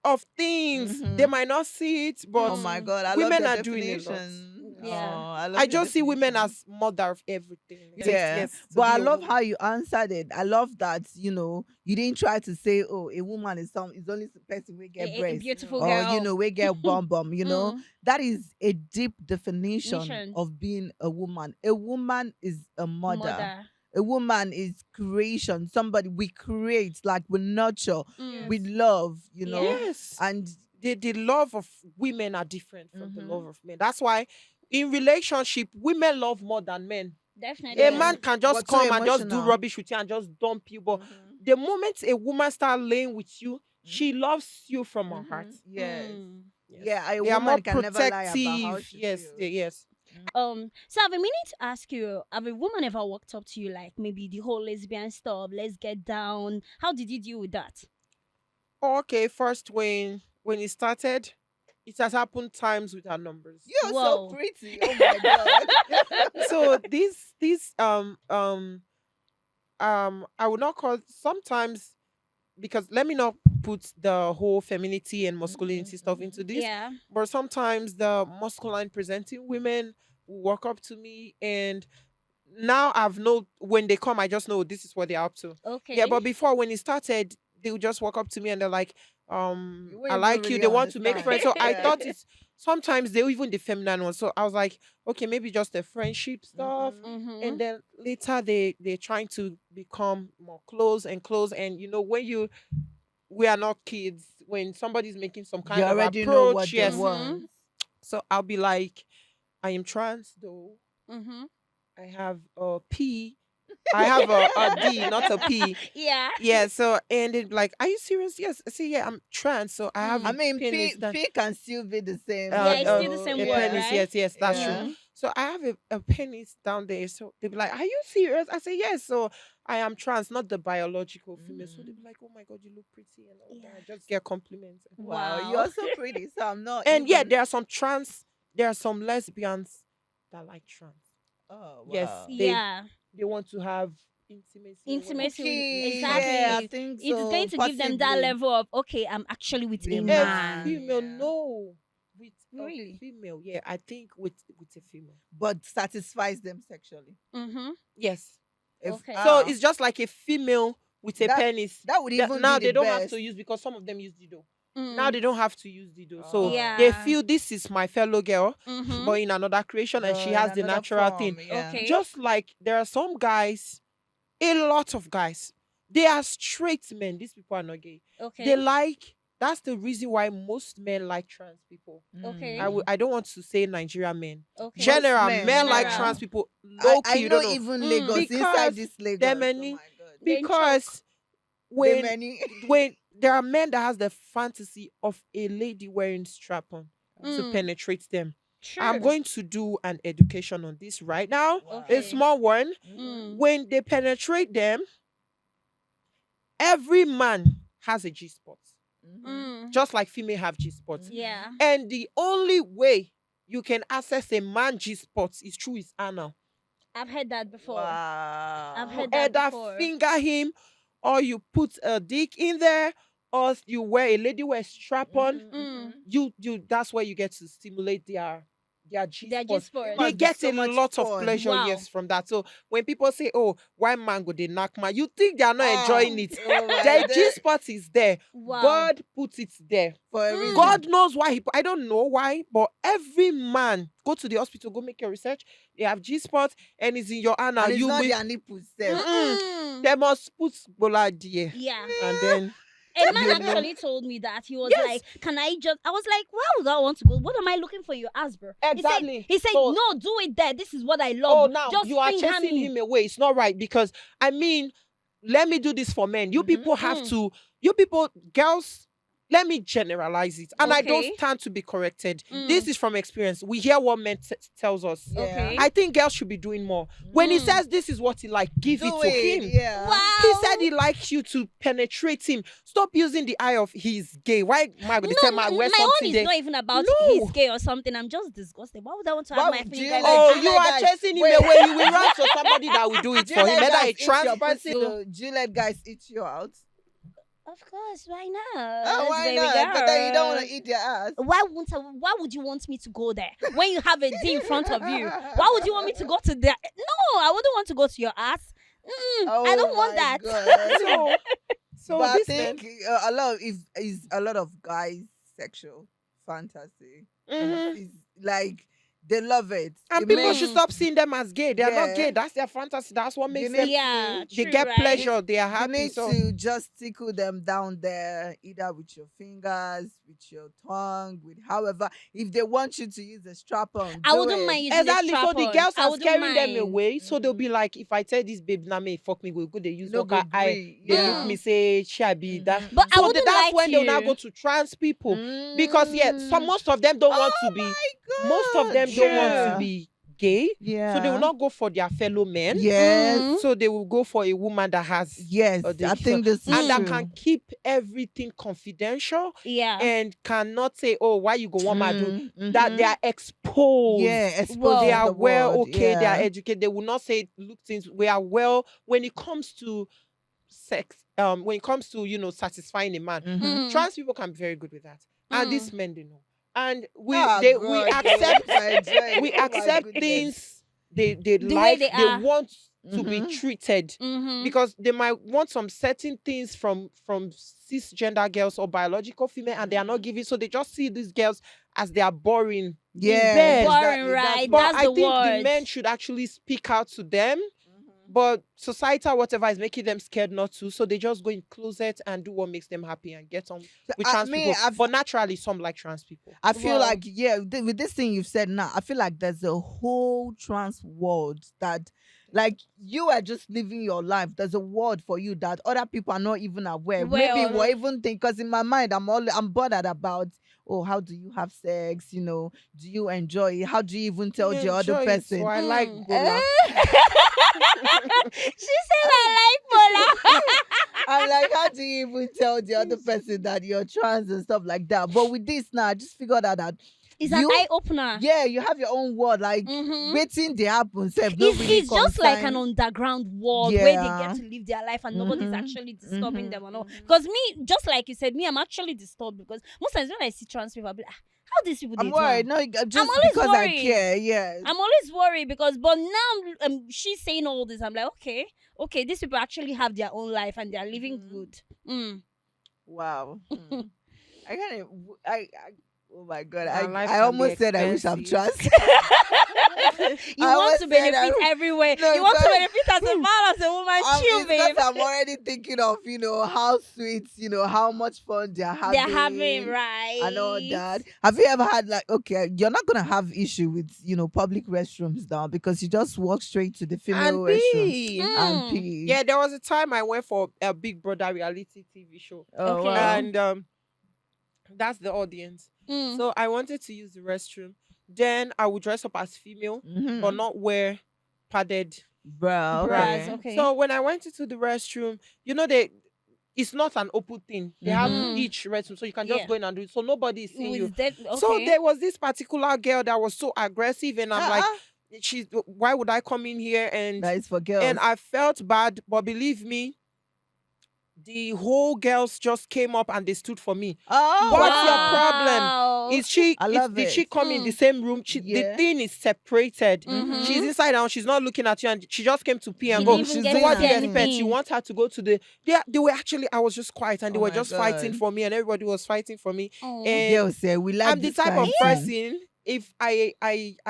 Speaker 2: of things.
Speaker 1: Mhm.
Speaker 2: They might not see it, but
Speaker 1: Oh my god, I
Speaker 2: women
Speaker 1: love
Speaker 2: are
Speaker 1: the
Speaker 2: doing a lot.
Speaker 1: definition.
Speaker 3: Yeah.
Speaker 1: Oh, I love
Speaker 2: I
Speaker 1: the
Speaker 2: just see women
Speaker 1: definition.
Speaker 2: as mother of everything.
Speaker 1: Yeah,
Speaker 2: to
Speaker 1: but I
Speaker 2: be a
Speaker 1: love
Speaker 2: woman.
Speaker 1: how you answered it. I love that you didn't try to say, "Oh, a woman is only the person we get
Speaker 3: A
Speaker 1: breast,
Speaker 3: beautiful
Speaker 1: or
Speaker 3: girl.
Speaker 1: we get bum bum."
Speaker 3: Mm.
Speaker 1: That is a deep definition
Speaker 3: Definition.
Speaker 1: of being a woman. A woman is a mother.
Speaker 3: Mother.
Speaker 1: A woman is creation. Somebody we create, like we nurture,
Speaker 3: Mm.
Speaker 1: we love.
Speaker 3: Yeah.
Speaker 2: Yes.
Speaker 1: And
Speaker 2: The love of women are different from the
Speaker 1: Mhm.
Speaker 2: love of men. That's why in relationship, women love more than men.
Speaker 3: Definitely.
Speaker 2: A man can just
Speaker 1: But too
Speaker 2: come and just do
Speaker 1: emotional.
Speaker 2: rubbish with you and just dump you. But
Speaker 1: Mhm.
Speaker 2: the moment a woman start laying with you, she loves you from her heart.
Speaker 1: Mhm. Yes.
Speaker 3: Mm.
Speaker 2: Yes.
Speaker 1: Yeah, a
Speaker 2: They are more
Speaker 1: woman can never lie about how
Speaker 2: protective.
Speaker 1: she
Speaker 2: Yes,
Speaker 1: feels.
Speaker 2: yes.
Speaker 3: So I've been meaning to ask you, have a woman ever walked up to you like maybe the whole lesbian stuff, let's get down? How did you deal with that?
Speaker 2: Okay, first when it started, it has happened times with our numbers.
Speaker 1: You're
Speaker 3: Whoa.
Speaker 1: so pretty. Oh my god.
Speaker 2: So this I would not call sometimes, because let me not put the whole femininity and masculinity stuff into this,
Speaker 3: Yeah.
Speaker 2: but sometimes the masculine presenting women will walk up to me, and now I've know when they come, I just know this is what they're up to.
Speaker 3: Okay.
Speaker 2: Yeah, but before when it started, they would just walk up to me and they're like,
Speaker 1: You
Speaker 2: I
Speaker 1: wouldn't even
Speaker 2: like you.
Speaker 1: really
Speaker 2: They want to make
Speaker 1: understand.
Speaker 2: friends. So I
Speaker 1: Yeah.
Speaker 2: thought it's sometimes they even the feminine one. So I was like, okay, maybe just the friendship stuff.
Speaker 3: Mm-hmm.
Speaker 2: And then later they're trying to become more close and close. And we are not kids. When somebody's making some kind
Speaker 1: You
Speaker 2: of
Speaker 1: already know what
Speaker 2: approach,
Speaker 1: they
Speaker 2: yes.
Speaker 1: want.
Speaker 2: So I'll be like, I am trans though.
Speaker 3: Mm-hmm.
Speaker 2: I have a P. I have a D, not a P.
Speaker 3: Yeah.
Speaker 2: Yeah, so and they'd be like, "Are you serious?" Yes. I say, "Yeah, I'm trans, so I have."
Speaker 1: I mean,
Speaker 2: penis that-
Speaker 1: P can still be the same.
Speaker 3: Yeah, it's still the same
Speaker 2: a
Speaker 3: word,
Speaker 2: penis.
Speaker 3: right?
Speaker 2: Yes, that's
Speaker 1: Yeah.
Speaker 2: true. So I have a penis down there. So they'd be like, "Are you serious?" I say, "Yes." So I am trans, not the biological female. So they'd be like, "Oh my god, you look pretty," and all that. I just get compliments.
Speaker 1: Wow,
Speaker 3: Wow.
Speaker 1: you're so pretty. So I'm not.
Speaker 2: And yeah,
Speaker 1: even-
Speaker 2: there are some lesbians that like trans.
Speaker 1: Oh,
Speaker 2: Yes.
Speaker 1: wow.
Speaker 3: Yeah.
Speaker 2: They want to have intimacy. or whatever.
Speaker 3: Intimacy.
Speaker 1: Okay,
Speaker 3: Exactly.
Speaker 1: yeah, I think
Speaker 3: It is
Speaker 1: so,
Speaker 3: going to give them that
Speaker 1: possibly.
Speaker 3: level of, okay, I'm actually with
Speaker 1: With
Speaker 3: a
Speaker 1: a
Speaker 3: man.
Speaker 1: man.
Speaker 2: Female,
Speaker 1: Yeah.
Speaker 2: no. With
Speaker 3: Really?
Speaker 2: a female, yeah. I think with a female.
Speaker 1: But satisfies them sexually.
Speaker 3: Mm-hmm.
Speaker 2: Yes.
Speaker 3: Okay.
Speaker 2: So it's just like a female with a
Speaker 1: That-
Speaker 2: penis.
Speaker 1: that would even
Speaker 2: now
Speaker 1: be
Speaker 2: they
Speaker 1: the
Speaker 2: don't have
Speaker 1: best.
Speaker 2: to use because some of them use dildo. Now they don't have to use dildo. So
Speaker 1: Oh.
Speaker 2: they
Speaker 3: Yeah.
Speaker 2: feel this is my fellow girl, but in another creation, and she
Speaker 1: In
Speaker 2: has the
Speaker 1: another
Speaker 2: natural
Speaker 1: form,
Speaker 2: thing.
Speaker 1: yeah.
Speaker 3: Okay.
Speaker 2: Just like there are some guys, a lot of guys, they are straight men. These people are not gay.
Speaker 3: Okay.
Speaker 2: They like, that's the reason why most men like trans people.
Speaker 3: Okay.
Speaker 2: I don't want to say Nigerian men.
Speaker 3: Okay.
Speaker 2: General
Speaker 1: men,
Speaker 2: men like
Speaker 1: yeah.
Speaker 2: trans people. Low key,
Speaker 1: I
Speaker 2: you
Speaker 1: know
Speaker 2: don't know.
Speaker 1: even
Speaker 3: Mm.
Speaker 1: Lagos,
Speaker 2: Because
Speaker 1: inside this Lagos.
Speaker 2: there are
Speaker 1: Oh
Speaker 2: many.
Speaker 1: my God.
Speaker 3: Then
Speaker 2: Because
Speaker 1: There
Speaker 2: when
Speaker 1: many.
Speaker 2: when there are men that has the fantasy of a lady wearing strap on to
Speaker 3: Mm.
Speaker 2: penetrate them.
Speaker 3: Sure.
Speaker 2: I'm going to do an education on this right now.
Speaker 1: Wow.
Speaker 2: A
Speaker 3: Okay.
Speaker 2: small one.
Speaker 3: Mm.
Speaker 2: When they penetrate them, every man has a G spot.
Speaker 3: Mm.
Speaker 2: Just like female have G spots.
Speaker 3: Yeah.
Speaker 2: And the only way you can access a man G spot is through his anal.
Speaker 3: I've heard that before.
Speaker 1: Wow.
Speaker 3: I've
Speaker 2: You
Speaker 3: heard that
Speaker 2: either
Speaker 3: before.
Speaker 2: finger him, or you put a dick in there, or you wear a lady wear strap on.
Speaker 3: Mm.
Speaker 2: You that's where you get to stimulate their G
Speaker 3: Their
Speaker 2: spot.
Speaker 3: G-spot.
Speaker 1: It
Speaker 2: They
Speaker 1: must be
Speaker 2: get
Speaker 1: so
Speaker 2: a
Speaker 1: much
Speaker 2: lot of
Speaker 1: fun.
Speaker 2: pleasure,
Speaker 3: Wow.
Speaker 2: yes, from that. So when people say, "Oh, why man go they knock man?" You think they are not enjoying it.
Speaker 1: Oh my
Speaker 2: Their
Speaker 1: God.
Speaker 2: G spot is there.
Speaker 3: Wow.
Speaker 2: God put it there.
Speaker 1: For a reason.
Speaker 2: God knows why I don't know why, but every man go to the hospital, go make your research. They have G spot and it's in your anal.
Speaker 1: And it's
Speaker 2: You
Speaker 1: not
Speaker 2: will,
Speaker 1: their nipples. Self.
Speaker 3: Mm.
Speaker 2: they must put bola there,
Speaker 3: Yeah.
Speaker 2: and then
Speaker 3: A man
Speaker 2: you know.
Speaker 3: actually told me that. He was
Speaker 2: Yes.
Speaker 3: like, "Can I just?" I was like, "Why would I want to go? What am I looking for in your ass, bro?"
Speaker 2: Exactly.
Speaker 3: He said,
Speaker 2: So-
Speaker 3: "No, do it there. This is what I
Speaker 2: Oh,
Speaker 3: love.
Speaker 2: now
Speaker 3: just
Speaker 2: you are
Speaker 3: finger
Speaker 2: chasing
Speaker 3: me."
Speaker 2: him away. It's not right, because I mean, let me do this for men. You people have to. You people, girls. Let me generalize it, and I don't
Speaker 3: Okay.
Speaker 2: stand to be corrected. This is from experience. We hear what men tells us.
Speaker 1: Yeah.
Speaker 3: Okay.
Speaker 2: I think girls should be doing more. When he
Speaker 3: Mm.
Speaker 2: says this is what he like, give it
Speaker 1: Do
Speaker 2: to
Speaker 1: it.
Speaker 2: him.
Speaker 1: Yeah.
Speaker 3: Wow.
Speaker 2: He said he likes you to penetrate him. Stop using the eye of he's gay. Why am I going to tell my wear
Speaker 3: my
Speaker 2: something
Speaker 3: own is
Speaker 2: there?
Speaker 3: not even about
Speaker 2: No.
Speaker 3: he's gay or something. I'm just disgusted. Why would I want to have
Speaker 1: Why
Speaker 3: my
Speaker 1: would
Speaker 3: finger?
Speaker 1: you
Speaker 3: in
Speaker 1: like-
Speaker 3: my
Speaker 2: Oh,
Speaker 1: do
Speaker 3: ass?
Speaker 2: you
Speaker 1: let
Speaker 2: are
Speaker 1: guys-
Speaker 2: chasing him
Speaker 1: wait.
Speaker 2: away. You will run to somebody that will do it
Speaker 1: Do
Speaker 2: for
Speaker 1: you
Speaker 2: him.
Speaker 1: let
Speaker 2: Whether
Speaker 1: guys
Speaker 2: a
Speaker 1: eat
Speaker 2: trans
Speaker 1: your pussy
Speaker 2: person.
Speaker 1: though? Do you let guys eat you out?
Speaker 3: Of course, why not?
Speaker 1: Oh, why
Speaker 3: baby
Speaker 1: not? But then you don't want
Speaker 3: girl.
Speaker 1: to eat their ass.
Speaker 3: Why would you want me to go there when you have a D in front of you? Why would you want me to go to there? No, I wouldn't want to go to your ass. I don't want
Speaker 1: my
Speaker 3: that.
Speaker 1: God.
Speaker 2: So
Speaker 1: But I
Speaker 2: this
Speaker 1: think
Speaker 2: man,
Speaker 1: a lot of is a lot of guys' sexual fantasy.
Speaker 2: Mhm.
Speaker 1: Is like they love it.
Speaker 2: And
Speaker 1: It
Speaker 2: people
Speaker 1: makes-
Speaker 2: should stop seeing them as gay. They are not
Speaker 1: Yeah.
Speaker 2: gay. That's their fantasy. That's what makes
Speaker 1: need
Speaker 2: them.
Speaker 1: to-
Speaker 3: Yeah,
Speaker 2: They
Speaker 3: true,
Speaker 2: get
Speaker 3: right?
Speaker 2: pleasure. They are
Speaker 1: You
Speaker 2: happy.
Speaker 1: need
Speaker 2: So
Speaker 1: to just tickle them down there, either with your fingers, with your tongue, with however. If they want you to use a strap on,
Speaker 3: I wouldn't mind using
Speaker 2: exactly.
Speaker 3: a
Speaker 2: So the
Speaker 3: strap-on.
Speaker 2: girls
Speaker 3: I
Speaker 2: are
Speaker 3: wouldn't
Speaker 2: scaring them
Speaker 3: mind.
Speaker 2: away. So they'll be like, if I tell this babe, nah, me fuck me, go. They use
Speaker 1: no
Speaker 2: local
Speaker 1: go
Speaker 2: eye.
Speaker 1: gree.
Speaker 2: They
Speaker 1: Yeah.
Speaker 2: look me say shabby. That.
Speaker 3: But I
Speaker 2: So
Speaker 3: wouldn't
Speaker 2: that's
Speaker 3: lie
Speaker 2: when
Speaker 3: to
Speaker 2: they'll now
Speaker 3: you.
Speaker 2: go to trans people, because most of them don't want to be. Most of them don't want to
Speaker 3: True.
Speaker 2: be gay.
Speaker 1: Yeah.
Speaker 2: So they will not go for their fellow men.
Speaker 1: Yes.
Speaker 3: Mhm.
Speaker 2: So they will go for a woman that has
Speaker 1: Yes.
Speaker 2: a dick.
Speaker 1: I think this is
Speaker 2: and that
Speaker 1: true.
Speaker 2: can keep everything confidential
Speaker 3: Yeah.
Speaker 2: and cannot say, oh, why you go want to do that?
Speaker 1: Mhm.
Speaker 2: They are exposed.
Speaker 1: Yeah, exposed
Speaker 3: Well,
Speaker 2: They
Speaker 1: to
Speaker 2: are
Speaker 1: the
Speaker 2: well,
Speaker 1: world,
Speaker 2: okay, they are
Speaker 1: yeah.
Speaker 2: educated. They will not say, look, things we are well when it comes to sex, when it comes to, satisfying a man.
Speaker 3: Mm.
Speaker 2: Trans people can be very good with that. And these men, they know. And we
Speaker 1: Ah,
Speaker 2: we
Speaker 1: God,
Speaker 2: accept
Speaker 1: my joy.
Speaker 2: we
Speaker 1: Oh my
Speaker 2: accept
Speaker 1: goodness.
Speaker 2: things they
Speaker 3: The way
Speaker 2: like,
Speaker 3: they
Speaker 2: they
Speaker 3: are.
Speaker 2: want to be
Speaker 1: Mhm.
Speaker 2: treated,
Speaker 3: Mm-hmm.
Speaker 2: because they might want some certain things from cisgender girls or biological female, and they are not giving, so they just see these girls as they are boring
Speaker 1: Yeah,
Speaker 2: in bed.
Speaker 3: Boring,
Speaker 1: exactly.
Speaker 3: right?
Speaker 2: But
Speaker 3: That's
Speaker 2: I
Speaker 3: the
Speaker 2: think the
Speaker 3: word.
Speaker 2: men should actually speak out to them. But societal whatever is making them scared not to, so they just go in closet and do what makes them happy and get on with
Speaker 1: I
Speaker 2: trans
Speaker 1: mean,
Speaker 2: people.
Speaker 1: I've-
Speaker 2: But naturally, some like trans people.
Speaker 1: I feel
Speaker 3: Wow.
Speaker 1: like, with this thing you've said now, I feel like there's a whole trans world that, like, you are just living your life. There's a world for you that other people are not even aware. Maybe
Speaker 3: Well-
Speaker 1: we're even think, because in my mind, I'm bothered about, oh, how do you have sex? Do you enjoy it? How do you even tell the other
Speaker 2: Enjoy it,
Speaker 1: person?
Speaker 2: so I like
Speaker 3: Mm.
Speaker 2: Bola.
Speaker 3: She said I like Bola.
Speaker 1: I'm like, how do you even tell the other person that you're trans and stuff like that? But with this now, I just figured out that
Speaker 3: It's an
Speaker 1: you-
Speaker 3: eye opener.
Speaker 1: yeah, you have your own world. Like,
Speaker 3: Mhm.
Speaker 1: waiting they happen.
Speaker 3: It's just like an underground world where they
Speaker 1: Yeah.
Speaker 3: get to live their life and nobody's
Speaker 1: Mhm.
Speaker 3: actually disturbing
Speaker 1: Mhm.
Speaker 3: them and all. Because me, just like you said, I'm actually disturbed because most times when I see trans people, I'll be like, how these people
Speaker 1: I'm
Speaker 3: dey do
Speaker 1: worried.
Speaker 3: am?"
Speaker 1: No, just
Speaker 3: always
Speaker 1: because
Speaker 3: worried.
Speaker 1: I care. Yeah.
Speaker 3: I'm always worried because, but now she's saying all this. I'm like, okay, these people actually have their own life and they're living
Speaker 1: Mhm.
Speaker 3: good. Mm.
Speaker 1: Wow. I can't. Oh my god!
Speaker 2: Our life
Speaker 1: I
Speaker 2: can be
Speaker 1: almost said I wish I'm
Speaker 2: expensive.
Speaker 1: trans.
Speaker 3: You
Speaker 1: I
Speaker 3: want
Speaker 1: almost
Speaker 3: to
Speaker 1: said
Speaker 3: benefit everywhere.
Speaker 1: no,
Speaker 3: You want to
Speaker 1: because
Speaker 3: benefit as a man, as a woman. Chill,
Speaker 1: it's because
Speaker 3: babe.
Speaker 1: I'm already thinking of how sweet, how much fun they're
Speaker 3: They're having
Speaker 1: having and all
Speaker 3: right.
Speaker 1: that. Have you ever had like, okay, you're not gonna have issue with public restrooms now because you just walk straight to the female
Speaker 2: And
Speaker 1: restroom
Speaker 2: B.
Speaker 1: and
Speaker 3: Mm.
Speaker 1: pee.
Speaker 2: Yeah, there was a time I went for a Big Brother reality TV show.
Speaker 1: Oh
Speaker 3: Okay.
Speaker 1: wow.
Speaker 2: And that's the audience.
Speaker 3: Mm.
Speaker 2: So I wanted to use the restroom. Then I would dress up as female, but not wear padded
Speaker 1: Bro,
Speaker 3: Bras,
Speaker 1: okay.
Speaker 3: okay.
Speaker 2: So when I went into the restroom, it's not an open thing. They have
Speaker 3: Mhm.
Speaker 2: each restroom, so you can just
Speaker 3: Yeah.
Speaker 2: go in and do it. So nobody is seeing you.
Speaker 3: With that,
Speaker 2: So
Speaker 3: okay.
Speaker 2: there was this particular girl that was so aggressive, and I'm like, why would I come in here?
Speaker 1: That is for girls.
Speaker 2: And I felt bad, but believe me, the whole girls just came up and they stood for me.
Speaker 1: Oh,
Speaker 2: What's your
Speaker 1: wow.
Speaker 2: problem? Is she?
Speaker 1: I love
Speaker 2: Did she
Speaker 1: it.
Speaker 2: come in the same room? The
Speaker 1: Yeah.
Speaker 2: thing is separated.
Speaker 3: Mhm.
Speaker 2: She's inside out. She's not looking at you, and she just came to pee and
Speaker 3: She
Speaker 2: go.
Speaker 3: didn't even
Speaker 1: She's
Speaker 3: get
Speaker 2: So
Speaker 1: doing
Speaker 2: what
Speaker 3: to
Speaker 2: do
Speaker 1: her
Speaker 2: you
Speaker 3: say
Speaker 1: thing.
Speaker 2: expect? You
Speaker 3: anything.
Speaker 2: want her to go to the? They were actually. I was just quiet, and they
Speaker 1: Oh
Speaker 2: were
Speaker 1: my
Speaker 2: just fighting
Speaker 1: God.
Speaker 2: for me, and everybody was fighting for me.
Speaker 3: Oh.
Speaker 2: And
Speaker 1: Girls say we like
Speaker 2: I'm the
Speaker 1: this
Speaker 2: type
Speaker 1: kind
Speaker 2: of
Speaker 1: thing.
Speaker 2: person. If I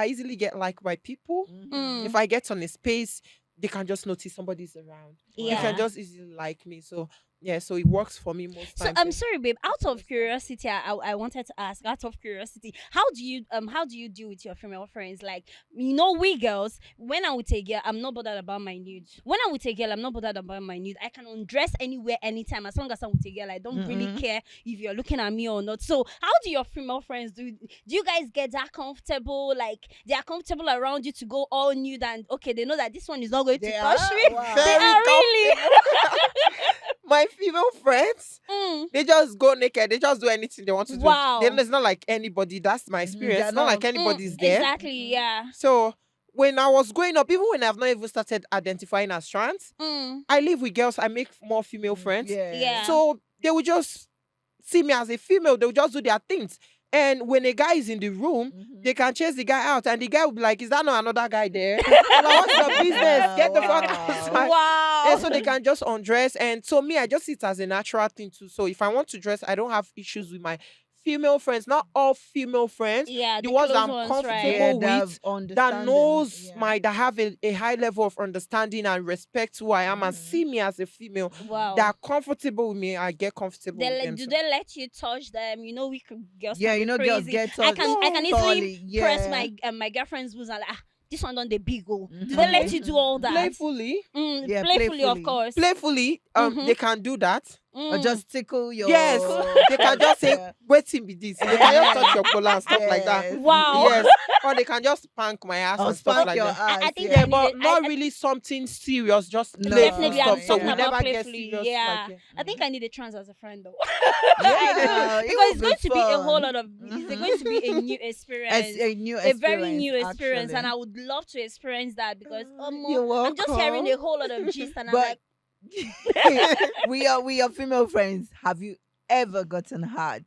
Speaker 2: easily get liked by people.
Speaker 3: Mm.
Speaker 2: If I get on a space, they can just notice somebody's around. You
Speaker 3: Yeah.
Speaker 2: can just easily like me. So yeah, so it works for me most
Speaker 3: So
Speaker 2: times.
Speaker 3: I'm sorry, babe. Out of curiosity, I wanted to ask. Out of curiosity, how do you deal with your female friends? Like, we girls, when I'm with a girl, I'm not bothered about my nude. When I'm with a girl, I'm not bothered about my nude. I can undress anywhere, anytime, as long as I'm with a girl. I don't really care if you're looking at me or not. So how do your female friends do? Do you guys get that comfortable? Like, they are comfortable around you to go all nude, and okay, they know that this one is not going
Speaker 1: They
Speaker 3: to touch
Speaker 1: are?
Speaker 3: me.
Speaker 1: Wow.
Speaker 3: They
Speaker 2: Very
Speaker 3: are really.
Speaker 2: My female friends,
Speaker 3: Mm.
Speaker 2: they just go naked. They just do anything they want to
Speaker 3: Wow.
Speaker 2: do. Then it's not like anybody. That's my experience.
Speaker 1: They're
Speaker 2: It's not like
Speaker 1: not-
Speaker 2: anybody's there.
Speaker 3: Exactly. Yeah.
Speaker 2: So when I was growing up, even when I've not even started identifying as trans,
Speaker 3: Mm.
Speaker 2: I live with girls. I make more female friends.
Speaker 3: Yeah.
Speaker 2: So they would just see me as a female. They would just do their things. And when a guy is in the room, they can chase the guy out, and the guy will be like, "Is that not another guy there? Like, what's your business? Get the fuck
Speaker 1: Wow.
Speaker 2: outside."
Speaker 3: Wow.
Speaker 2: And so they can just undress. And so me, I just see it as a natural thing too. So if I want to dress, I don't have issues with my female friends. Not all female friends.
Speaker 3: Yeah,
Speaker 2: The ones
Speaker 3: close
Speaker 2: I'm comfortable
Speaker 3: right?
Speaker 2: with, that knows that have a high level of understanding and respect who I am and see me as a female,
Speaker 3: Wow.
Speaker 2: that are comfortable with me, I get comfortable with them.
Speaker 3: Do
Speaker 2: So-
Speaker 3: they let you touch them? We girls.
Speaker 1: Yeah,
Speaker 3: can be
Speaker 1: girls
Speaker 3: crazy.
Speaker 1: get
Speaker 3: I can easily
Speaker 1: totally,
Speaker 3: press
Speaker 1: yeah.
Speaker 3: my girlfriend's boobs and like, this one on the big go. Do
Speaker 1: Mhm.
Speaker 3: they let you do all that?
Speaker 2: Playfully,
Speaker 1: Yeah,
Speaker 3: playfully, of
Speaker 1: playfully.
Speaker 3: course.
Speaker 2: playfully,
Speaker 3: Mhm.
Speaker 2: they can do that.
Speaker 1: Or just tickle your
Speaker 2: Yes, they can just say,
Speaker 1: Yeah.
Speaker 2: "Waiting be this." They can just touch your collar and stuff like that.
Speaker 1: Yes.
Speaker 3: Wow.
Speaker 2: Yes, or they can just spank my ass
Speaker 1: Or
Speaker 2: and stuff
Speaker 1: spank
Speaker 2: like
Speaker 1: your
Speaker 2: that.
Speaker 1: ass.
Speaker 3: I think
Speaker 2: Yeah,
Speaker 3: I
Speaker 2: but
Speaker 3: need it.
Speaker 2: not
Speaker 3: I-
Speaker 2: really something serious, just
Speaker 1: No.
Speaker 2: playful
Speaker 3: Definitely,
Speaker 2: stuff.
Speaker 3: I'm
Speaker 2: So we
Speaker 3: talking about
Speaker 2: never get
Speaker 3: playfully.
Speaker 2: serious.
Speaker 3: Yeah.
Speaker 2: Like,
Speaker 3: I think I need a trans as a friend though.
Speaker 1: Yeah, it
Speaker 3: because
Speaker 1: will
Speaker 3: it's going to be a whole
Speaker 1: fun.
Speaker 3: lot of. It's going to be a new experience.
Speaker 1: As a new
Speaker 3: A
Speaker 1: experience,
Speaker 3: very new experience,
Speaker 1: actually.
Speaker 3: and I would love to experience that because
Speaker 2: You're
Speaker 3: I'm just hearing a
Speaker 2: welcome.
Speaker 3: whole lot of gist, and I'm
Speaker 1: But
Speaker 3: like,
Speaker 1: we are female friends. Have you ever gotten hard?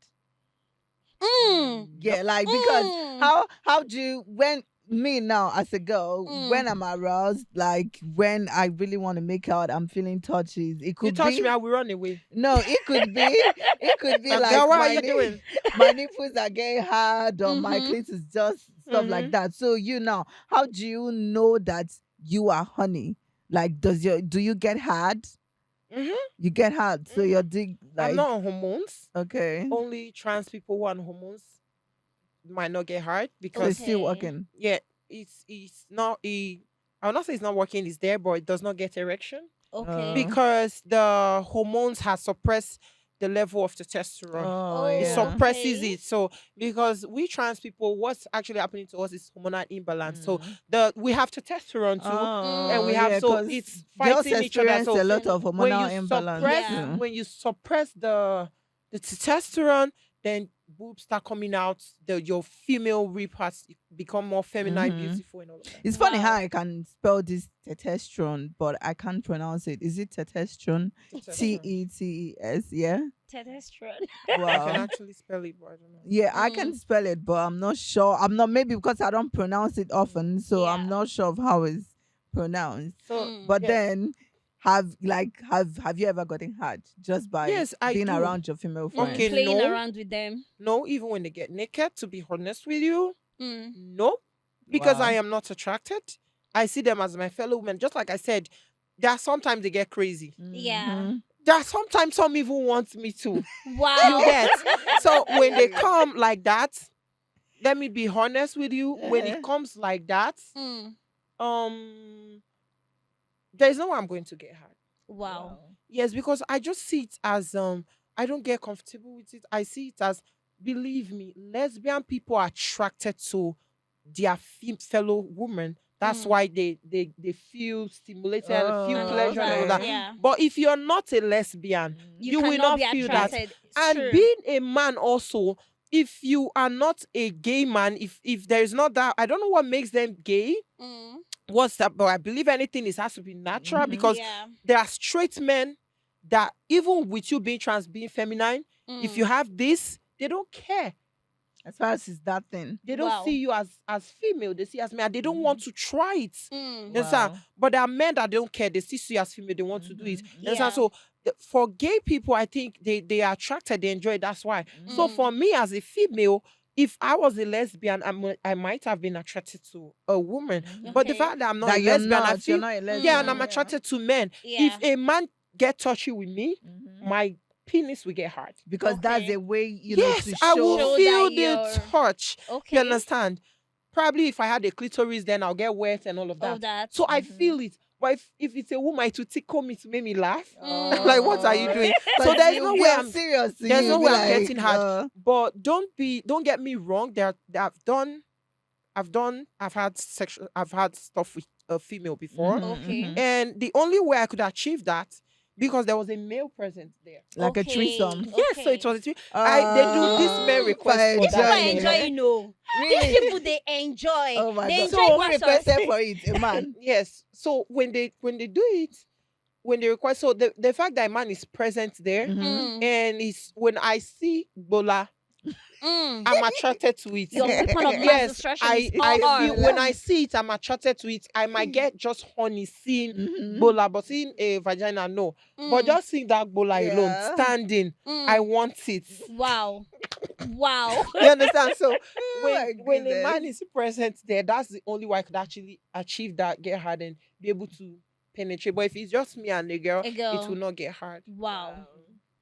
Speaker 1: Yeah, like because
Speaker 3: Mm.
Speaker 1: how do you when me now as a girl when I'm aroused, like when I really want to make out, I'm feeling touches. It
Speaker 2: You
Speaker 1: could
Speaker 2: touch
Speaker 1: be
Speaker 2: me, I will run away.
Speaker 1: no, it could be
Speaker 2: Like,
Speaker 1: like
Speaker 2: girl, what
Speaker 1: my
Speaker 2: are you doing?
Speaker 1: my nipples are getting hard or my
Speaker 3: Mhm.
Speaker 1: clit is just stuff like that. So now, how do you know that you are honey? Like, do you get hard?
Speaker 2: Mhm.
Speaker 1: You get hard, so your dick like
Speaker 2: I'm not on hormones.
Speaker 1: okay.
Speaker 2: Only trans people who are on hormones might not get hard
Speaker 1: So
Speaker 2: because
Speaker 1: it's still
Speaker 3: Okay.
Speaker 1: working.
Speaker 2: yeah, it's not a. I will not say it's not working. It's there, but it does not get erection
Speaker 3: okay.
Speaker 2: because the hormones has suppressed the level of testosterone.
Speaker 1: Oh,
Speaker 2: It
Speaker 1: yeah.
Speaker 2: suppresses
Speaker 3: Okay.
Speaker 2: it. So because we trans people, what's actually happening to us is hormonal imbalance. So
Speaker 1: Mm.
Speaker 2: we have testosterone too. And we
Speaker 1: Oh,
Speaker 2: have
Speaker 1: yeah,
Speaker 2: so
Speaker 1: 'cause
Speaker 2: it's
Speaker 1: girls
Speaker 2: fighting each other.
Speaker 1: experience
Speaker 2: So
Speaker 1: a lot of
Speaker 2: when
Speaker 1: hormonal
Speaker 2: you
Speaker 1: imbalance.
Speaker 2: suppress
Speaker 3: Yeah.
Speaker 2: when you suppress the testosterone, then boobs start coming out. Your female rib parts become more feminine,
Speaker 1: Mhm.
Speaker 2: beautiful, and all of that.
Speaker 1: It's funny how
Speaker 3: Wow.
Speaker 1: I can spell this testosterone, but I can't pronounce it. Is it testosterone? Tetes, yeah.
Speaker 3: Testosterone.
Speaker 2: I can
Speaker 1: Wow.
Speaker 2: actually spell it, but I don't know.
Speaker 1: Yeah, I can spell it, but I'm not sure. I'm not maybe because I don't pronounce it often, so I'm
Speaker 3: Yeah.
Speaker 1: not sure of how it's pronounced.
Speaker 2: So
Speaker 3: Mm.
Speaker 1: But
Speaker 2: yeah.
Speaker 1: then, have you ever gotten hurt just by
Speaker 2: Yes, I
Speaker 1: being
Speaker 2: do.
Speaker 1: around your female
Speaker 3: Mm,
Speaker 1: friends?
Speaker 2: Okay,
Speaker 3: playing
Speaker 2: no,
Speaker 3: around with them.
Speaker 2: no, even when they get naked, to be honest with you,
Speaker 3: Mm.
Speaker 2: no, because I
Speaker 1: Wow.
Speaker 2: am not attracted. I see them as my fellow women. Just like I said, there are sometimes they get crazy.
Speaker 3: Yeah.
Speaker 1: Mhm.
Speaker 2: There are sometimes some even want me to. You
Speaker 3: Wow.
Speaker 2: get. So when they come like that, let me be honest with you. When
Speaker 1: Uh-huh.
Speaker 2: it comes like that,
Speaker 3: Mm.
Speaker 2: um, there's no way I'm going to get hurt.
Speaker 3: Wow.
Speaker 1: Wow.
Speaker 2: Yes, because I just see it as I don't get comfortable with it. I see it as, believe me, lesbian people are attracted to their fellow women. That's
Speaker 3: Mm.
Speaker 2: why they feel stimulated and feel
Speaker 3: And all
Speaker 2: pleasure and all
Speaker 3: that.
Speaker 2: that.
Speaker 1: Okay.
Speaker 3: Yeah.
Speaker 2: But if you're not a lesbian,
Speaker 1: Mm.
Speaker 3: You
Speaker 2: you will
Speaker 3: cannot
Speaker 2: not
Speaker 3: be
Speaker 2: feel that.
Speaker 3: attracted. It's
Speaker 2: And
Speaker 3: true.
Speaker 2: being a man also, if you are not a gay man, if there is not that, I don't know what makes them gay.
Speaker 3: Mm.
Speaker 2: What's that? But I believe anything is has to be natural
Speaker 1: Mhm.
Speaker 2: because
Speaker 3: Yeah.
Speaker 2: there are straight men that even with you being trans, being feminine, if you
Speaker 3: Mm.
Speaker 2: have this, they don't care.
Speaker 1: As far as it's that thing.
Speaker 2: They don't
Speaker 3: Wow.
Speaker 2: see you as female. They see you as male. And they don't want
Speaker 1: Mhm.
Speaker 2: to try it.
Speaker 3: Mm.
Speaker 2: You understand?
Speaker 1: Wow.
Speaker 2: But there are men that don't care. They still see you as female. They want to do it.
Speaker 1: Mhm.
Speaker 2: You understand?
Speaker 3: Yeah.
Speaker 2: So for gay people, I think they are attracted. They enjoy it. That's why. So
Speaker 1: Mhm.
Speaker 3: Mm.
Speaker 2: for me as a female, if I was a lesbian, I might have been attracted to a woman.
Speaker 1: Mhm.
Speaker 2: But the
Speaker 3: Okay.
Speaker 2: fact that I'm not a
Speaker 1: That
Speaker 2: lesbian, I
Speaker 1: you're
Speaker 2: feel,
Speaker 1: not a
Speaker 2: yeah, and
Speaker 1: lesbian.
Speaker 2: I'm
Speaker 3: Mm.
Speaker 1: Yeah.
Speaker 2: attracted to men. If
Speaker 3: Yeah.
Speaker 2: a man get touchy with me,
Speaker 1: Mhm.
Speaker 2: my penis will get hard.
Speaker 1: Because that's
Speaker 3: Okay.
Speaker 1: a way,
Speaker 2: Yes,
Speaker 1: to
Speaker 2: I will
Speaker 1: show.
Speaker 3: Show that
Speaker 2: feel the
Speaker 3: you're
Speaker 2: touch. You
Speaker 3: okay.
Speaker 2: understand? Probably if I had a clitoris, then I'll get wet and all of
Speaker 3: Of
Speaker 2: that.
Speaker 3: that.
Speaker 2: So I
Speaker 1: Mhm.
Speaker 2: feel it. But if it's a woman, it will tickle me to make me laugh.
Speaker 3: Mm.
Speaker 2: Like, what are you
Speaker 1: Oh,
Speaker 2: doing? So
Speaker 1: because
Speaker 2: there's
Speaker 1: you
Speaker 2: no way
Speaker 1: get
Speaker 2: I'm
Speaker 1: serious to
Speaker 2: there's
Speaker 1: you.
Speaker 2: no
Speaker 1: Be
Speaker 2: way I'm
Speaker 1: like,
Speaker 2: getting hard. But don't get me wrong. I've had sexual I've had stuff with a female before.
Speaker 3: Okay.
Speaker 2: And the only way I could achieve that because there was a male present there.
Speaker 1: like a
Speaker 3: Okay.
Speaker 1: threesome.
Speaker 2: Yes, so it
Speaker 3: Okay.
Speaker 2: was a I they do this men
Speaker 3: Mm.
Speaker 1: For
Speaker 2: request for
Speaker 3: These people
Speaker 2: that.
Speaker 3: are
Speaker 1: enjoying it.
Speaker 3: enjoying, no. These
Speaker 1: Really?
Speaker 3: people they enjoy.
Speaker 1: Oh my
Speaker 3: They
Speaker 1: god.
Speaker 3: enjoy
Speaker 2: So
Speaker 1: Who
Speaker 3: what sort?
Speaker 1: requested for it? A man.
Speaker 2: yes. So when they do it, when they request, so the fact that a man is present there
Speaker 1: Mm-hmm.
Speaker 3: Mm.
Speaker 2: and is when I see Bola,
Speaker 3: Mm.
Speaker 2: I'm attracted to it.
Speaker 3: Your weapon of mass
Speaker 2: Yes,
Speaker 3: destruction is
Speaker 1: It's
Speaker 2: I
Speaker 1: a
Speaker 2: feel
Speaker 3: on.
Speaker 2: when
Speaker 1: Bola.
Speaker 2: I see it, I'm attracted to it. I might get just honey seeing
Speaker 1: Mm-hmm.
Speaker 2: Bola, but seeing a vagina, no. But
Speaker 3: Mm.
Speaker 2: just seeing that Bola alone,
Speaker 1: Yeah.
Speaker 2: standing, I
Speaker 3: Mm.
Speaker 2: want it.
Speaker 3: Wow. Wow.
Speaker 2: You understand? So
Speaker 1: Oh
Speaker 2: when
Speaker 1: my
Speaker 2: when a man
Speaker 1: goodness.
Speaker 2: is present there, that's the only way I could actually achieve that, get hard and be able to penetrate. But if it's just me and a girl,
Speaker 3: A
Speaker 2: it will
Speaker 3: girl.
Speaker 2: not get hard.
Speaker 3: Wow.
Speaker 1: Wow.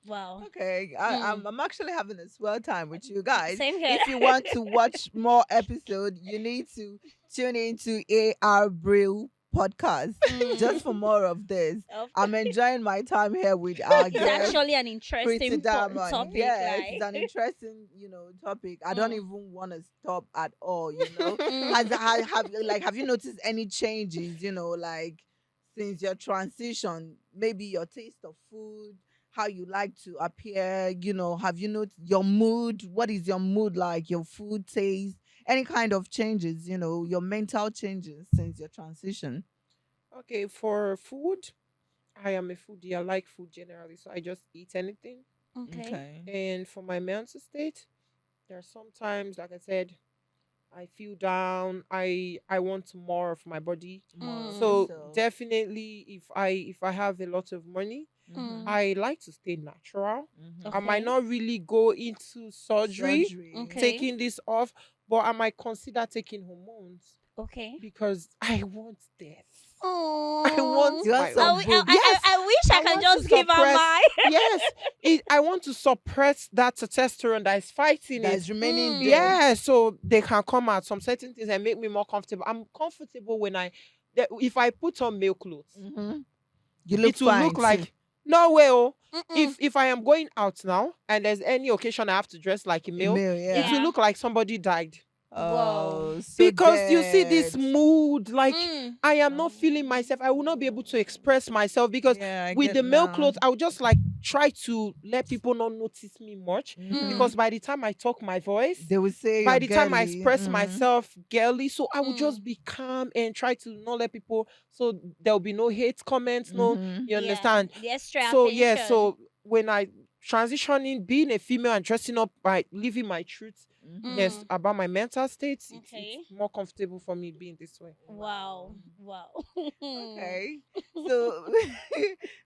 Speaker 3: Wow.
Speaker 1: Okay,
Speaker 3: Mm.
Speaker 1: I'm actually having a swell time with you guys.
Speaker 3: Same here.
Speaker 1: If you want to watch more episode, you need to tune into AR Brill podcast just
Speaker 3: Mm.
Speaker 1: for more of this.
Speaker 3: Of-
Speaker 1: I'm enjoying my time here with our
Speaker 3: It's
Speaker 1: guest,
Speaker 3: actually an
Speaker 1: Pretty
Speaker 3: interesting
Speaker 1: Diamond.
Speaker 3: topic,
Speaker 1: Yes, it's
Speaker 3: like.
Speaker 1: an interesting, topic. I don't
Speaker 3: Mm.
Speaker 1: even want to stop at all.
Speaker 3: Mm.
Speaker 1: Have you noticed any changes, like since your transition, maybe your taste of food, how you like to appear, have you noticed your mood? What is your mood like? Your food taste, any kind of changes, your mental changes since your transition.
Speaker 2: Okay, for food, I am a foodie. I like food generally, so I just eat anything.
Speaker 3: Okay.
Speaker 1: Okay.
Speaker 2: And for my mental state, there are sometimes, like I said, I feel down. I want more of my body.
Speaker 1: More of
Speaker 3: Mm.
Speaker 2: So
Speaker 1: yourself.
Speaker 2: definitely, if I have a lot of money,
Speaker 1: Mm-hmm.
Speaker 3: Mm.
Speaker 2: I like to stay natural.
Speaker 1: Mm-hmm.
Speaker 2: I might
Speaker 3: Okay.
Speaker 2: not really go into surgery,
Speaker 1: Surgery.
Speaker 3: Okay.
Speaker 2: taking this off, but I might consider taking hormones
Speaker 3: Okay.
Speaker 2: because I want this. I want
Speaker 3: Oh.
Speaker 1: You want
Speaker 2: my
Speaker 1: some
Speaker 2: own.
Speaker 1: boobs?
Speaker 2: Yes,
Speaker 3: I wish I
Speaker 2: I
Speaker 3: can
Speaker 2: want to
Speaker 3: just give her
Speaker 2: suppress.
Speaker 3: mine.
Speaker 2: Yes, I want to suppress that testosterone that is fighting
Speaker 1: That
Speaker 2: it.
Speaker 1: is remaining
Speaker 3: Mm.
Speaker 1: there.
Speaker 2: Yeah, so they can come out some certain things and make me more comfortable. I'm comfortable when if I put on male clothes,
Speaker 1: Mm-hmm. You look
Speaker 2: it will
Speaker 1: fine
Speaker 2: look
Speaker 1: too.
Speaker 2: like no way. Oh,
Speaker 3: Mm-mm.
Speaker 2: if I am going out now and there's any occasion I have to dress like a male,
Speaker 1: Emil,
Speaker 2: it
Speaker 1: yeah.
Speaker 2: will
Speaker 3: Yeah.
Speaker 2: look like somebody died.
Speaker 3: Whoa.
Speaker 1: Oh, so
Speaker 2: Because you see
Speaker 1: dead.
Speaker 2: this mood, like
Speaker 3: Mm.
Speaker 2: I am not feeling myself. I will not be able to express myself because
Speaker 1: Yeah, I
Speaker 2: with
Speaker 1: get
Speaker 2: the male
Speaker 1: now.
Speaker 2: clothes, I would just like try to let people not notice me much.
Speaker 1: Mhm.
Speaker 2: Because by the time I talk my voice,
Speaker 1: They will say
Speaker 2: by
Speaker 1: you're
Speaker 2: the time I
Speaker 1: girly.
Speaker 2: express myself girly, so I would
Speaker 3: Mm.
Speaker 2: just be calm and try to not let people. So there'll be no hate comments, no,
Speaker 1: Mhm.
Speaker 2: you
Speaker 3: Yeah.
Speaker 2: understand?
Speaker 3: The extra
Speaker 2: So yeah,
Speaker 3: attention.
Speaker 2: so when I transitioning, being a female and dressing up by living my truth
Speaker 1: Mm-hmm.
Speaker 2: Yes,
Speaker 3: Mm.
Speaker 2: about my mental state, it's
Speaker 3: Okay.
Speaker 2: more comfortable for me being this way.
Speaker 3: Wow.
Speaker 1: Wow.
Speaker 3: Wow.
Speaker 1: Okay. So,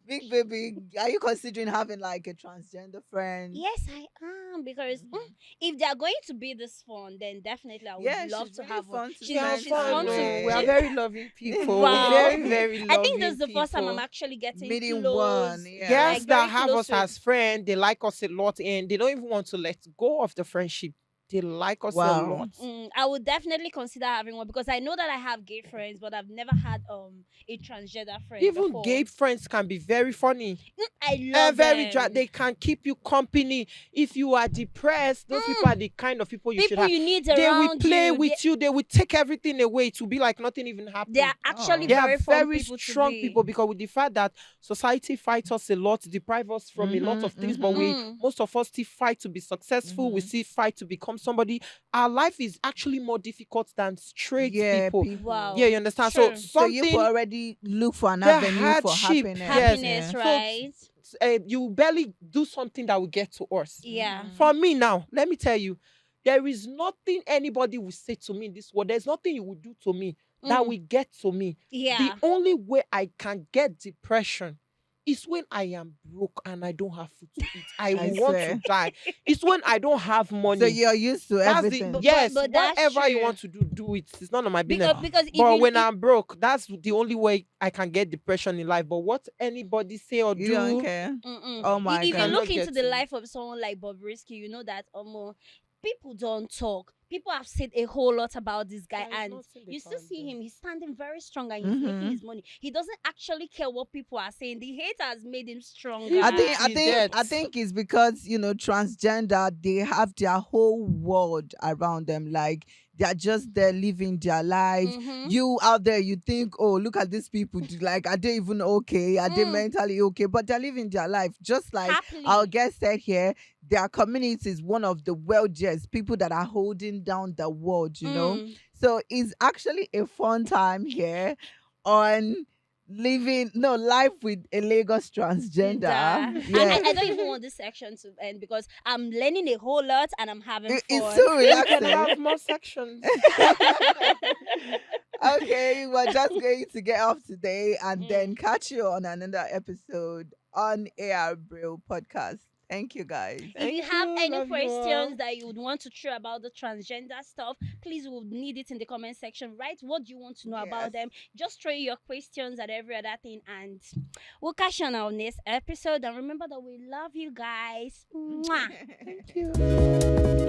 Speaker 1: Big Baby, are you considering having like a transgender friend?
Speaker 3: Yes, I am because
Speaker 1: Hmm.
Speaker 3: if they are going to be this fun, then definitely I would
Speaker 1: Yeah,
Speaker 3: love
Speaker 1: she's
Speaker 3: to
Speaker 1: really
Speaker 3: have one.
Speaker 1: fun to
Speaker 2: We have
Speaker 1: spend
Speaker 3: She's
Speaker 1: time
Speaker 2: fun.
Speaker 3: fun to.
Speaker 2: No, we are
Speaker 1: with.
Speaker 2: very loving people.
Speaker 3: Wow.
Speaker 2: Very, very
Speaker 3: I think this
Speaker 2: loving
Speaker 3: is the first time I'm
Speaker 2: people.
Speaker 3: actually getting
Speaker 1: Meeting one,
Speaker 3: close,
Speaker 1: yeah.
Speaker 3: like
Speaker 2: Girls that
Speaker 3: very
Speaker 2: have
Speaker 3: close
Speaker 2: us
Speaker 3: with.
Speaker 2: as friends, they like us a lot, and they don't even want to let go of the friendship. They like us a
Speaker 1: Wow.
Speaker 2: lot.
Speaker 3: I would definitely consider having one because I know that I have gay friends, but I've never had a transgender friend
Speaker 2: Even
Speaker 3: before.
Speaker 2: gay friends can be very funny.
Speaker 3: I love
Speaker 2: Very
Speaker 3: them.
Speaker 2: they can keep you company if you are depressed. Those people are
Speaker 3: Mm,
Speaker 2: the kind of people you should
Speaker 3: People
Speaker 2: have.
Speaker 3: you need
Speaker 2: They will
Speaker 3: around
Speaker 2: play
Speaker 3: you. They
Speaker 2: with you. They will take everything away. It will be like nothing even
Speaker 3: they are
Speaker 2: happened.
Speaker 3: actually
Speaker 1: Oh.
Speaker 2: They are
Speaker 3: very fun
Speaker 2: very
Speaker 3: people to
Speaker 2: strong
Speaker 3: be.
Speaker 2: people because with the fact that society fights us a lot, deprive us from a lot
Speaker 1: Mm-hmm.
Speaker 2: of things, but
Speaker 1: Mm-hmm.
Speaker 2: we
Speaker 3: Mm,
Speaker 2: most of us still fight to be successful. We
Speaker 1: Mm-hmm.
Speaker 2: still fight to become somebody. Our life is actually more difficult than straight
Speaker 1: Yeah,
Speaker 2: people.
Speaker 1: people.
Speaker 2: Yeah,
Speaker 3: wow.
Speaker 2: you understand? So
Speaker 3: True.
Speaker 1: So you could
Speaker 2: something
Speaker 1: already look for an
Speaker 2: the
Speaker 1: avenue for
Speaker 2: hardship,
Speaker 1: happiness.
Speaker 2: yes.
Speaker 1: Yeah.
Speaker 3: Happiness,
Speaker 2: So
Speaker 3: right?
Speaker 2: you barely do something that will get to us.
Speaker 3: Yeah.
Speaker 1: Mm-hmm.
Speaker 2: For me now, let me tell you, there is nothing anybody will say to me in this world. There's nothing you will do to me that
Speaker 3: Mm,
Speaker 2: will get to me. The
Speaker 3: yeah.
Speaker 2: only way I can get depression is when I am broke and I don't have food to eat. I
Speaker 1: I
Speaker 2: will want to
Speaker 1: swear.
Speaker 2: die. It's when I don't have
Speaker 1: So
Speaker 2: money.
Speaker 1: you're used to
Speaker 2: That's the
Speaker 1: everything.
Speaker 2: yes.
Speaker 3: But that's
Speaker 2: Whatever you
Speaker 3: true.
Speaker 2: want to do, do it. It's none of my business.
Speaker 3: Because
Speaker 1: Wow.
Speaker 3: because if
Speaker 2: But
Speaker 3: you
Speaker 2: when I'm broke, that's the only way I can get depression in life. But what anybody say or
Speaker 1: You don't
Speaker 2: do,
Speaker 1: care. Oh
Speaker 2: it
Speaker 1: my
Speaker 3: If you
Speaker 1: god.
Speaker 3: look
Speaker 2: cannot
Speaker 3: into
Speaker 2: get
Speaker 3: the
Speaker 2: to me.
Speaker 3: life of someone like Bobrisky, you know that people don't talk. People have said a whole lot about this guy,
Speaker 2: There is
Speaker 3: and
Speaker 2: nothing they
Speaker 3: you still
Speaker 2: can
Speaker 3: see
Speaker 2: do.
Speaker 3: him. He's standing very strong and he's making
Speaker 1: Mm-hmm.
Speaker 3: his money. He doesn't actually care what people are saying. The hate has made him
Speaker 2: Him
Speaker 1: I
Speaker 3: stronger.
Speaker 1: think I
Speaker 2: to
Speaker 1: think I
Speaker 2: death.
Speaker 1: think it's because transgender, they have their whole world around them. Like they're just there living their life.
Speaker 3: Mm-hmm.
Speaker 1: You out there, you think, oh, look at these people. Like, are they even okay? Are they
Speaker 3: Mm,
Speaker 1: mentally okay? But they're living their life. Just like our
Speaker 3: happily.
Speaker 1: guest said here, their community is one of the wealthiest people that are holding down the world.
Speaker 3: Mm.
Speaker 1: So it's actually a fun time here on living no life with a Lagos
Speaker 3: And,
Speaker 1: transgender.
Speaker 3: I
Speaker 1: Yeah.
Speaker 3: I don't even want this section to end because I'm learning a whole lot and I'm having
Speaker 1: It's
Speaker 3: fun.
Speaker 1: so
Speaker 2: We can
Speaker 1: relaxing.
Speaker 2: have more sections.
Speaker 1: Okay, we're just going to get off today and then
Speaker 3: Mm.
Speaker 1: catch you on another episode on AR Brill podcast. Thank you guys.
Speaker 3: If you
Speaker 2: Thank
Speaker 3: have
Speaker 2: you.
Speaker 3: any
Speaker 2: Love you all.
Speaker 3: questions that you would want to throw about the transgender stuff, please would need it in the comment section. Write what do you want to know about
Speaker 1: Yes.
Speaker 3: them. Just throw your questions and every other thing, and we'll catch you on our next episode. And remember that we love you guys. Mwah.
Speaker 2: Thank you.